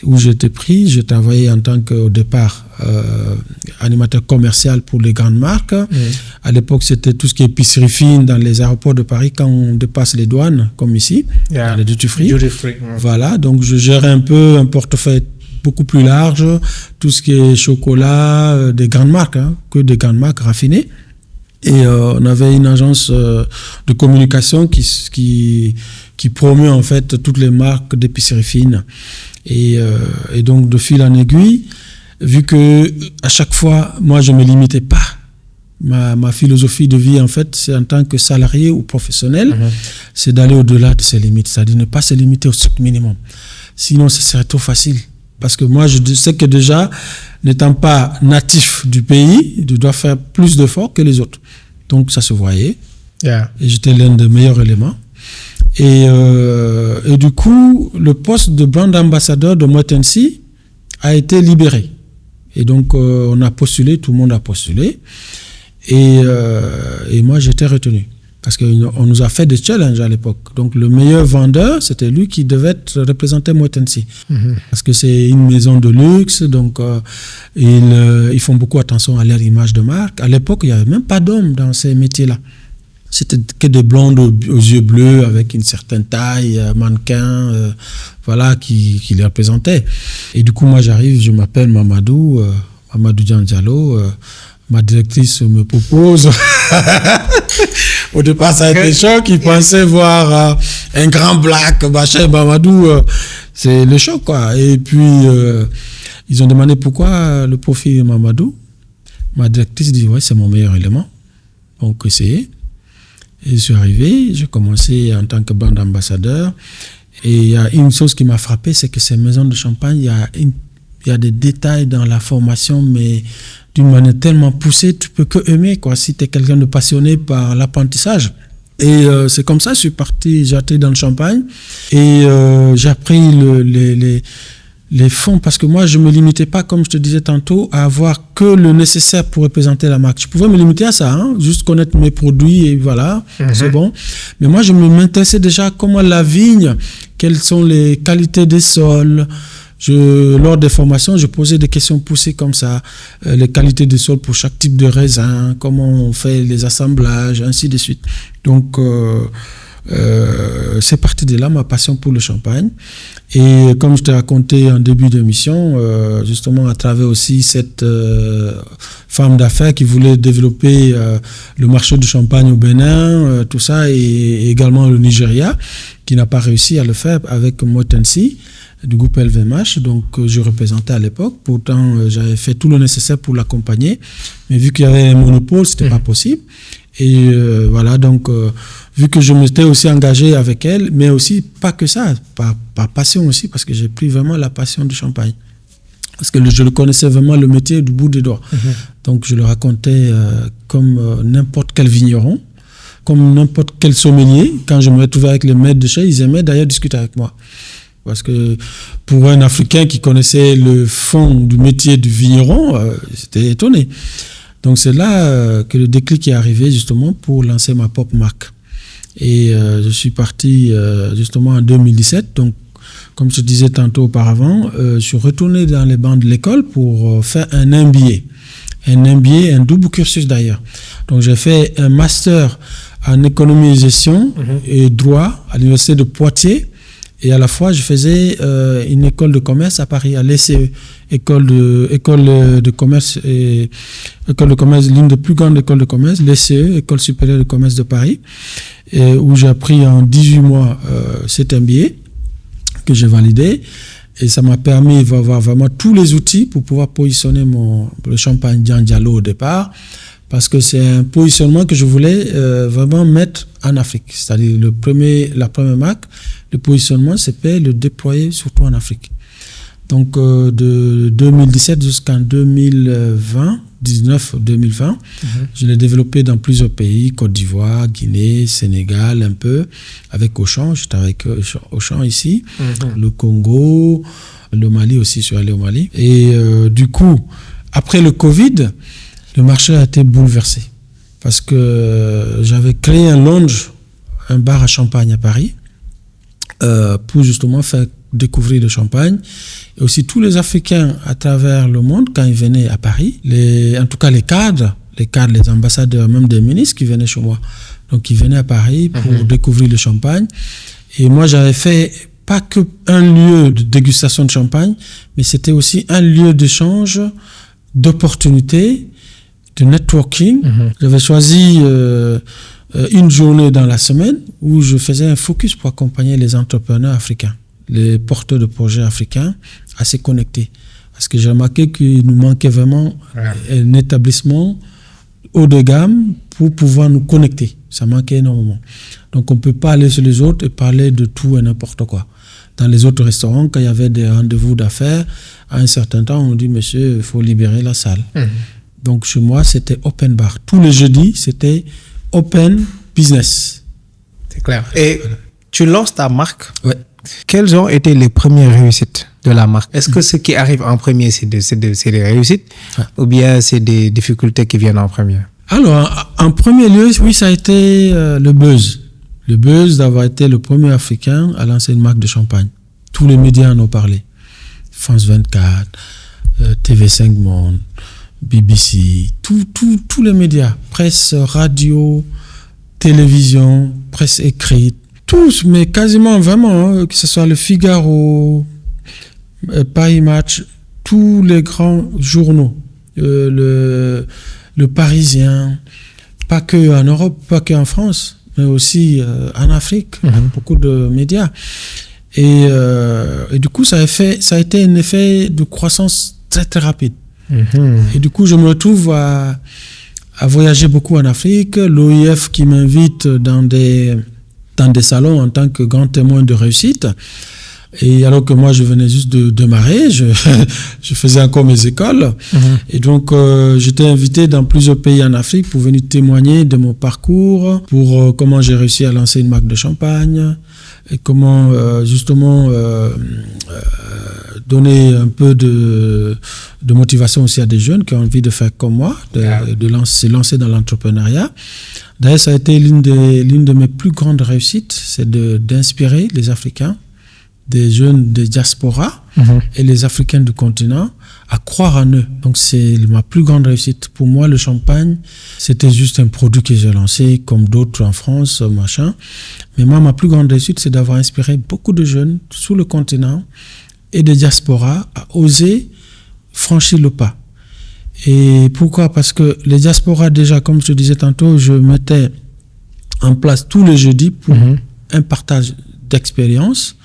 Où j'étais pris, j'ai travaillé en tant qu'au départ animateur commercial pour les grandes marques. À l'époque, c'était tout ce qui est épicerie fine dans les aéroports de Paris quand on dépasse les douanes, comme ici, dans les duty free. Voilà, donc je gérais un peu un portefeuille beaucoup plus large, tout ce qui est chocolat, des grandes marques, que des grandes marques raffinées. Et on avait une agence de communication qui promeut en fait toutes les marques d'épicerie fine. Et donc, de fil en aiguille, vu que à chaque fois, moi, je ne me limitais pas. Ma philosophie de vie, en fait, c'est en tant que salarié ou professionnel, c'est d'aller au-delà de ses limites, c'est-à-dire ne pas se limiter au strict minimum. Sinon, ce serait trop facile. Parce que moi, je sais que déjà, n'étant pas natif du pays, je dois faire plus d'efforts que les autres. Donc, ça se voyait. Et j'étais l'un des meilleurs éléments. Et du coup, le poste de brand ambassadeur de Moët & Cie a été libéré. Et donc, on a postulé, tout le monde a postulé. Et moi, j'étais retenu. Parce qu'on nous a fait des challenges à l'époque. Donc, le meilleur vendeur, c'était lui qui devait représenter Moët & Cie. Parce que c'est une maison de luxe. Donc, ils font beaucoup attention à leur image de marque. À l'époque, il n'y avait même pas d'hommes dans ces métiers-là. C'était que des blondes aux yeux bleus avec une certaine taille, mannequin, voilà, qui les représentaient. Et du coup, moi, j'arrive, je m'appelle Mamadou Diallo. Ma directrice me propose. Au départ, ça a été choc. Ils pensaient voir un grand black, machin, Mamadou. C'est le choc, quoi. Et puis, ils ont demandé pourquoi le profil Mamadou. Ma directrice dit, ouais, c'est mon meilleur élément. Donc, essayez. Et je suis arrivé, j'ai commencé en tant que brand ambassadeur. Et il y a une chose qui m'a frappé, c'est que ces maisons de champagne, il y a des détails dans la formation, mais d'une manière tellement poussée, tu peux que aimer, quoi, si tu es quelqu'un de passionné par l'apprentissage. Et c'est comme ça, je suis parti, j'ai atterri dans le champagne. Et j'ai appris les fonds, parce que moi, je ne me limitais pas, comme je te disais tantôt, à avoir que le nécessaire pour représenter la marque. Je pouvais me limiter à ça, juste connaître mes produits et voilà, c'est bon. Mais moi, je m'intéressais déjà à comment la vigne, quelles sont les qualités des sols. Lors des formations, je posais des questions poussées comme ça, les qualités des sols pour chaque type de raisin, comment on fait les assemblages, ainsi de suite. Donc, c'est parti de là ma passion pour le champagne. Et comme je t'ai raconté en début d'émission, justement à travers aussi cette femme d'affaires qui voulait développer le marché du champagne au Bénin, tout ça, et également le Nigeria, qui n'a pas réussi à le faire avec Moët & Cie du groupe LVMH, donc je représentais à l'époque. Pourtant, j'avais fait tout le nécessaire pour l'accompagner, mais vu qu'il y avait un monopole, c'était pas possible. Et voilà, donc, vu que je m'étais aussi engagé avec elle, mais aussi pas que ça, par passion aussi, parce que j'ai pris vraiment la passion du champagne. Parce que je le connaissais vraiment, le métier du bout des doigts. Donc, je le racontais comme n'importe quel vigneron, comme n'importe quel sommelier. Quand je me retrouvais avec les maîtres de chai, ils aimaient d'ailleurs discuter avec moi. Parce que pour un Africain qui connaissait le fond du métier du vigneron, j'étais étonné. Donc, c'est là que le déclic est arrivé, justement, pour lancer ma propre marque. Et je suis parti, justement, en 2017. Donc, comme je disais tantôt auparavant, je suis retourné dans les bancs de l'école pour faire un MBA. Un MBA, un double cursus d'ailleurs. Donc, j'ai fait un master en économie et gestion et droit à l'université de Poitiers. Et à la fois, je faisais une école de commerce à Paris, à l'ECE, école de commerce, l'une des plus grandes écoles de commerce, l'ECE, École supérieure de commerce de Paris, où j'ai appris en 18 mois cet MBA que j'ai validé. Et ça m'a permis d'avoir vraiment tous les outils pour pouvoir positionner le champagne Diangelo au départ, parce que c'est un positionnement que je voulais vraiment mettre en Afrique. C'est-à-dire la première marque, le positionnement, c'était le déployer surtout en Afrique. Donc de 2017 jusqu'en 2020, je l'ai développé dans plusieurs pays, Côte d'Ivoire, Guinée, Sénégal, un peu, avec Auchan, j'étais avec Auchan ici, le Congo, le Mali aussi, je suis allé au Mali. Et du coup, après le Covid, le marché a été bouleversé parce que j'avais créé un lounge, un bar à champagne à Paris, pour justement faire découvrir le champagne. Et aussi tous les Africains à travers le monde, quand ils venaient à Paris, en tout cas les cadres, les ambassadeurs, même des ministres qui venaient chez moi. Donc ils venaient à Paris pour découvrir le champagne. Et moi j'avais fait pas que un lieu de dégustation de champagne, mais c'était aussi un lieu d'échange, d'opportunités, de networking. J'avais choisi une journée dans la semaine où je faisais un focus pour accompagner les entrepreneurs africains, les porteurs de projets africains à se connecter. Parce que j'ai remarqué qu'il nous manquait vraiment un établissement haut de gamme pour pouvoir nous connecter. Ça manquait énormément. Donc on ne peut pas aller sur les autres et parler de tout et n'importe quoi. Dans les autres restaurants, quand il y avait des rendez-vous d'affaires, à un certain temps, on dit « Monsieur, il faut libérer la salle ». Donc chez moi, c'était open bar. Tous les jeudis, c'était open business. C'est clair. Et tu lances ta marque. Ouais. Quelles ont été les premières réussites de la marque? Est-ce que ce qui arrive en premier, c'est des réussites ou bien c'est des difficultés qui viennent en premier? Alors, en premier lieu, oui, ça a été le buzz. Le buzz d'avoir été le premier Africain à lancer une marque de champagne. Tous les médias en ont parlé. France 24, TV5 Monde, BBC, tous les médias, presse, radio, télévision, presse écrite, tous, mais quasiment vraiment, que ce soit le Figaro, Paris Match, tous les grands journaux, le Parisien, pas que en Europe, pas que en France, mais aussi en Afrique, beaucoup de médias. Et du coup, ça a été un effet de croissance très très rapide. Et du coup, je me retrouve à voyager beaucoup en Afrique. L'OIF qui m'invite dans des salons en tant que grand témoin de réussite. Et alors que moi, je venais juste de démarrer, je faisais encore mes écoles. Et donc, j'étais invité dans plusieurs pays en Afrique pour venir témoigner de mon parcours, pour comment j'ai réussi à lancer une marque de champagne, et comment, justement, donner un peu de motivation aussi à des jeunes qui ont envie de faire comme moi, de se lancer dans l'entrepreneuriat. D'ailleurs, ça a été l'une de mes plus grandes réussites, c'est d'inspirer les Africains, des jeunes des diasporas et les Africains du continent à croire en eux. Donc c'est ma plus grande réussite. Pour moi, le champagne, c'était juste un produit que j'ai lancé comme d'autres en France, machin. Mais moi, ma plus grande réussite, c'est d'avoir inspiré beaucoup de jeunes sur le continent et des diasporas à oser franchir le pas. Et pourquoi? Parce que les diasporas, déjà, comme je te disais tantôt, je mettais en place tous les jeudis pour un partage d'expérience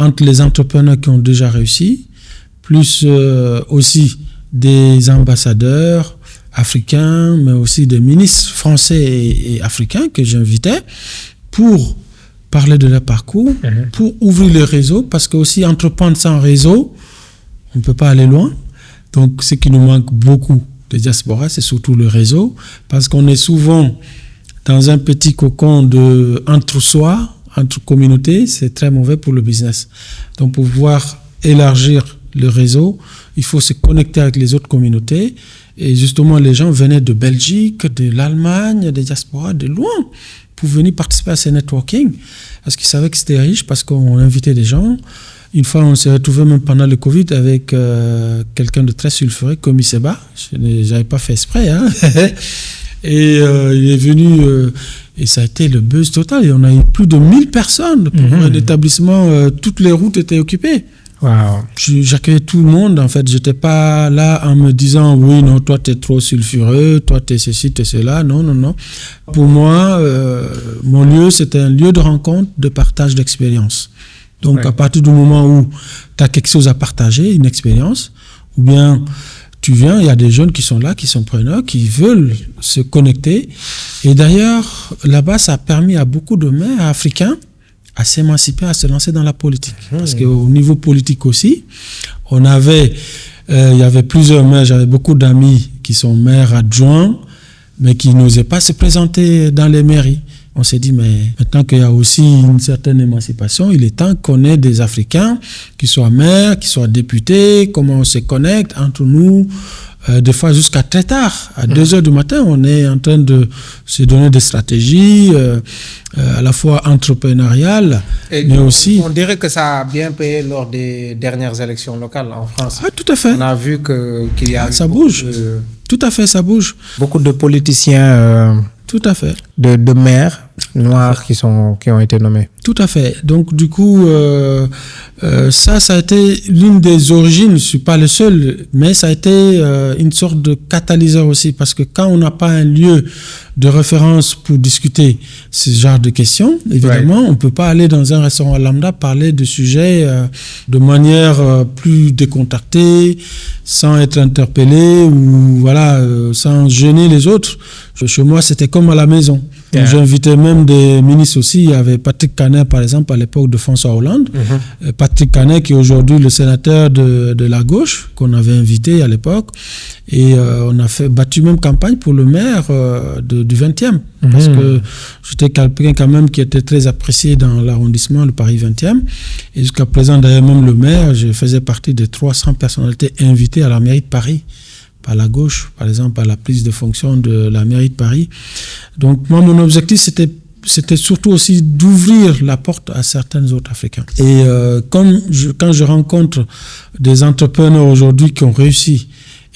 entre les entrepreneurs qui ont déjà réussi, plus aussi des ambassadeurs africains, mais aussi des ministres français et africains que j'invitais pour parler de leur parcours, pour ouvrir le réseau, parce que aussi entreprendre sans réseau, on ne peut pas aller loin. Donc, ce qui nous manque beaucoup de diaspora, c'est surtout le réseau, parce qu'on est souvent dans un petit cocon entre soi, entre communautés, c'est très mauvais pour le business. Donc, pour pouvoir élargir le réseau, il faut se connecter avec les autres communautés. Et justement, les gens venaient de Belgique, de l'Allemagne, des diasporas, de loin, pour venir participer à ces networking, parce qu'ils savaient que c'était riche, parce qu'on invitait des gens. Une fois, on s'est retrouvé même pendant le Covid avec quelqu'un de très sulfureux, Komi Seba. Je n'avais pas fait exprès, hein. Et il est venu, et ça a été le buzz total. Et on a eu plus de 1000 personnes pour un établissement. Toutes les routes étaient occupées. Wow. J'accueillais tout le monde, en fait. J'étais pas là en me disant, oui, non, toi, t'es trop sulfureux, toi, t'es ceci, t'es cela. Non, non, non. Pour moi, mon lieu, c'était un lieu de rencontre, de partage d'expérience. Donc, à partir du moment où tu as quelque chose à partager, une expérience, ou bien tu viens, il y a des jeunes qui sont là, qui sont preneurs, qui veulent se connecter. Et d'ailleurs, là-bas, ça a permis à beaucoup de maires africains à s'émanciper, à se lancer dans la politique. Parce qu'au niveau politique aussi, il y avait plusieurs maires, j'avais beaucoup d'amis qui sont maires adjoints, mais qui n'osaient pas se présenter dans les mairies. On s'est dit, mais maintenant qu'il y a aussi une certaine émancipation, il est temps qu'on ait des Africains qui soient maires, qui soient députés, comment on se connecte entre nous. Des fois jusqu'à très tard, à 2h du matin, on est en train de se donner des stratégies à la fois entrepreneuriales, mais aussi... On dirait que ça a bien payé lors des dernières élections locales en France. Ah, tout à fait. On a vu qu'il y a... Ça bouge. Tout à fait, ça bouge. Beaucoup de politiciens... Tout à fait. De maires noirs qui ont été nommés. Tout à fait. Donc, du coup, ça a été l'une des origines. Je ne suis pas le seul, mais ça a été une sorte de catalyseur aussi, parce que quand on n'a pas un lieu de référence pour discuter ce genre de questions, évidemment, on ne peut pas aller dans un restaurant lambda parler de sujets de manière plus décontractée, sans être interpellé ou voilà, sans gêner les autres. Chez moi, c'était comme à la maison. Yeah. J'invitais même des ministres aussi. Il y avait Patrick Canet, par exemple, à l'époque de François Hollande. Patrick Canet, qui est aujourd'hui le sénateur de la gauche, qu'on avait invité à l'époque. Et on a battu même campagne pour le maire du 20e. Parce que j'étais quelqu'un quand même qui était très apprécié dans l'arrondissement, le Paris 20e. Et jusqu'à présent, d'ailleurs, même le maire, je faisais partie des 300 personnalités invitées à la mairie de Paris. Par la gauche, par exemple, à la prise de fonction de la mairie de Paris. Donc, moi, mon objectif, c'était surtout aussi d'ouvrir la porte à certains autres Africains. Et quand je rencontre des entrepreneurs aujourd'hui qui ont réussi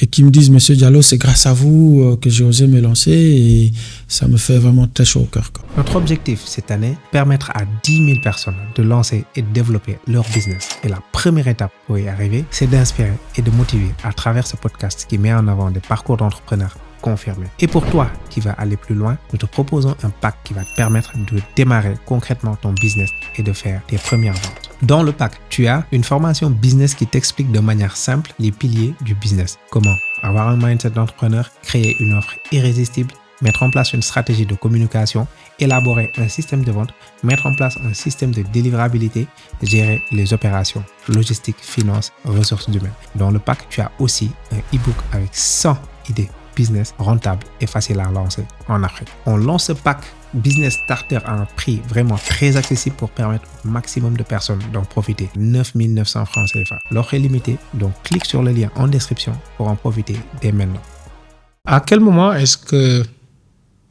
et qui me disent, Monsieur Diallo, c'est grâce à vous que j'ai osé me lancer, et ça me fait vraiment très chaud au cœur. Notre objectif cette année, permettre à 10 000 personnes de lancer et de développer leur business. Et la première étape pour y arriver, c'est d'inspirer et de motiver à travers ce podcast qui met en avant des parcours d'entrepreneurs confirmés. Et pour toi qui vas aller plus loin, nous te proposons un pack qui va te permettre de démarrer concrètement ton business et de faire tes premières ventes. Dans le pack, tu as une formation business qui t'explique de manière simple les piliers du business. Comment avoir un mindset d'entrepreneur, créer une offre irrésistible, mettre en place une stratégie de communication, élaborer un système de vente, mettre en place un système de délivrabilité, gérer les opérations, logistique, finance, ressources humaines. Dans le pack, tu as aussi un e-book avec 100 idées business rentable et facile à lancer en Afrique. On lance ce pack Business Starter à un prix vraiment très accessible pour permettre au maximum de personnes d'en profiter. 9 900 francs CFA. L'offre est limitée, donc clique sur le lien en description pour en profiter dès maintenant. À quel moment est-ce que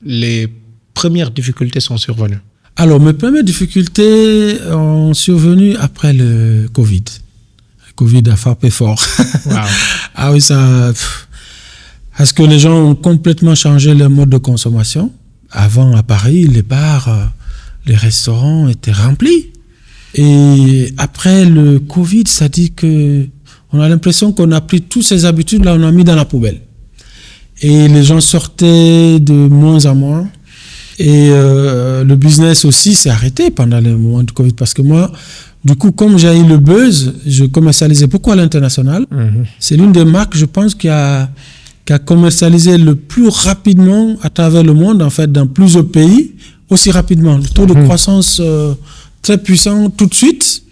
les premières difficultés sont survenues? Alors, mes premières difficultés ont survenu après le Covid. Le Covid a frappé fort. Wow. Ah oui, ça... Parce que les gens ont complètement changé leur mode de consommation. Avant, à Paris, les bars, les restaurants étaient remplis. Et après le Covid, ça dit que on a l'impression qu'on a pris toutes ces habitudes, là, on a mis dans la poubelle. Et les gens sortaient de moins en moins. Et le business aussi s'est arrêté pendant le moment du Covid. Parce que moi, du coup, comme j'ai eu le buzz, je commercialisais beaucoup à l'international. C'est l'une des marques, je pense, qui a qui a commercialisé le plus rapidement à travers le monde, en fait, dans plusieurs pays, aussi rapidement. Le taux de croissance très puissant tout de suite.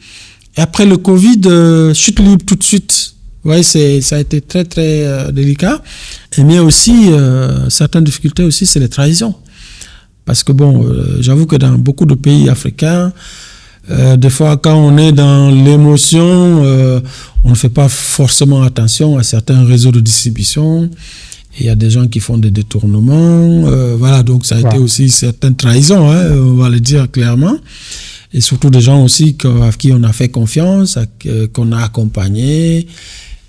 Et après le Covid, chute libre tout de suite. Ouais, ça a été très, très délicat. Et mais aussi, certaines difficultés aussi, c'est les trahisons. Parce que bon, j'avoue que dans beaucoup de pays africains, des fois, quand on est dans l'émotion, on ne fait pas forcément attention à certains réseaux de distribution. Il y a des gens qui font des détournements. Voilà, donc ça a été aussi certaines trahisons, hein, on va le dire clairement. Et surtout des gens aussi à qui on a fait confiance, qu'on a accompagné.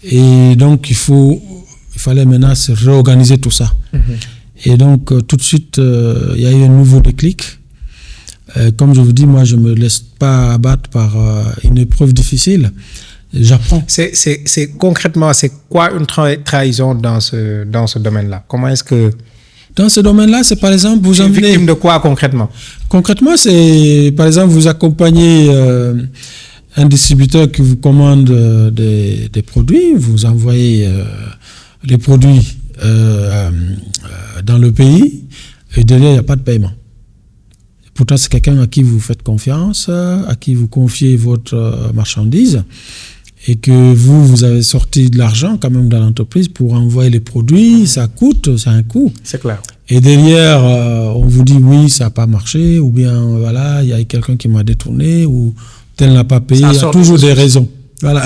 Et donc, il fallait maintenant se réorganiser tout ça. Et donc, tout de suite, il y a eu un nouveau déclic. Comme je vous dis, moi, je ne me laisse pas abattre par une épreuve difficile. J'apprends. Concrètement, c'est quoi une trahison dans ce domaine-là? Comment est-ce que... Dans ce domaine-là, c'est par exemple... vous êtes victime de quoi concrètement? Concrètement, c'est par exemple, vous accompagnez un distributeur qui vous commande des produits, vous envoyez les produits dans le pays, et derrière, il n'y a pas de paiement. Pourtant, c'est quelqu'un à qui vous faites confiance, à qui vous confiez votre marchandise, et que vous avez sorti de l'argent quand même dans l'entreprise pour envoyer les produits, ça coûte, c'est un coût. C'est clair. Et derrière, on vous dit oui, ça n'a pas marché, ou bien voilà, il y a quelqu'un qui m'a détourné, ou tel n'a pas payé, il y a toujours des raisons. Voilà.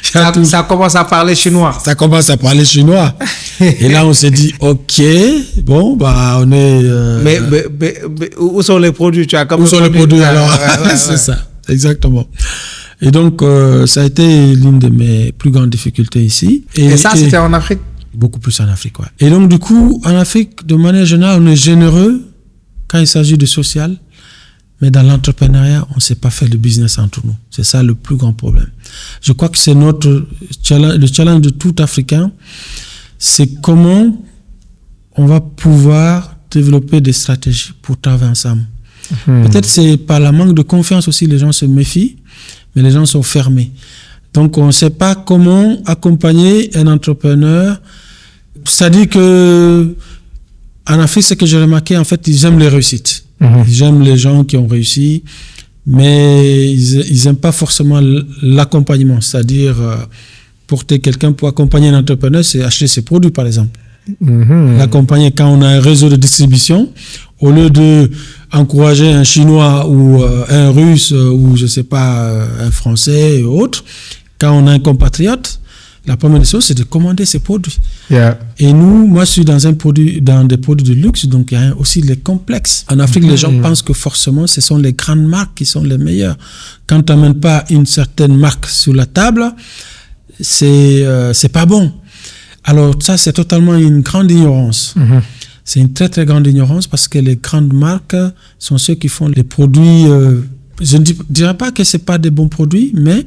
Ça commence à parler chinois. Ça commence à parler chinois. Et là, on s'est dit, OK, bon, bah, on est... Mais où sont les produits? Où sont les produits alors? C'est ça, exactement. Et donc, ça a été l'une de mes plus grandes difficultés ici. Et ça, c'était en Afrique? Beaucoup plus en Afrique, ouais. Et donc, du coup, en Afrique, de manière générale, on est généreux quand il s'agit de social. Mais dans l'entrepreneuriat, on ne sait pas faire de business entre nous. C'est ça le plus grand problème. Je crois que c'est le challenge de tout Africain. C'est comment on va pouvoir développer des stratégies pour travailler ensemble. Peut-être c'est par la manque de confiance aussi, les gens se méfient, mais les gens sont fermés. Donc, on ne sait pas comment accompagner un entrepreneur. C'est-à-dire que en Afrique, ce que j'ai remarqué, en fait, ils aiment les réussites. Ils aiment les gens qui ont réussi, mais ils n'aiment pas forcément l'accompagnement. C'est-à-dire, porter quelqu'un pour accompagner un entrepreneur, c'est acheter ses produits, par exemple. L'accompagner quand on a un réseau de distribution, au lieu de encourager un Chinois ou un Russe ou, je ne sais pas, un Français ou autre, quand on a un compatriote, la première chose, c'est de commander ces produits. Et moi, je suis dans des produits de luxe, donc il y a aussi les complexes. En Afrique, les gens pensent que forcément, ce sont les grandes marques qui sont les meilleures. Quand tu n'amènes pas une certaine marque sur la table, c'est pas bon. Alors ça, c'est totalement une grande ignorance. C'est une très, très grande ignorance parce que les grandes marques sont ceux qui font les produits... je ne dirais pas que ce n'est pas des bons produits, mais...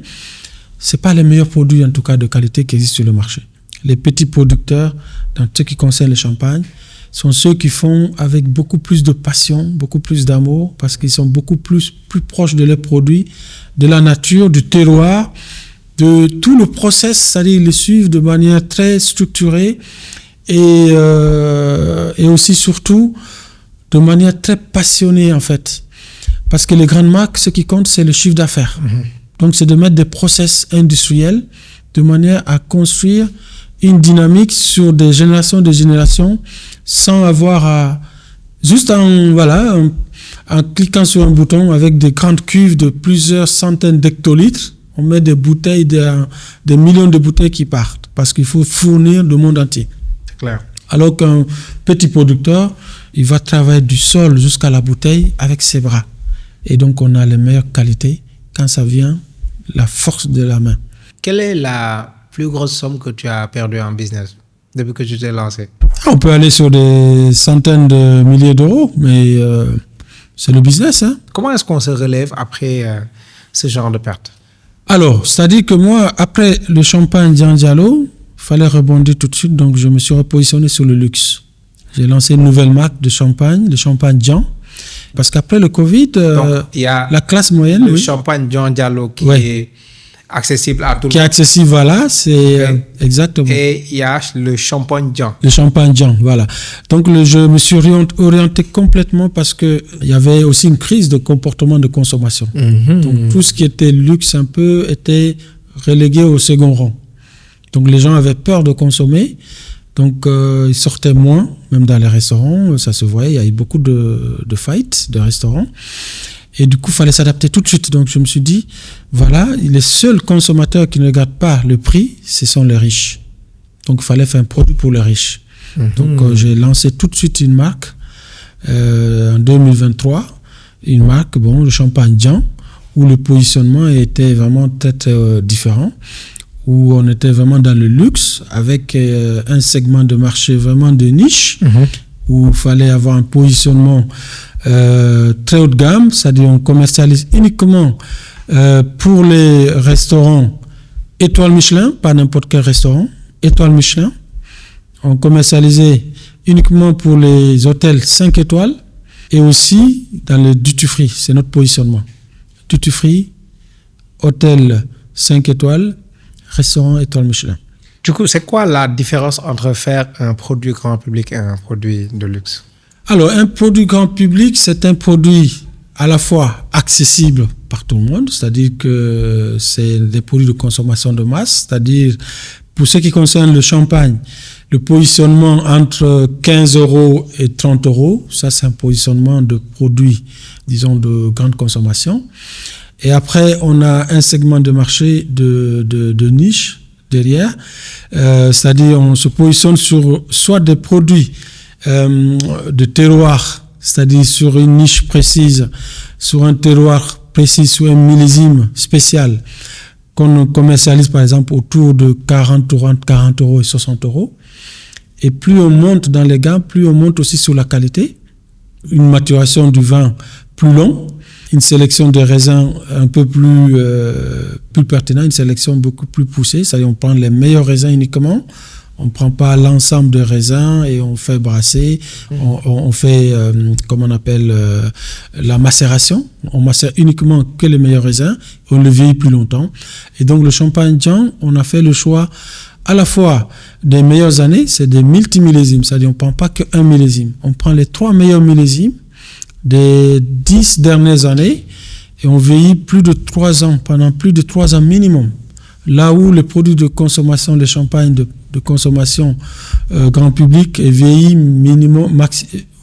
ce n'est pas les meilleurs produits, en tout cas de qualité, qui existent sur le marché. Les petits producteurs, dans ce qui concerne le champagne, sont ceux qui font avec beaucoup plus de passion, beaucoup plus d'amour, parce qu'ils sont beaucoup plus proches de leurs produits, de la nature, du terroir, de tout le process, c'est-à-dire ils le suivent de manière très structurée et aussi surtout de manière très passionnée en fait. Parce que les grandes marques, ce qui compte, c'est le chiffre d'affaires. Donc, c'est de mettre des process industriels de manière à construire une dynamique sur des générations sans avoir à... Juste en cliquant sur un bouton avec des grandes cuves de plusieurs centaines d'hectolitres, on met des bouteilles, des millions de bouteilles qui partent parce qu'il faut fournir le monde entier. C'est clair. Alors qu'un petit producteur, il va travailler du sol jusqu'à la bouteille avec ses bras. Et donc, on a les meilleures qualités quand ça vient la force de la main. Quelle est la plus grosse somme que tu as perdue en business depuis que tu t'es lancé? On peut aller sur des centaines de milliers d'euros, mais c'est le business. Hein. Comment est-ce qu'on se relève après ce genre de perte? Alors, c'est-à-dire que moi, après le champagne Jean Diallo, il fallait rebondir tout de suite, donc je me suis repositionné sur le luxe. J'ai lancé une nouvelle marque de champagne, le champagne Jean. Parce qu'après le Covid, y a la classe moyenne... Le champagne Jean Diallo qui est accessible à tout le monde. Qui est accessible, voilà, c'est exactement. Et il y a le champagne Jean. Le champagne Jean, voilà. Donc je me suis orienté complètement parce que il y avait aussi une crise de comportement de consommation. Donc tout ce qui était luxe un peu était relégué au second rang. Donc les gens avaient peur de consommer. Donc ils sortaient moins, même dans les restaurants, ça se voyait, il y a eu beaucoup de fights de restaurants. Et du coup, il fallait s'adapter tout de suite. Donc je me suis dit, voilà, les seuls consommateurs qui ne regardent pas le prix, ce sont les riches. Donc il fallait faire un produit pour les riches. Donc j'ai lancé tout de suite une marque en 2023, une marque, le champagne Jean, où le positionnement était vraiment très différent, où on était vraiment dans le luxe, avec un segment de marché vraiment de niche, où il fallait avoir un positionnement très haut de gamme, c'est-à-dire on commercialise uniquement pour les restaurants étoiles Michelin, pas n'importe quel restaurant, étoiles Michelin. On commercialisait uniquement pour les hôtels 5 étoiles et aussi dans le duty free, c'est notre positionnement. Duty free, hôtel 5 étoiles, restaurant étoiles Michelin. Du coup, c'est quoi la différence entre faire un produit grand public et un produit de luxe? Alors, un produit grand public, c'est un produit à la fois accessible par tout le monde, c'est-à-dire que c'est des produits de consommation de masse, c'est-à-dire pour ce qui concerne le champagne, le positionnement entre 15 € et 30 €, ça c'est un positionnement de produits, disons, de grande consommation. Et après, on a un segment de marché de niche derrière, c'est-à-dire on se positionne sur soit des produits de terroir, c'est-à-dire sur une niche précise, sur un terroir précis, sur un millésime spécial qu'on commercialise par exemple autour de 40 € et 60 €. Et plus on monte dans les gammes, plus on monte aussi sur la qualité, une maturation du vin plus long, une sélection de raisins un peu plus pertinente, une sélection beaucoup plus poussée, c'est-à-dire on prend les meilleurs raisins uniquement. On ne prend pas l'ensemble de raisins et on fait brasser, on fait, comme on appelle, la macération. On macère uniquement que les meilleurs raisins, on le vieillit plus longtemps. Et donc le champagne Jean, on a fait le choix à la fois des meilleures années, c'est des multimillésimes, c'est-à-dire on ne prend pas qu'un millésime. On prend les 3 meilleurs millésimes des 10 dernières années et on vieillit plus de 3 ans, pendant plus de 3 ans minimum. Là où les produits de consommation, les champagnes de consommation grand public est vieilli minimum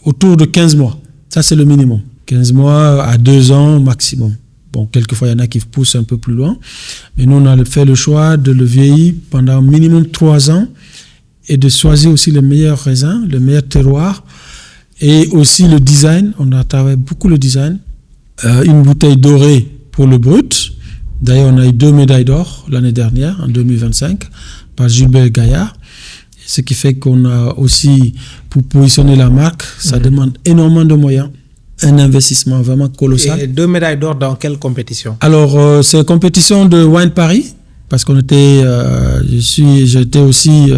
autour de 15 mois. Ça, c'est le minimum. 15 mois à 2 ans maximum. Bon, quelquefois, il y en a qui poussent un peu plus loin. Mais nous, on a fait le choix de le vieillir pendant minimum 3 ans et de choisir aussi les meilleurs raisins, les meilleurs terroirs et aussi le design. On a travaillé beaucoup le design. Une bouteille dorée pour le brut. D'ailleurs, on a eu 2 médailles d'or l'année dernière, en 2025, par Gilbert Gaillard. Ce qui fait qu'on a aussi, pour positionner la marque, ça demande énormément de moyens, un investissement vraiment colossal. Et 2 médailles d'or dans quelle compétition? Alors, c'est une compétition de Wine Paris, parce qu'on était, j'étais aussi,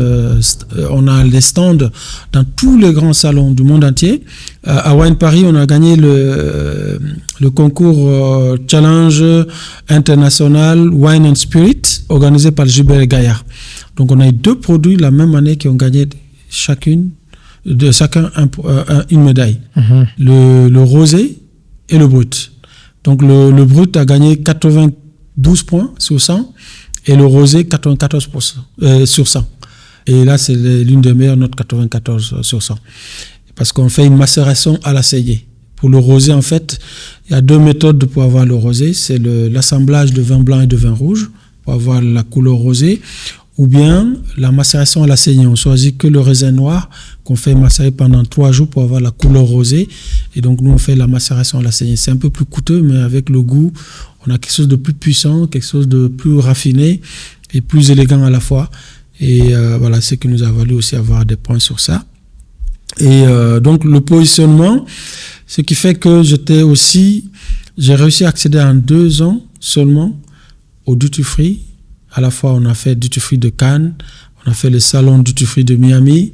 on a les stands dans tous les grands salons du monde entier. À Wine Paris, on a gagné le concours Challenge International Wine and Spirit, organisé par Gilbert Gaillard. Donc, on a eu 2 produits la même année qui ont gagné chacun une médaille. Le rosé et le brut. Donc, le brut a gagné 92 points sur 100 et le rosé 94 sur 100. Et là, c'est l'une des meilleures notes, 94 sur 100. Parce qu'on fait une macération à la saignée. Pour le rosé, en fait, il y a 2 méthodes pour avoir le rosé. C'est l'assemblage de vin blanc et de vin rouge pour avoir la couleur rosée, ou bien la macération à la saignée. On choisit que le raisin noir qu'on fait macérer pendant 3 jours pour avoir la couleur rosée. Et donc, nous, on fait la macération à la saignée. C'est un peu plus coûteux, mais avec le goût, on a quelque chose de plus puissant, quelque chose de plus raffiné et plus élégant à la fois. Et voilà, ce qui nous a valu aussi avoir des points sur ça. Et donc, le positionnement, ce qui fait que j'ai réussi à accéder en 2 ans seulement au duty free. À la fois, on a fait duty free de Cannes, on a fait le salon duty free de Miami,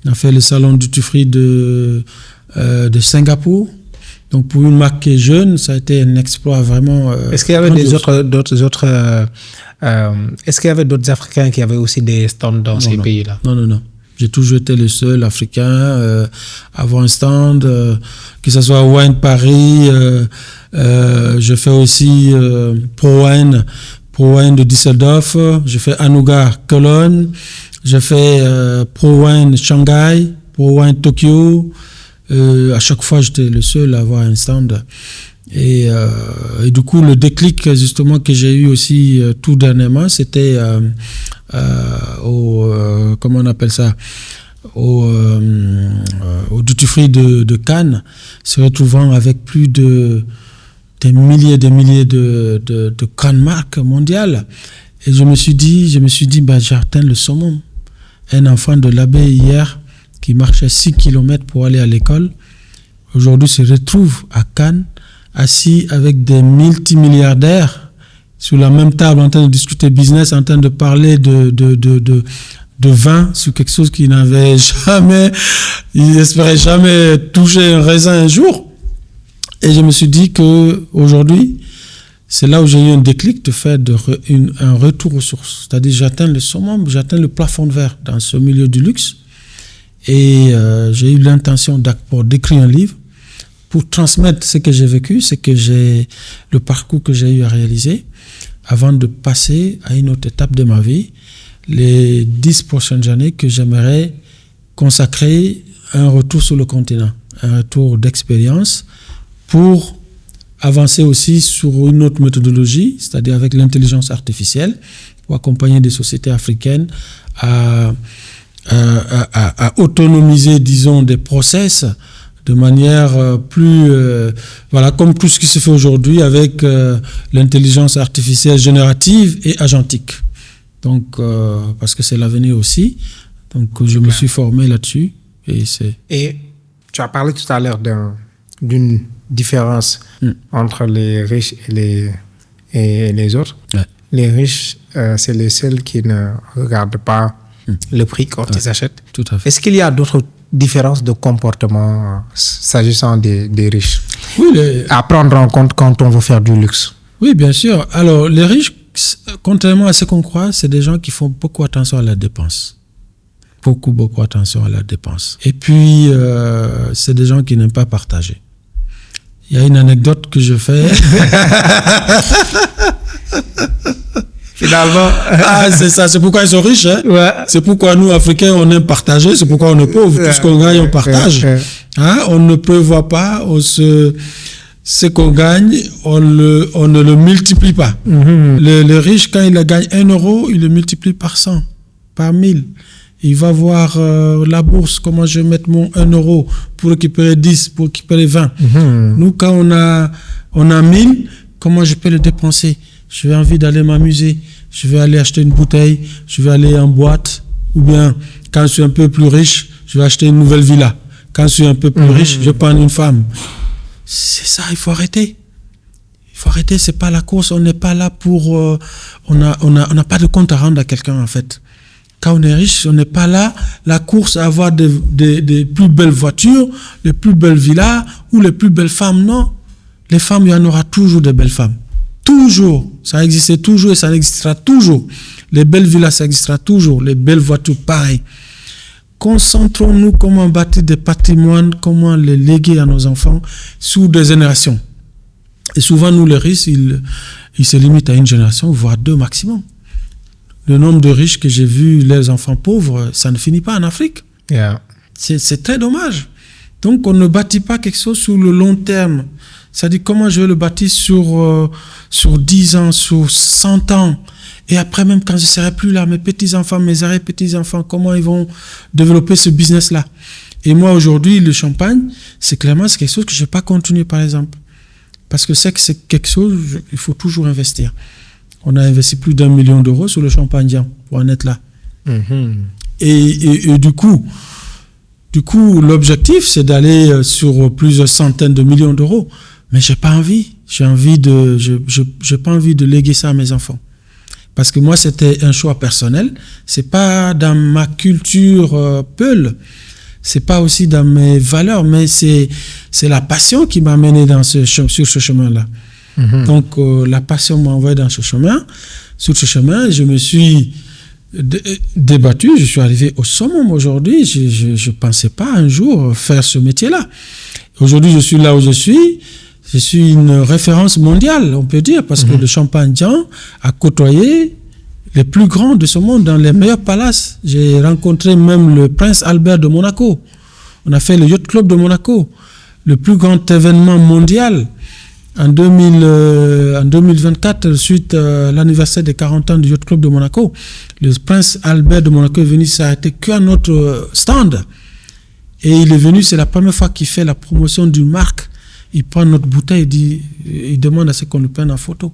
on a fait le salon duty free de Singapour, Donc pour une marque qui est jeune, ça a été un exploit vraiment. Est-ce qu'il y avait est-ce qu'il y avait d'autres Africains qui avaient aussi des stands dans ces pays-là? Non. J'ai toujours été le seul Africain à avoir un stand, que ce soit Wine Paris. Je fais aussi Pro Wine de Düsseldorf. Je fais Anuga Cologne. Je fais Pro Wine Shanghai, Pro Wine Tokyo. À chaque fois, j'étais le seul à avoir un stand. Et du coup, le déclic justement que j'ai eu aussi tout dernièrement, c'était comment on appelle ça, au duty free de Cannes, se retrouvant avec plus des milliers de grandes marques mondiales. Et je me suis dit, j'ai atteint le summum. Un enfant de l'abbé hier qui marchait 6 km pour aller à l'école, aujourd'hui se retrouve à Cannes, assis avec des multimilliardaires sur la même table en train de discuter business, en train de parler de vin sur quelque chose qu'il n'avait jamais, il n'espérait jamais toucher un raisin un jour. Et je me suis dit que aujourd'hui, c'est là où j'ai eu un déclic de faire un retour aux sources. C'est-à-dire j'atteins le summum, j'atteins le plafond de verre dans ce milieu du luxe. Et j'ai eu l'intention d'écrire un livre pour transmettre ce que j'ai vécu, le parcours que j'ai eu à réaliser, avant de passer à une autre étape de ma vie, les 10 prochaines années que j'aimerais consacrer à un retour sur le continent, un retour d'expérience pour avancer aussi sur une autre méthodologie, c'est-à-dire avec l'intelligence artificielle, pour accompagner des sociétés africaines à autonomiser, disons, des process de manière plus, comme tout ce qui se fait aujourd'hui avec l'intelligence artificielle générative et agentique. Donc, parce que c'est l'avenir aussi. Donc, je me suis formé là-dessus. Et tu as parlé tout à l'heure d'une différence entre les riches et les autres. Ouais. Les riches, c'est les seuls qui ne regardent pas le prix quand ils achètent. Tout à fait. Est-ce qu'il y a d'autres différences de comportement s'agissant des riches à prendre en compte quand on veut faire du luxe? Oui, bien sûr. Alors, les riches, contrairement à ce qu'on croit, c'est des gens qui font beaucoup attention à la dépense. Beaucoup attention à la dépense. Et puis, c'est des gens qui n'aiment pas partager. Il y a une anecdote que je fais. Finalement. C'est ça, c'est pourquoi ils sont riches. Hein? Ouais. C'est pourquoi nous, Africains, on aime partager, c'est pourquoi on est pauvres. Tout ce qu'on gagne, on partage. Hein? On ne prévoit pas, ce qu'on gagne, on ne le multiplie pas. Le riche, quand il gagne 1 euro, il le multiplie par 100, par 1000. Il va voir la bourse, comment je vais mettre mon 1 euro pour récupérer 10, pour récupérer 20. Nous, quand on a 1000, comment je peux le dépenser? Je vais envie d'aller m'amuser, je vais aller acheter une bouteille, je vais aller en boîte, ou bien quand je suis un peu plus riche, je vais acheter une nouvelle villa. Quand je suis un peu plus riche, je vais prendre une femme. C'est ça, il faut arrêter. Il faut arrêter, c'est pas la course, on n'est pas là pour... on n'a pas de compte à rendre à quelqu'un en fait. Quand on est riche, on n'est pas là, la course à avoir des plus belles voitures, les plus belles villas ou les plus belles femmes, non. Les femmes, il y en aura toujours des belles femmes. Toujours. Ça existait toujours et ça existera toujours. Les belles villas, ça existera toujours. Les belles voitures, pareil. Concentrons-nous comment bâtir des patrimoines, comment les léguer à nos enfants sous des générations. Et souvent, nous, les riches, ils se limitent à une génération, voire 2 maximum. Le nombre de riches que j'ai vus, les enfants pauvres, ça ne finit pas en Afrique. Yeah. C'est très dommage. Donc, on ne bâtit pas quelque chose sur le long terme. C'est-à-dire, comment je vais le bâtir sur 10 ans, sur 100 ans. Et après, même quand je ne serai plus là, mes petits-enfants, mes arrière-petits-enfants, comment ils vont développer ce business-là. Et moi, aujourd'hui, le champagne, c'est quelque chose que je ne vais pas continuer, par exemple. Parce que c'est quelque chose, il faut toujours investir. On a investi plus d'1 million d'euros sur le champagne Dian, pour en être là. Et du coup, l'objectif, c'est d'aller sur plusieurs centaines de millions d'euros. Mais j'ai pas envie. J'ai pas envie de léguer ça à mes enfants. Parce que moi, c'était un choix personnel. C'est pas dans ma culture Peul. c'est pas aussi dans mes valeurs, mais c'est la passion qui m'a mené sur ce chemin-là. Donc, la passion m'a envoyé dans ce chemin. Sur ce chemin, je me suis débattu, je suis arrivé au summum aujourd'hui. Je pensais pas un jour faire ce métier-là. Aujourd'hui, je suis là où je suis. Je suis une référence mondiale, on peut dire, parce que le Champagne-Jean a côtoyé les plus grands de ce monde dans les meilleurs palaces. J'ai rencontré même le prince Albert de Monaco. On a fait le Yacht Club de Monaco, le plus grand événement mondial en 2024, suite à l'anniversaire des 40 ans du Yacht Club de Monaco. Le prince Albert de Monaco est venu s'arrêter qu'à notre stand. Et il est venu, c'est la première fois qu'il fait la promotion d'une marque. Il prend notre bouteille, il demande à ce qu'on le prenne en photo.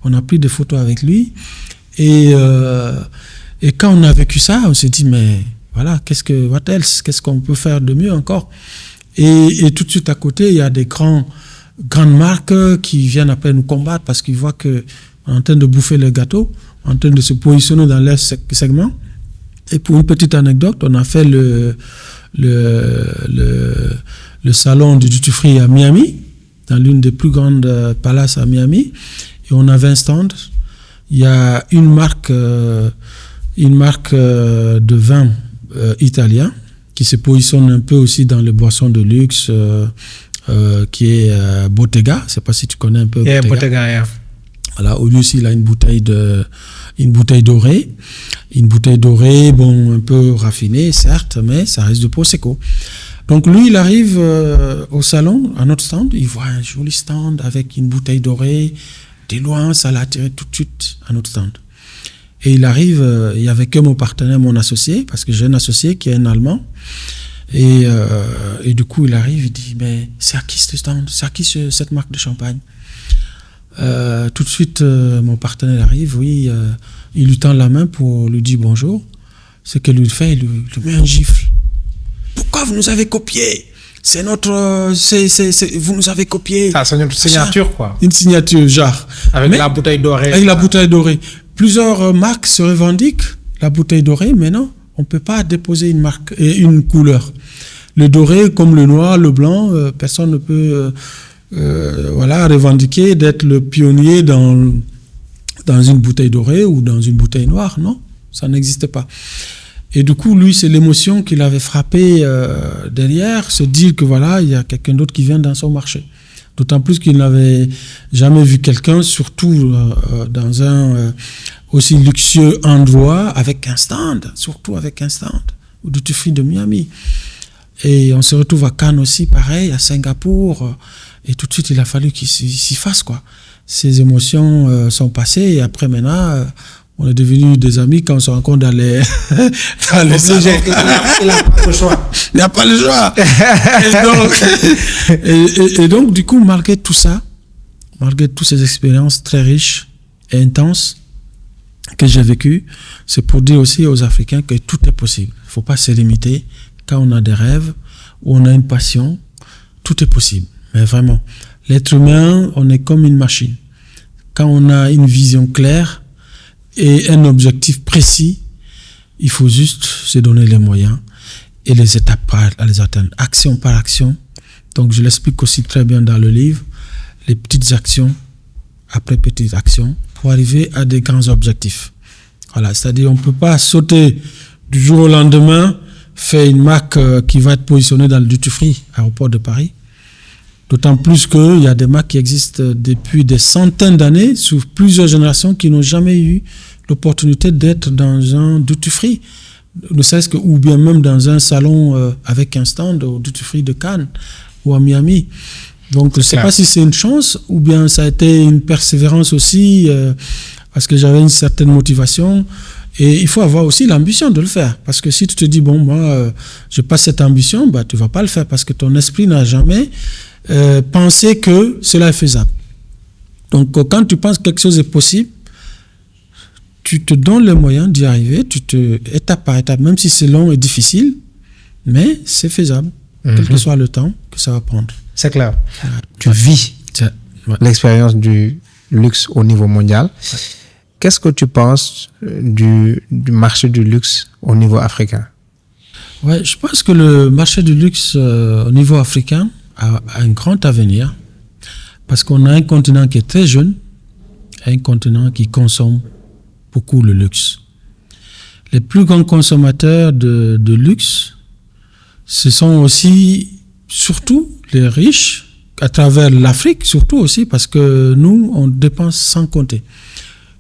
On a pris des photos avec lui. Et quand on a vécu ça, on s'est dit, mais voilà, what else? Qu'est-ce qu'on peut faire de mieux encore? Et tout de suite à côté, il y a des grandes marques qui viennent après nous combattre parce qu'ils voient qu'on est en train de bouffer le gâteau, en train de se positionner dans leur segment. Et pour une petite anecdote, on a fait le salon du duty free à Miami, dans l'une des plus grandes palaces à Miami. Et on avait un stand. Il y a une marque de vin italien qui se positionne un peu aussi dans les boissons de luxe, qui est Bottega. Je ne sais pas si tu connais un peu Bottega. Bottega. Voilà, au lieu aussi, il a une bouteille dorée. Une bouteille dorée, bon, un peu raffinée, certes, mais ça reste du Prosecco. Donc lui, il arrive au salon, à notre stand, il voit un joli stand avec une bouteille dorée. De loin, ça l'a attiré tout de suite à notre stand. Et il arrive, il n'y avait que mon partenaire, mon associé, parce que j'ai un associé qui est un Allemand. Et du coup, il arrive, il dit, mais c'est à qui ce stand? C'est à qui cette marque de champagne? Tout de suite, mon partenaire arrive, oui, il lui tend la main pour lui dire bonjour. Ce qu'il lui fait, il lui met un gifle. Pourquoi vous nous avez copié? C'est notre... vous nous avez copié. Ça, c'est une signature, quoi. Une signature, genre. Avec la bouteille dorée. Avec la bouteille dorée. Plusieurs marques se revendiquent la bouteille dorée, mais non, on ne peut pas déposer une marque et une couleur. Le doré, comme le noir, le blanc, personne ne peut revendiquer d'être le pionnier dans une bouteille dorée ou dans une bouteille noire. Non, ça n'existe pas. Et du coup, lui, c'est l'émotion qui l'avait frappé derrière, se dire que voilà, il y a quelqu'un d'autre qui vient dans son marché. D'autant plus qu'il n'avait jamais vu quelqu'un, surtout dans un aussi luxueux endroit, avec un stand, surtout avec un stand, au duty free de Miami. Et on se retrouve à Cannes aussi, pareil, à Singapour, et tout de suite, il a fallu qu'il s'y fasse, quoi. Ces émotions sont passées, et après, maintenant... on est devenus des amis quand on se rencontre dans les salons. Il n'a pas le choix. Il n'a pas le choix. Et donc, du coup, malgré tout ça, malgré toutes ces expériences très riches et intenses que j'ai vécues, c'est pour dire aussi aux Africains que tout est possible. Il ne faut pas se limiter. Quand on a des rêves, ou on a une passion, tout est possible. Mais vraiment, l'être humain, on est comme une machine. Quand on a une vision claire, et un objectif précis, il faut juste se donner les moyens et les étapes à les atteindre, action par action. Donc je l'explique aussi très bien dans le livre, les petites actions après petites actions pour arriver à des grands objectifs. Voilà, c'est-à-dire on ne peut pas sauter du jour au lendemain, faire une marque qui va être positionnée dans le duty free, aéroport de Paris. D'autant plus qu'il y a des marques qui existent depuis des centaines d'années, sur plusieurs générations, qui n'ont jamais eu l'opportunité d'être dans un duty free, ne serait-ce que, ou bien même dans un salon avec un stand au duty free de Cannes ou à Miami. Donc, je ne sais pas si c'est une chance ou bien ça a été une persévérance aussi, parce que j'avais une certaine motivation. Et il faut avoir aussi l'ambition de le faire. Parce que si tu te dis, bon, moi, je passe cette ambition, bah, tu ne vas pas le faire parce que ton esprit n'a jamais pensé que cela est faisable. Donc, quand tu penses que quelque chose est possible, tu te donnes les moyens d'y arriver, étape par étape, même si c'est long et difficile, mais c'est faisable, quel que soit le temps que ça va prendre. C'est clair. Tu vis l'expérience du luxe au niveau mondial. Ouais. Qu'est-ce que tu penses du marché du luxe au niveau africain? Ouais, je pense que le marché du luxe au niveau africain a un grand avenir parce qu'on a un continent qui est très jeune, un continent qui consomme beaucoup le luxe. Les plus grands consommateurs de luxe, ce sont aussi, surtout, les riches, à travers l'Afrique, surtout aussi, parce que nous, on dépense sans compter.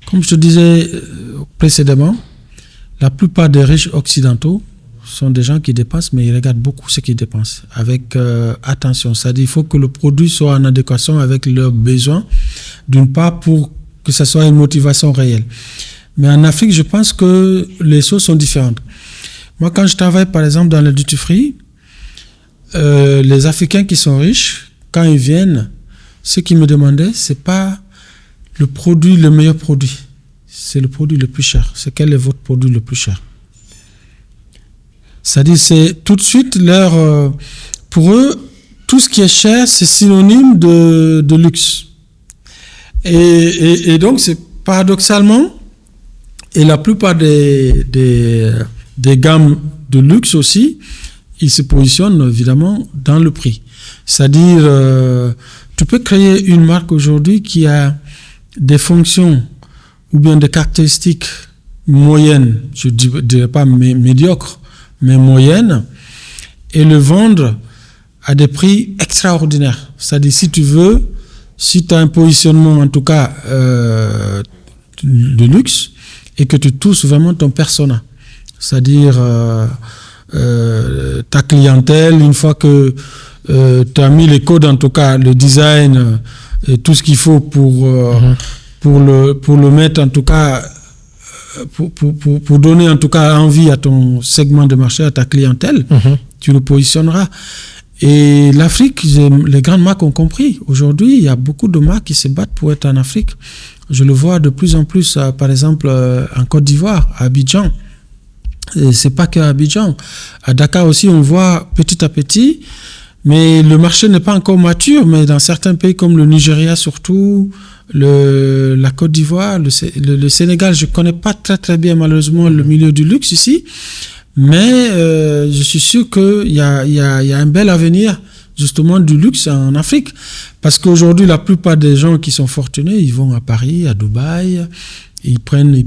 Comme je te disais précédemment, la plupart des riches occidentaux sont des gens qui dépensent, mais ils regardent beaucoup ce qu'ils dépensent, avec attention. C'est-à-dire qu'il faut que le produit soit en adéquation avec leurs besoins, d'une part, pour que ce soit une motivation réelle. Mais en Afrique, je pense que les choses sont différentes. Moi, quand je travaille, par exemple, dans le duty-free, les Africains qui sont riches, quand ils viennent, ce qu'ils me demandaient, c'est pas le meilleur produit. C'est le produit le plus cher. C'est quel est votre produit le plus cher? C'est-à-dire, c'est tout de suite pour eux, tout ce qui est cher, c'est synonyme de luxe. Et donc, c'est paradoxalement, et la plupart des gammes de luxe aussi, ils se positionnent évidemment dans le prix. C'est-à-dire, tu peux créer une marque aujourd'hui qui a des fonctions ou bien des caractéristiques moyennes, je ne dirais pas médiocres, mais moyennes, et le vendre à des prix extraordinaires. C'est-à-dire, si tu as un positionnement, en tout cas, de luxe, et que tu touches vraiment ton persona, c'est-à-dire ta clientèle, une fois que tu as mis les codes, en tout cas, le design, et tout ce qu'il faut pour le mettre, en tout cas, pour donner en tout cas envie à ton segment de marché, à ta clientèle, tu le positionneras. Et l'Afrique, les grandes marques ont compris. Aujourd'hui, il y a beaucoup de marques qui se battent pour être en Afrique. Je le vois de plus en plus, par exemple, en Côte d'Ivoire, à Abidjan. Et c'est pas qu'à Abidjan. À Dakar aussi, on voit petit à petit, mais le marché n'est pas encore mature, mais dans certains pays comme le Nigeria surtout, la Côte d'Ivoire, le Sénégal, je connais pas très très bien malheureusement le milieu du luxe ici, mais je suis sûr qu'il y a un bel avenir justement du luxe en Afrique, parce qu'aujourd'hui la plupart des gens qui sont fortunés, ils vont à Paris, à Dubaï, ils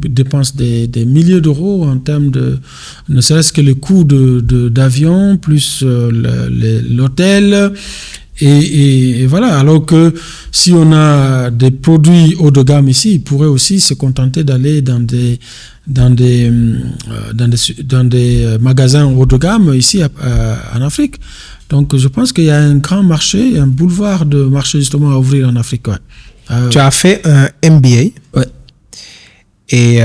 dépensent des milliers d'euros en termes de, ne serait-ce que le coût d'avion, plus l'hôtel, et voilà. Alors que si on a des produits haut de gamme ici, ils pourraient aussi se contenter d'aller dans des magasins haut de gamme ici en Afrique. Donc je pense qu'il y a un grand marché, un boulevard de marché justement à ouvrir en Afrique. Ouais. Tu as fait un MBA. Ouais. Et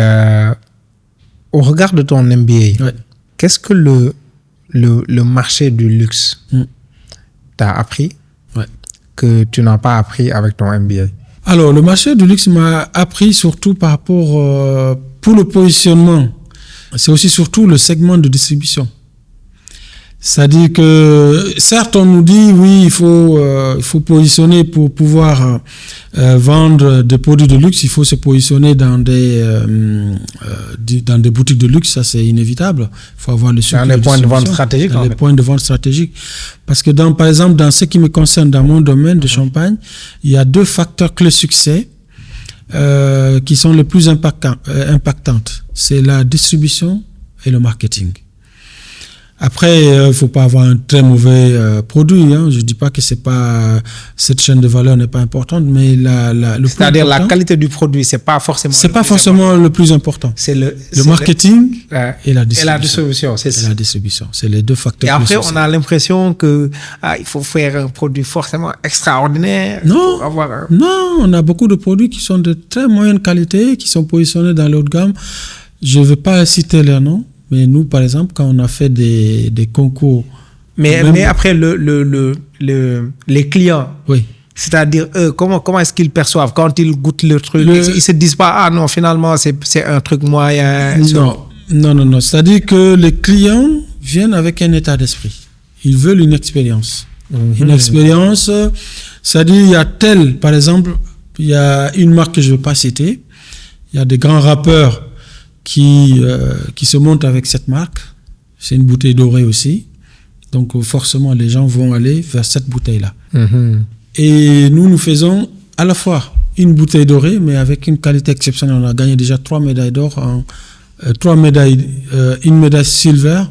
au regard de ton MBA, ouais, qu'est-ce que le marché du luxe t'a appris que tu n'as pas appris avec ton MBA? Alors, le marché du luxe m'a appris surtout par rapport, pour le positionnement, c'est aussi surtout le segment de distribution. C'est-à-dire que, certes, on nous dit, oui, il faut positionner pour pouvoir vendre des produits de luxe, il faut se positionner dans des boutiques de luxe, ça c'est inévitable. Il faut avoir le dans les points de vente stratégiques. Dans les points de vente stratégiques. Parce que par exemple, dans ce qui me concerne, dans mon domaine de Champagne, il y a 2 facteurs clés succès qui sont les plus impactantes. C'est la distribution et le marketing. Après, il faut pas avoir un très mauvais produit. Hein. Je dis pas que cette chaîne de valeur n'est pas importante, mais c'est-à-dire la qualité du produit, c'est pas forcément. C'est pas forcément le plus important. C'est le marketing et la distribution. Et la distribution, c'est ça. La distribution, c'est les 2 facteurs. Et après, on a l'impression que il faut faire un produit forcément extraordinaire. Non, non, on a beaucoup de produits qui sont de très moyenne qualité, qui sont positionnés dans le haut de gamme. Je vais pas citer leurs noms. Mais nous, par exemple, quand on a fait des concours... Mais après, les clients, oui. C'est-à-dire, comment est-ce qu'ils perçoivent quand ils goûtent le truc? Ils se disent pas, ah non, finalement, c'est un truc moyen. Non. C'est-à-dire que les clients viennent avec un état d'esprit. Ils veulent une expérience. Une expérience, c'est-à-dire, par exemple, il y a une marque que je ne veux pas citer. Il y a des grands rappeurs qui se montent avec cette marque. c'est une bouteille dorée aussi. Donc forcément, les gens vont aller vers cette bouteille-là. Et nous faisons à la fois une bouteille dorée, mais avec une qualité exceptionnelle. On a gagné déjà 3 médailles d'or, une médaille silver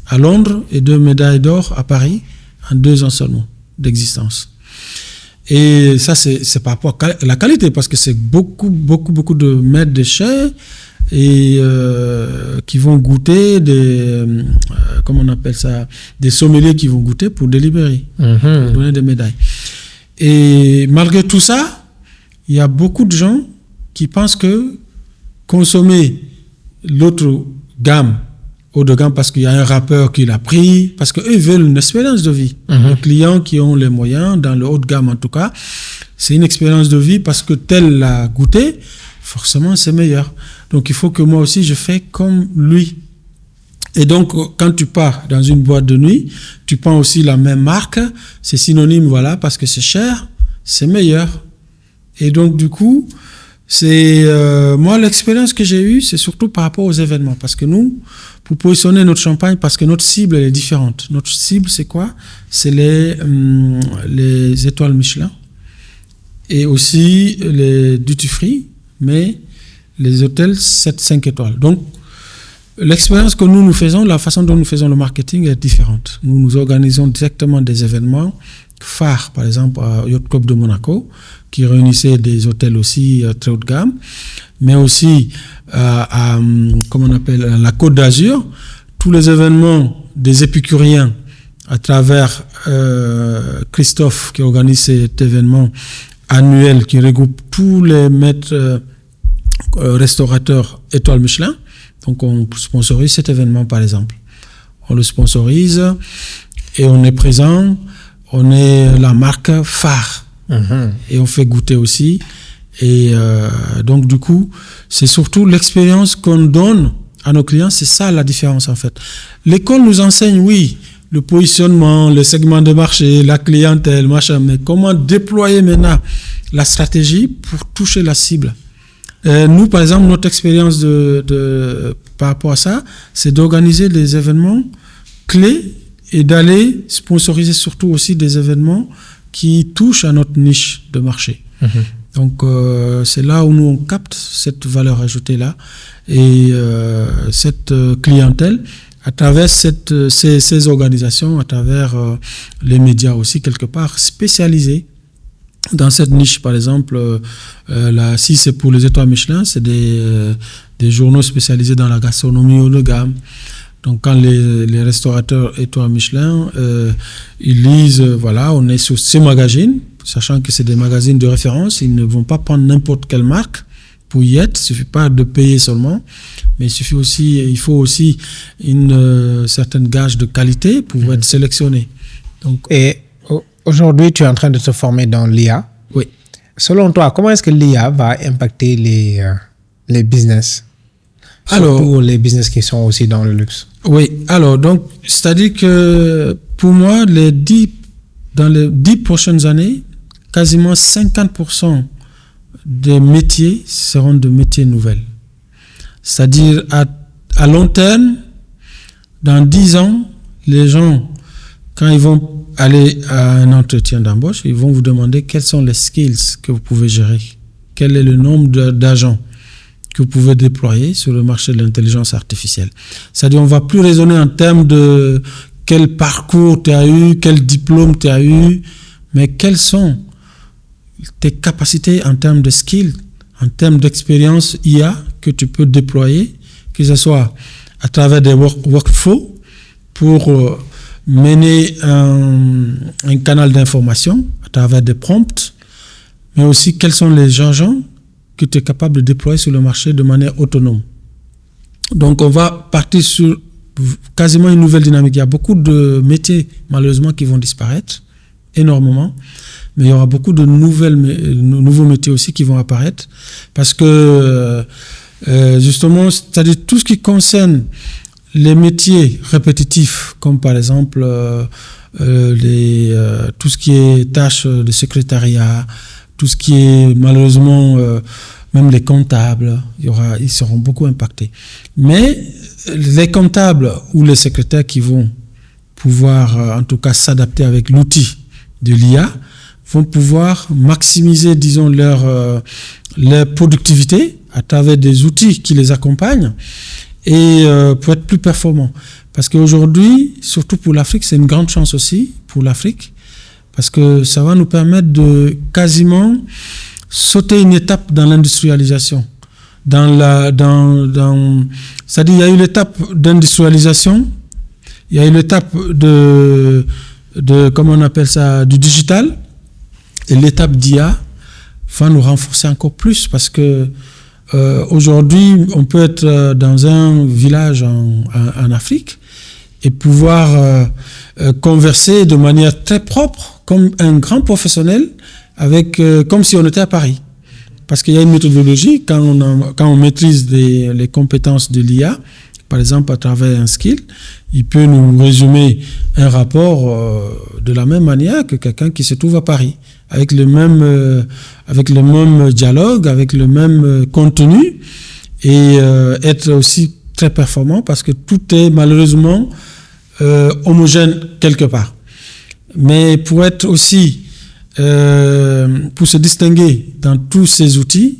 à Londres et 2 médailles d'or à Paris en 2 ans seulement d'existence. Et ça, c'est par rapport à la qualité, parce que c'est beaucoup de maîtres de chais et qui vont goûter comment on appelle ça, des sommeliers qui vont goûter pour délibérer, pour donner des médailles. Et malgré tout ça, il y a beaucoup de gens qui pensent que consommer l'autre gamme, haut de gamme, parce qu'il y a un rappeur qui l'a pris, parce qu'eux veulent une expérience de vie. Les clients qui ont les moyens, dans le haut de gamme en tout cas, c'est une expérience de vie parce que tel l'a goûté, forcément c'est meilleur. Donc il faut que moi aussi je fais comme lui. Et donc quand tu pars dans une boîte de nuit, tu prends aussi la même marque, c'est synonyme, voilà, parce que c'est cher, c'est meilleur. Et donc du coup, c'est moi l'expérience que j'ai eue, c'est surtout par rapport aux événements, parce que nous, pour positionner notre champagne, parce que notre cible elle est différente. Notre cible c'est quoi? C'est les étoiles Michelin et aussi les duty free, mais les hôtels 7-5 étoiles. Donc l'expérience que nous faisons, la façon dont nous faisons le marketing est différente. Nous organisons directement des événements phares, par exemple à Yacht Club de Monaco, qui réunissait des hôtels aussi très haut de gamme, mais aussi comment on appelle, la Côte d'Azur, tous les événements des épicuriens à travers Christophe qui organise cet événement annuel qui regroupe tous les maîtres restaurateurs étoiles Michelin. Donc on sponsorise cet événement par exemple. On le sponsorise et on est présent, on est la marque phare. Et on fait goûter aussi. Et donc du coup, c'est surtout l'expérience qu'on donne à nos clients, c'est ça la différence en fait. L'école nous enseigne, oui, le positionnement, le segment de marché, la clientèle, machin, mais comment déployer maintenant la stratégie pour toucher la cible. Nous, par exemple, notre expérience par rapport à ça, c'est d'organiser des événements clés et d'aller sponsoriser surtout aussi des événements qui touchent à notre niche de marché. Donc, c'est là où nous, on capte cette valeur ajoutée-là et cette clientèle à travers ces organisations, à travers les médias aussi, quelque part, spécialisés dans cette niche. Par exemple, si c'est pour les étoiles Michelin, c'est des journaux spécialisés dans la gastronomie haut de gamme. Donc, quand les restaurateurs étoiles Michelin, ils lisent, voilà, on est sur ces magazines, sachant que c'est des magazines de référence, ils ne vont pas prendre n'importe quelle marque pour y être. Il ne suffit pas de payer seulement, mais il faut aussi une certaine gage de qualité pour être sélectionné. Donc, et aujourd'hui, tu es en train de te former dans l'IA. Oui. Selon toi, comment est-ce que l'IA va impacter les business? Surtout les business qui sont aussi dans le luxe. Oui, alors, donc, c'est-à-dire que pour moi, dans les 10 prochaines années, quasiment 50% des métiers seront de métiers nouvelles. C'est-à-dire, à long terme, dans 10 ans, les gens, quand ils vont aller à un entretien d'embauche, ils vont vous demander quels sont les skills que vous pouvez gérer, quel est le nombre d'agents que vous pouvez déployer sur le marché de l'intelligence artificielle. C'est-à-dire, on ne va plus raisonner en termes de quel parcours tu as eu, quel diplôme tu as eu, mais quelles sont tes capacités en termes de skills, en termes d'expérience IA que tu peux déployer, que ce soit à travers des workflows pour mener un canal d'information à travers des prompts, mais aussi quels sont les agents que tu es capable de déployer sur le marché de manière autonome. Donc, on va partir sur quasiment une nouvelle dynamique. Il y a beaucoup de métiers, malheureusement, qui vont disparaître, énormément, mais il y aura beaucoup de nouveaux métiers aussi qui vont apparaître, parce que, justement, c'est-à-dire tout ce qui concerne les métiers répétitifs, comme par exemple tout ce qui est tâches de secrétariat, tout ce qui est malheureusement même les comptables, ils seront beaucoup impactés. Mais les comptables ou les secrétaires qui vont pouvoir, en tout cas, s'adapter avec l'outil de l'IA, vont pouvoir maximiser, disons, leur productivité à travers des outils qui les accompagnent et pour être plus performants. Parce qu'aujourd'hui, surtout pour l'Afrique, c'est une grande chance aussi pour l'Afrique, parce que ça va nous permettre de quasiment sauter une étape dans l'industrialisation. C'est-à-dire, il y a eu l'étape d'industrialisation, il y a eu l'étape de comment on appelle ça, du digital, et l'étape d'IA va nous renforcer encore plus, parce que aujourd'hui, on peut être dans un village en Afrique et pouvoir converser de manière très propre, comme un grand professionnel, comme si on était à Paris. Parce qu'il y a une méthodologie, quand on maîtrise les compétences de l'IA, par exemple à travers un skill, il peut nous résumer un rapport de la même manière que quelqu'un qui se trouve à Paris, avec le même dialogue, avec le même contenu, et être aussi très performant, parce que tout est malheureusement homogène quelque part. Mais pour être aussi pour se distinguer dans tous ces outils,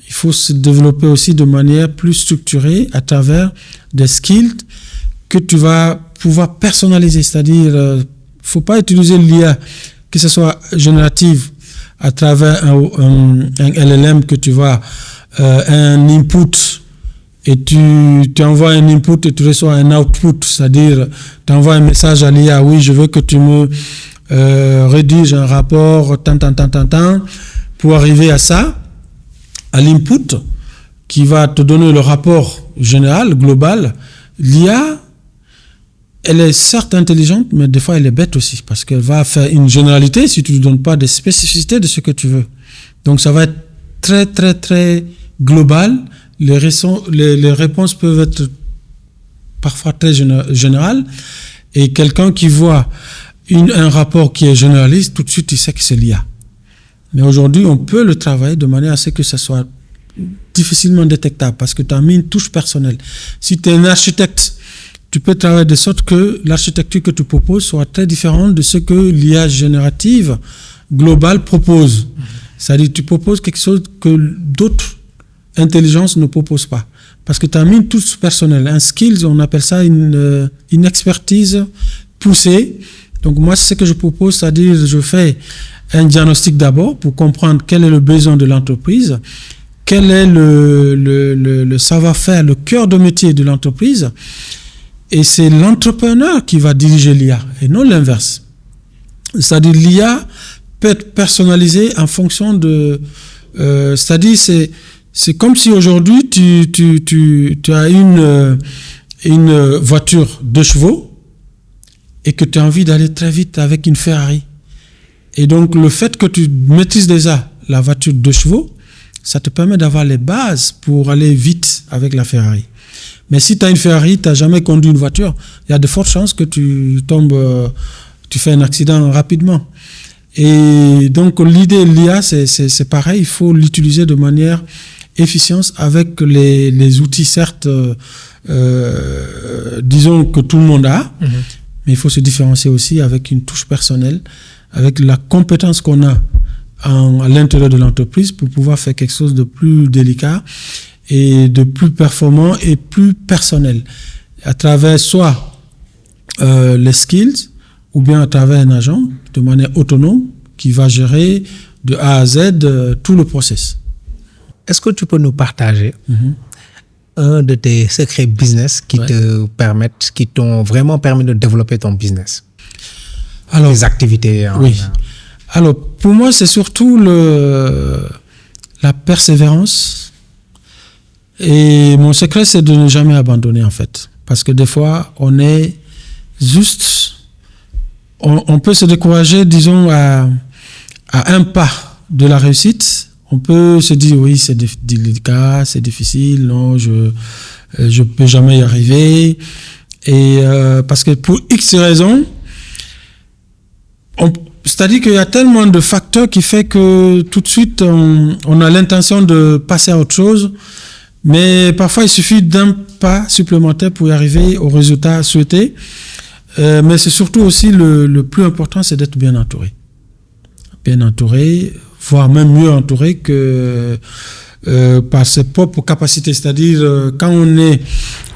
il faut se développer aussi de manière plus structurée à travers des skills que tu vas pouvoir personnaliser. C'est-à-dire, il ne faut pas utiliser l'IA, que ce soit générative, à travers un LLM que tu vas, un input, et tu envoies un input et tu reçois un output. C'est-à-dire, tu envoies un message à l'IA, oui, je veux que tu me rédige un rapport pour arriver à ça, à l'input qui va te donner le rapport général, global. L'IA, elle est certes intelligente, mais des fois elle est bête aussi, parce qu'elle va faire une généralité si tu ne lui donnes pas des spécificités de ce que tu veux. Donc ça va être très très très global. Les réponses peuvent être parfois très générales, et quelqu'un qui voit un rapport qui est généraliste, tout de suite il sait que c'est l'IA. Mais aujourd'hui, on peut le travailler de manière à ce que ça soit difficilement détectable, parce que tu as mis une touche personnelle. Si tu es un architecte, tu peux travailler de sorte que l'architecture que tu proposes soit très différente de ce que l'IA générative globale propose. C'est-à-dire tu proposes quelque chose que d'autres intelligences ne proposent pas. Parce que tu as mis une touche personnelle. Un skills, on appelle ça une expertise poussée. Donc moi, c'est ce que je propose, c'est-à-dire je fais un diagnostic d'abord pour comprendre quel est le besoin de l'entreprise, quel est le savoir-faire, le cœur de métier de l'entreprise, et c'est l'entrepreneur qui va diriger l'IA, et non l'inverse. C'est-à-dire l'IA peut être personnalisée en fonction de... c'est-à-dire c'est comme si aujourd'hui tu as une voiture 2 chevaux, et que tu as envie d'aller très vite avec une Ferrari. Et donc, le fait que tu maîtrises déjà la voiture 2 chevaux, ça te permet d'avoir les bases pour aller vite avec la Ferrari. Mais si tu as une Ferrari, tu n'as jamais conduit une voiture, il y a de fortes chances que tu tombes, tu fais un accident rapidement. Et donc, l'idée de l'IA, c'est pareil, il faut l'utiliser de manière efficiente avec les outils, certes, disons que tout le monde a, mais il faut se différencier aussi avec une touche personnelle, avec la compétence qu'on a à l'intérieur de l'entreprise pour pouvoir faire quelque chose de plus délicat et de plus performant et plus personnel, à travers soit les skills ou bien à travers un agent de manière autonome qui va gérer de A à Z tout le process. Est-ce que tu peux nous partager un de tes secrets business qui t'ont vraiment permis de développer ton business? Alors, les activités. Oui. Alors, pour moi, c'est surtout la persévérance. Et mon secret, c'est de ne jamais abandonner, en fait. Parce que des fois, on est juste... On peut se décourager, disons, à un pas de la réussite. On peut se dire, oui, c'est délicat, c'est difficile, non, je peux jamais y arriver. Et parce que pour X raisons, c'est-à-dire qu'il y a tellement de facteurs qui fait que tout de suite, on a l'intention de passer à autre chose. Mais parfois, il suffit d'un pas supplémentaire pour y arriver au résultat souhaité. Mais c'est surtout aussi le plus important, c'est d'être bien entouré. Bien entouré, voire même mieux entouré que par ses propres capacités. C'est-à-dire, quand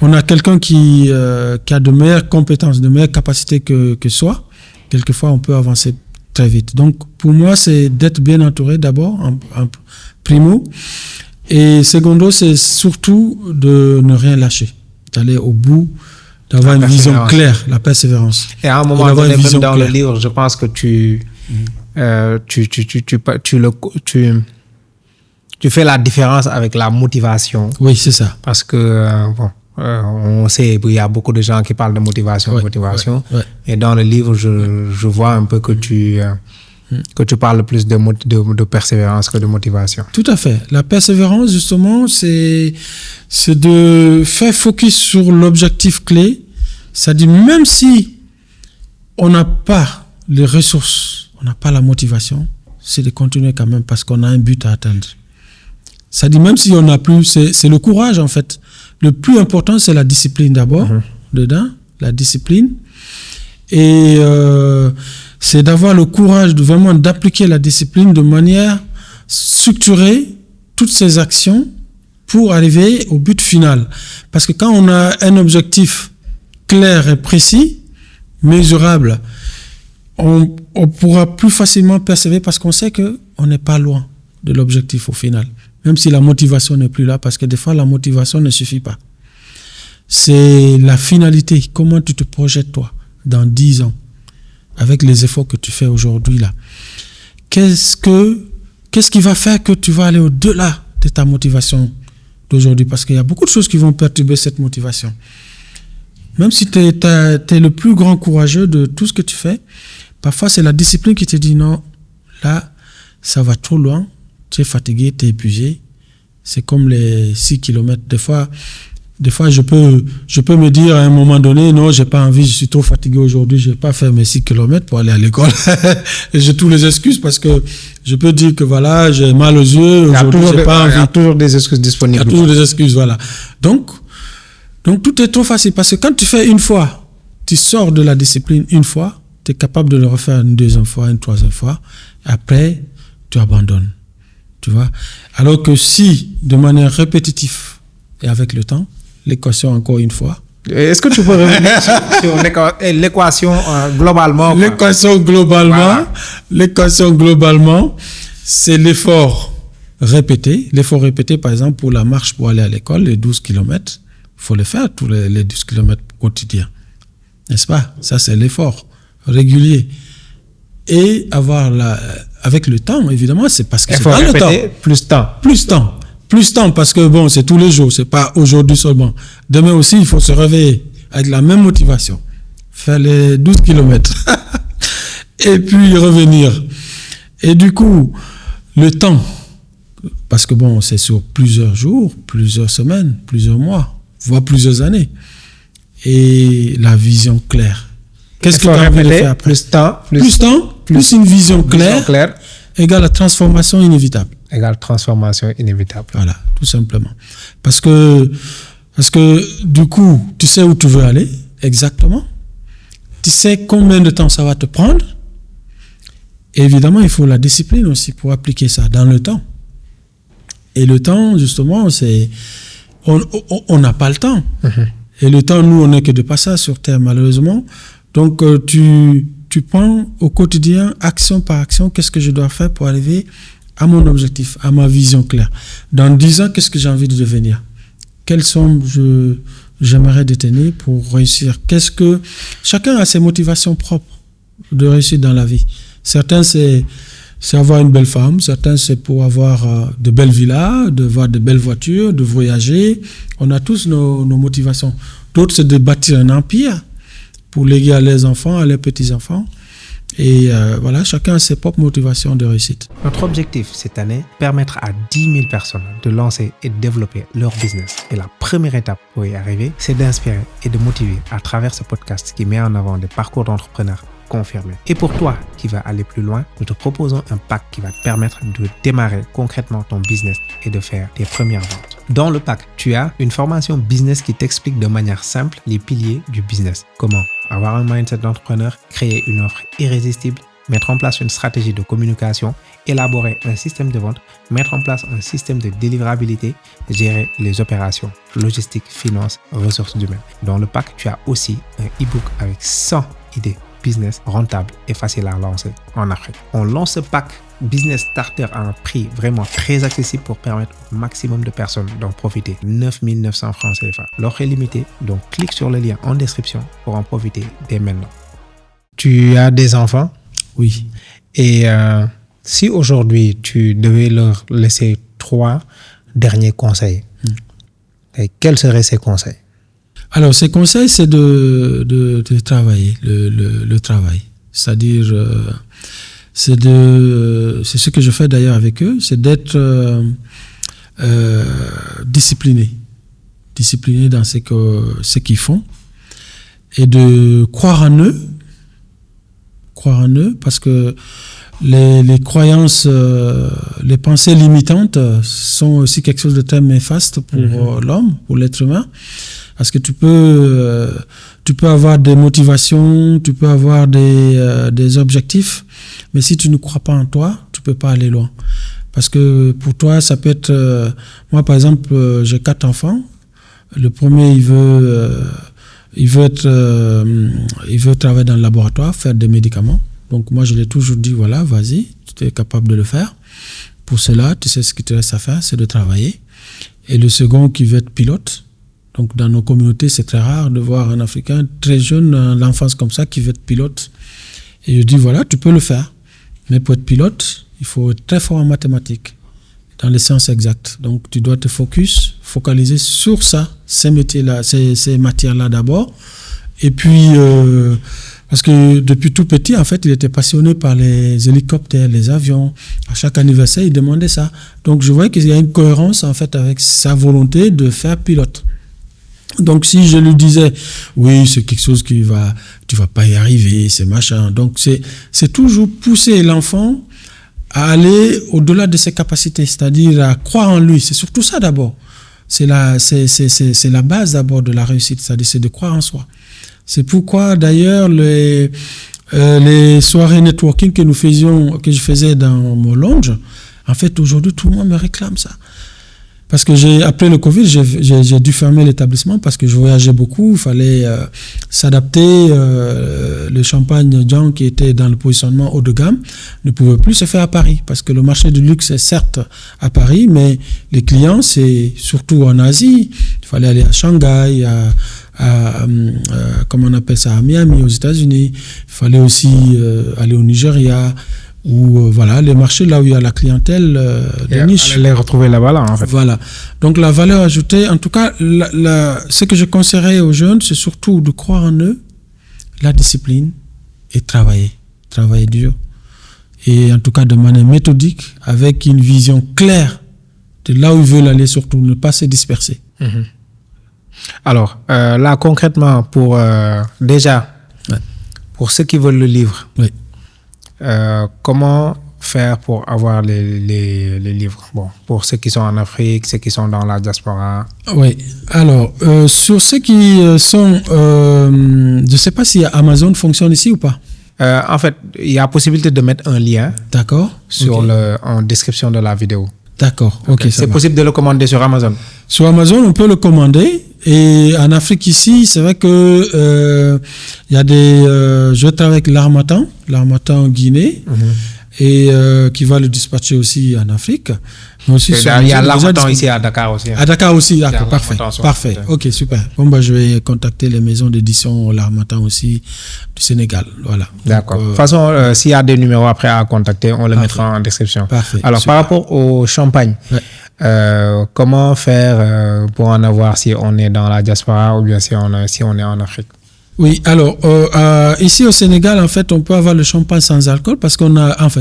on a quelqu'un qui a de meilleures compétences, de meilleures capacités que soi, quelquefois, on peut avancer très vite. Donc, pour moi, c'est d'être bien entouré d'abord, en primo. Et secondo, c'est surtout de ne rien lâcher, d'aller au bout, d'avoir une vision claire, la persévérance. Et à un moment donné, même dans le livre, je pense que tu fais la différence avec la motivation. Oui, c'est ça. Parce que, on sait, il y a beaucoup de gens qui parlent de motivation. Ouais. Et dans le livre, je vois un peu que tu parles plus de persévérance que de motivation. Tout à fait. La persévérance, justement, c'est de faire focus sur l'objectif clé. C'est-à-dire, même si on n'a pas les ressources, on n'a pas la motivation, c'est de continuer quand même parce qu'on a un but à atteindre. C'est-à-dire, même si on n'a plus, c'est le courage, en fait. Le plus important, c'est la discipline d'abord, dedans, la discipline. Et c'est d'avoir le courage de vraiment d'appliquer la discipline de manière structurée, toutes ces actions pour arriver au but final. Parce que quand on a un objectif clair et précis, mesurable, on pourra plus facilement persévérer parce qu'on sait qu'on n'est pas loin de l'objectif au final. Même si la motivation n'est plus là, parce que des fois, la motivation ne suffit pas. C'est la finalité. Comment tu te projettes, toi, dans 10 ans, avec les efforts que tu fais aujourd'hui, là. Qu'est-ce qui va faire que tu vas aller au-delà de ta motivation d'aujourd'hui? Parce qu'il y a beaucoup de choses qui vont perturber cette motivation. Même si tu es le plus grand courageux de tout ce que tu fais, parfois, c'est la discipline qui te dit non, là, ça va trop loin. Tu es fatigué, tu es épuisé. C'est comme les 6 km. Des fois, je peux me dire à un moment donné, non, j'ai pas envie, je suis trop fatigué aujourd'hui, je vais pas faire mes 6 km pour aller à l'école. Et j'ai toutes les excuses parce que je peux dire que voilà, j'ai mal aux yeux, aujourd'hui, j'ai pas envie. Il y a toujours des excuses disponibles. Il y a toujours des excuses, voilà. Donc, tout est trop facile parce que quand tu fais une fois, tu sors de la discipline une fois, tu es capable de le refaire une deuxième fois, une troisième fois. Après, tu abandonnes. Tu vois? Alors que si, de manière répétitive et avec le temps, l'équation encore une fois. Est-ce que tu peux revenir sur l'équation globalement? L'équation globalement, c'est l'effort répété. L'effort répété, par exemple, pour la marche pour aller à l'école, les 12 km, il faut le faire tous les 12 km quotidiens. N'est-ce pas? Ça, c'est l'effort régulier. Et avec le temps, évidemment, c'est parce que c'est dans le temps. Plus temps, parce que bon, c'est tous les jours, c'est pas aujourd'hui seulement. Demain aussi, il faut se réveiller avec la même motivation. Faire les 12 km. Et puis revenir. Et du coup, le temps, parce que bon, c'est sur plusieurs jours, plusieurs semaines, plusieurs mois, voire plusieurs années. Et la vision claire. Qu'est-ce que tu as envie de faire après? Plus une vision claire égale la transformation inévitable. Voilà, tout simplement. Parce que du coup, tu sais où tu veux aller, exactement. Tu sais combien de temps ça va te prendre. Et évidemment, il faut la discipline aussi pour appliquer ça dans le temps. Et le temps, justement, c'est... On n'a pas le temps. Et le temps, nous, on n'est que de passage sur Terre, malheureusement. Donc, tu prends au quotidien, action par action, qu'est-ce que je dois faire pour arriver à mon objectif, à ma vision claire. Dans 10 ans, qu'est-ce que j'ai envie de devenir? Quelles somme j'aimerais détenir pour réussir? Chacun a ses motivations propres de réussir dans la vie. Certains, c'est avoir une belle femme. Certains, c'est pour avoir de belles villas, de voir de belles voitures, de voyager. On a tous nos motivations. D'autres, c'est de bâtir un empire pour léguer à leurs enfants, à leurs petits-enfants. Et voilà, chacun a ses propres motivations de réussite. Notre objectif cette année, permettre à 10 000 personnes de lancer et de développer leur business. Et la première étape pour y arriver, c'est d'inspirer et de motiver à travers ce podcast qui met en avant des parcours d'entrepreneurs confirmés. Et pour toi qui vas aller plus loin, nous te proposons un pack qui va te permettre de démarrer concrètement ton business et de faire tes premières ventes. Dans le pack, tu as une formation business qui t'explique de manière simple les piliers du business. Comment avoir un mindset d'entrepreneur, créer une offre irrésistible, mettre en place une stratégie de communication, élaborer un système de vente, mettre en place un système de délivrabilité, gérer les opérations, logistique, finance, ressources humaines. Dans le pack, tu as aussi un e-book avec 100 idées business rentables et faciles à lancer en Afrique. On lance ce pack Business Starter à un prix vraiment très accessible pour permettre au maximum de personnes d'en profiter. 9 900 francs CFA. L'offre est limitée, donc clique sur le lien en description pour en profiter dès maintenant. Tu as des enfants? Oui. Et si aujourd'hui tu devais leur laisser 3 derniers conseils, et quels seraient ces conseils? Alors, ces conseils, c'est de travailler, le travail. C'est-à-dire, c'est ce que je fais d'ailleurs avec eux, c'est d'être discipliné dans ce qu'ils font et de croire en eux parce que les croyances, les pensées limitantes sont aussi quelque chose de très néfaste pour l'homme, pour l'être humain. Parce que tu peux avoir des motivations, tu peux avoir des objectifs, mais si tu ne crois pas en toi, tu peux pas aller loin. Parce que pour toi, ça peut être... moi, par exemple, j'ai 4 enfants. Le premier, il veut travailler dans le laboratoire, faire des médicaments. Donc moi, je l'ai toujours dit, voilà, vas-y, tu es capable de le faire. Pour cela, tu sais ce qu'il te reste à faire, c'est de travailler. Et le second qui veut être pilote. Donc, dans nos communautés, c'est très rare de voir un Africain très jeune, l'enfance comme ça, qui veut être pilote. Et je dis, voilà, tu peux le faire. Mais pour être pilote, il faut être très fort en mathématiques, dans les sciences exactes. Donc, tu dois te focaliser sur ça, ces métiers-là, ces matières-là d'abord. Et puis, parce que depuis tout petit, en fait, il était passionné par les hélicoptères, les avions. À chaque anniversaire, il demandait ça. Donc, je voyais qu'il y a une cohérence, en fait, avec sa volonté de faire pilote. Donc, si je lui disais, oui, c'est quelque chose tu vas pas y arriver, c'est machin. Donc, c'est toujours pousser l'enfant à aller au-delà de ses capacités, c'est-à-dire à croire en lui. C'est surtout ça d'abord. C'est la base d'abord de la réussite, c'est-à-dire c'est de croire en soi. C'est pourquoi d'ailleurs les soirées networking que je faisais dans mon lounge, en fait aujourd'hui tout le monde me réclame ça. Parce que après le Covid, j'ai dû fermer l'établissement parce que je voyageais beaucoup, il fallait s'adapter. Le champagne John qui était dans le positionnement haut de gamme ne pouvait plus se faire à Paris parce que le marché du luxe est certes à Paris, mais les clients c'est surtout en Asie. Il fallait aller à Shanghai, comment on appelle ça, à Miami, aux États-Unis. Il fallait aussi aller au Nigeria. Ou voilà, les marchés là où il y a la clientèle de niche. Les retrouver là-bas, là, en fait. Voilà. Donc la valeur ajoutée, en tout cas, ce que je conseillerais aux jeunes, c'est surtout de croire en eux, la discipline et travailler dur. Et en tout cas de manière méthodique, avec une vision claire de là où ils veulent aller, surtout ne pas se disperser. Alors, là concrètement, pour ceux qui veulent le livre, oui. Comment faire pour avoir les livres? Bon, pour ceux qui sont en Afrique, ceux qui sont dans la diaspora. Oui. Alors, sur ceux qui sont... je ne sais pas si Amazon fonctionne ici ou pas. En fait, il y a possibilité de mettre un lien. D'accord. En description de la vidéo. D'accord. Ok. C'est possible de le commander sur Amazon. Sur Amazon, on peut le commander. Et en Afrique ici, c'est vrai que il y a je travaille avec l'Harmattan en Guinée, et qui va le dispatcher aussi en Afrique. Aussi il y a l'Harmattan ici à Dakar aussi. À Dakar aussi, d'accord, parfait. Ok, super. Bon, je vais contacter les maisons d'édition l'Harmattan aussi du Sénégal. Voilà. D'accord. De toute façon, s'il y a des numéros après à contacter, on le mettra en description. Parfait. Alors, super. Par rapport au champagne, comment faire pour en avoir si on est dans la diaspora ou bien si on est en Afrique? Oui, alors ici au Sénégal, en fait, on peut avoir le champagne sans alcool parce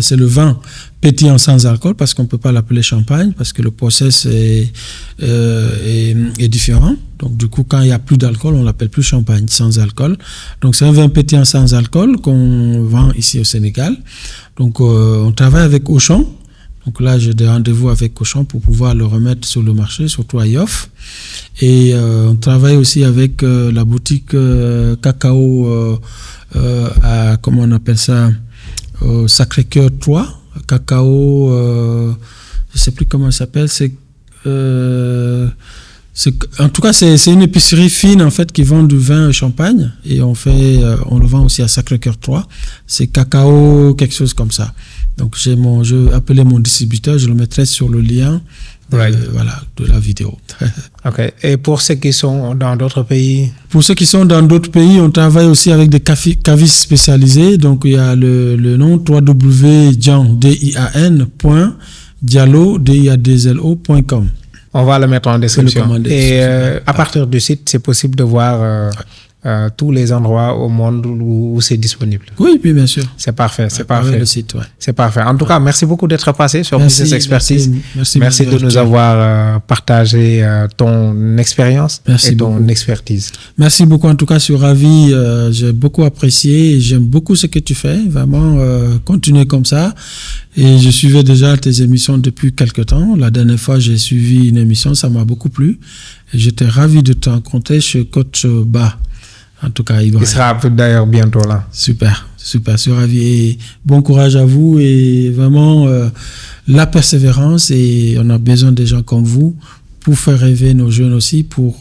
c'est le vin pétillant sans alcool parce qu'on ne peut pas l'appeler champagne parce que le process est différent. Donc du coup, quand il n'y a plus d'alcool, on l'appelle plus champagne sans alcool. Donc c'est un vin pétillant sans alcool qu'on vend ici au Sénégal. Donc on travaille avec Auchan. Donc là, j'ai des rendez-vous avec Cochon pour pouvoir le remettre sur le marché, surtout à Yoff. Et on travaille aussi avec la boutique Cacao, comment on appelle ça, Sacré-Cœur 3. Cacao, je ne sais plus comment ça s'appelle, en tout cas, c'est une épicerie fine en fait qui vend du vin et champagne et on le vend aussi à Sacré-Cœur 3. C'est Cacao, quelque chose comme ça. Donc je appelais mon distributeur, je le mettrai sur le lien de la vidéo. Ok. Et pour ceux qui sont dans d'autres pays? Pour ceux qui sont dans d'autres pays, on travaille aussi avec des cavistes spécialisés. Donc il y a le nom www.diallo.com. On va le mettre en description. Et à partir du site, c'est possible de voir tous les endroits au monde où c'est disponible. Oui, bien sûr. C'est parfait, c'est parfait. Le site, ouais. C'est parfait. En tout cas, merci beaucoup d'être passé sur Business Expertise. Merci de nous avoir partagé ton expérience et ton expertise. Merci beaucoup. En tout cas, je suis ravi. J'ai beaucoup apprécié et j'aime beaucoup ce que tu fais. Vraiment, continuer comme ça. Et je suivais déjà tes émissions depuis quelque temps. La dernière fois, j'ai suivi une émission, ça m'a beaucoup plu. Et j'étais ravi de te rencontrer chez Coach Ba. En tout cas, il sera d'ailleurs bientôt là. Super, je suis ravi. Et bon courage à vous et vraiment la persévérance. Et on a besoin des gens comme vous pour faire rêver nos jeunes aussi, pour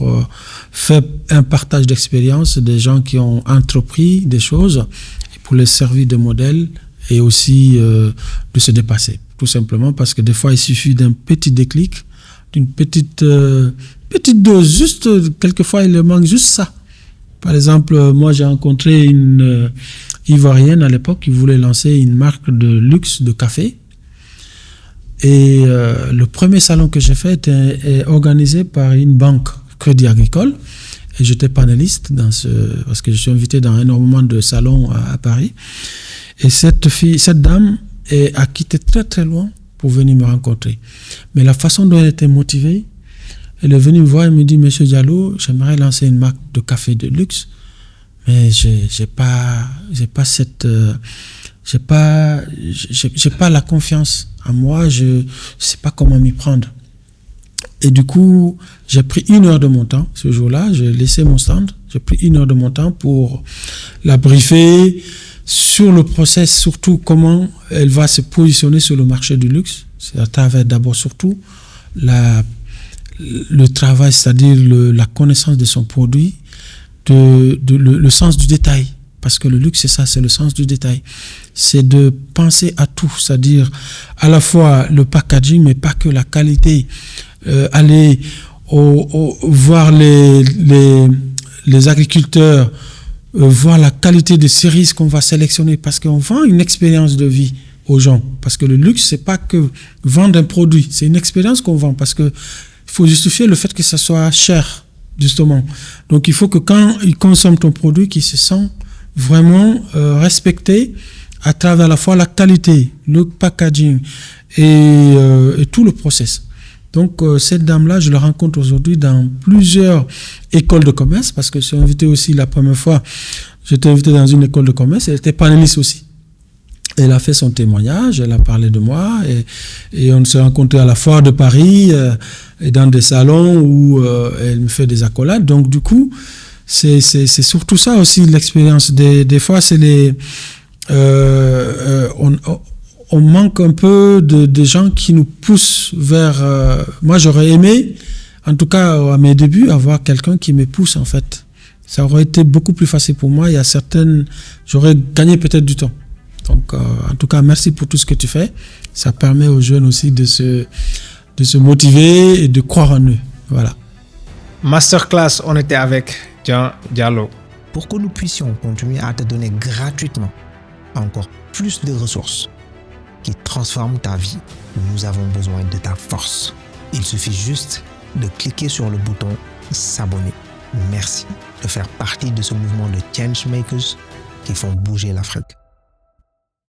faire un partage d'expérience des gens qui ont entrepris des choses et pour les servir de modèle et aussi de se dépasser. Tout simplement parce que des fois, il suffit d'un petit déclic, d'une petite dose. Juste, quelquefois, il leur manque juste ça. Par exemple, moi, j'ai rencontré une Ivoirienne à l'époque qui voulait lancer une marque de luxe de café. Et le premier salon que j'ai fait est organisé par une banque Crédit Agricole. Et j'étais panéliste parce que je suis invité dans énormément de salons à Paris. Et cette dame a quitté très très loin pour venir me rencontrer. Mais la façon dont elle était motivée, elle est venue me voir et me dit, Monsieur Diallo, j'aimerais lancer une marque de café de luxe, mais j'ai pas la confiance en moi, je sais pas comment m'y prendre. Et du coup, j'ai pris 1 heure de mon temps ce jour-là, j'ai laissé mon stand, j'ai pris 1 heure de mon temps pour la briefer sur le process, surtout comment elle va se positionner sur le marché du luxe. C'est à travers d'abord surtout le travail, c'est-à-dire la connaissance de son produit, le sens du détail. Parce que le luxe, c'est ça, c'est le sens du détail. C'est de penser à tout, c'est-à-dire à la fois le packaging, mais pas que la qualité. Aller voir les agriculteurs, voir la qualité des cerises qu'on va sélectionner, parce qu'on vend une expérience de vie aux gens. Parce que le luxe, c'est pas que vendre un produit, c'est une expérience qu'on vend, parce que il faut justifier le fait que ça soit cher, justement. Donc, il faut que quand ils consomment ton produit, qu'ils se sentent vraiment respectés à travers à la fois la qualité, le packaging et tout le process. Donc, cette dame-là, je la rencontre aujourd'hui dans plusieurs écoles de commerce, parce que je suis invité aussi la première fois, j'étais invité dans une école de commerce, elle était panéliste aussi. Elle a fait son témoignage, elle a parlé de moi et on s'est rencontrés à la foire de Paris et dans des salons où elle me fait des accolades. Donc du coup, c'est surtout ça aussi l'expérience. Des fois, c'est on manque un peu de gens qui nous poussent vers... moi, j'aurais aimé, en tout cas à mes débuts, avoir quelqu'un qui me pousse en fait. Ça aurait été beaucoup plus facile pour moi. Il y a certaines... J'aurais gagné peut-être du temps. Donc, en tout cas, merci pour tout ce que tu fais. Ça permet aux jeunes aussi de se motiver et de croire en eux. Voilà. Masterclass, on était avec Jean Diallo. Pour que nous puissions continuer à te donner gratuitement encore plus de ressources qui transforment ta vie, nous avons besoin de ta force. Il suffit juste de cliquer sur le bouton s'abonner. Merci de faire partie de ce mouvement de changemakers qui font bouger l'Afrique.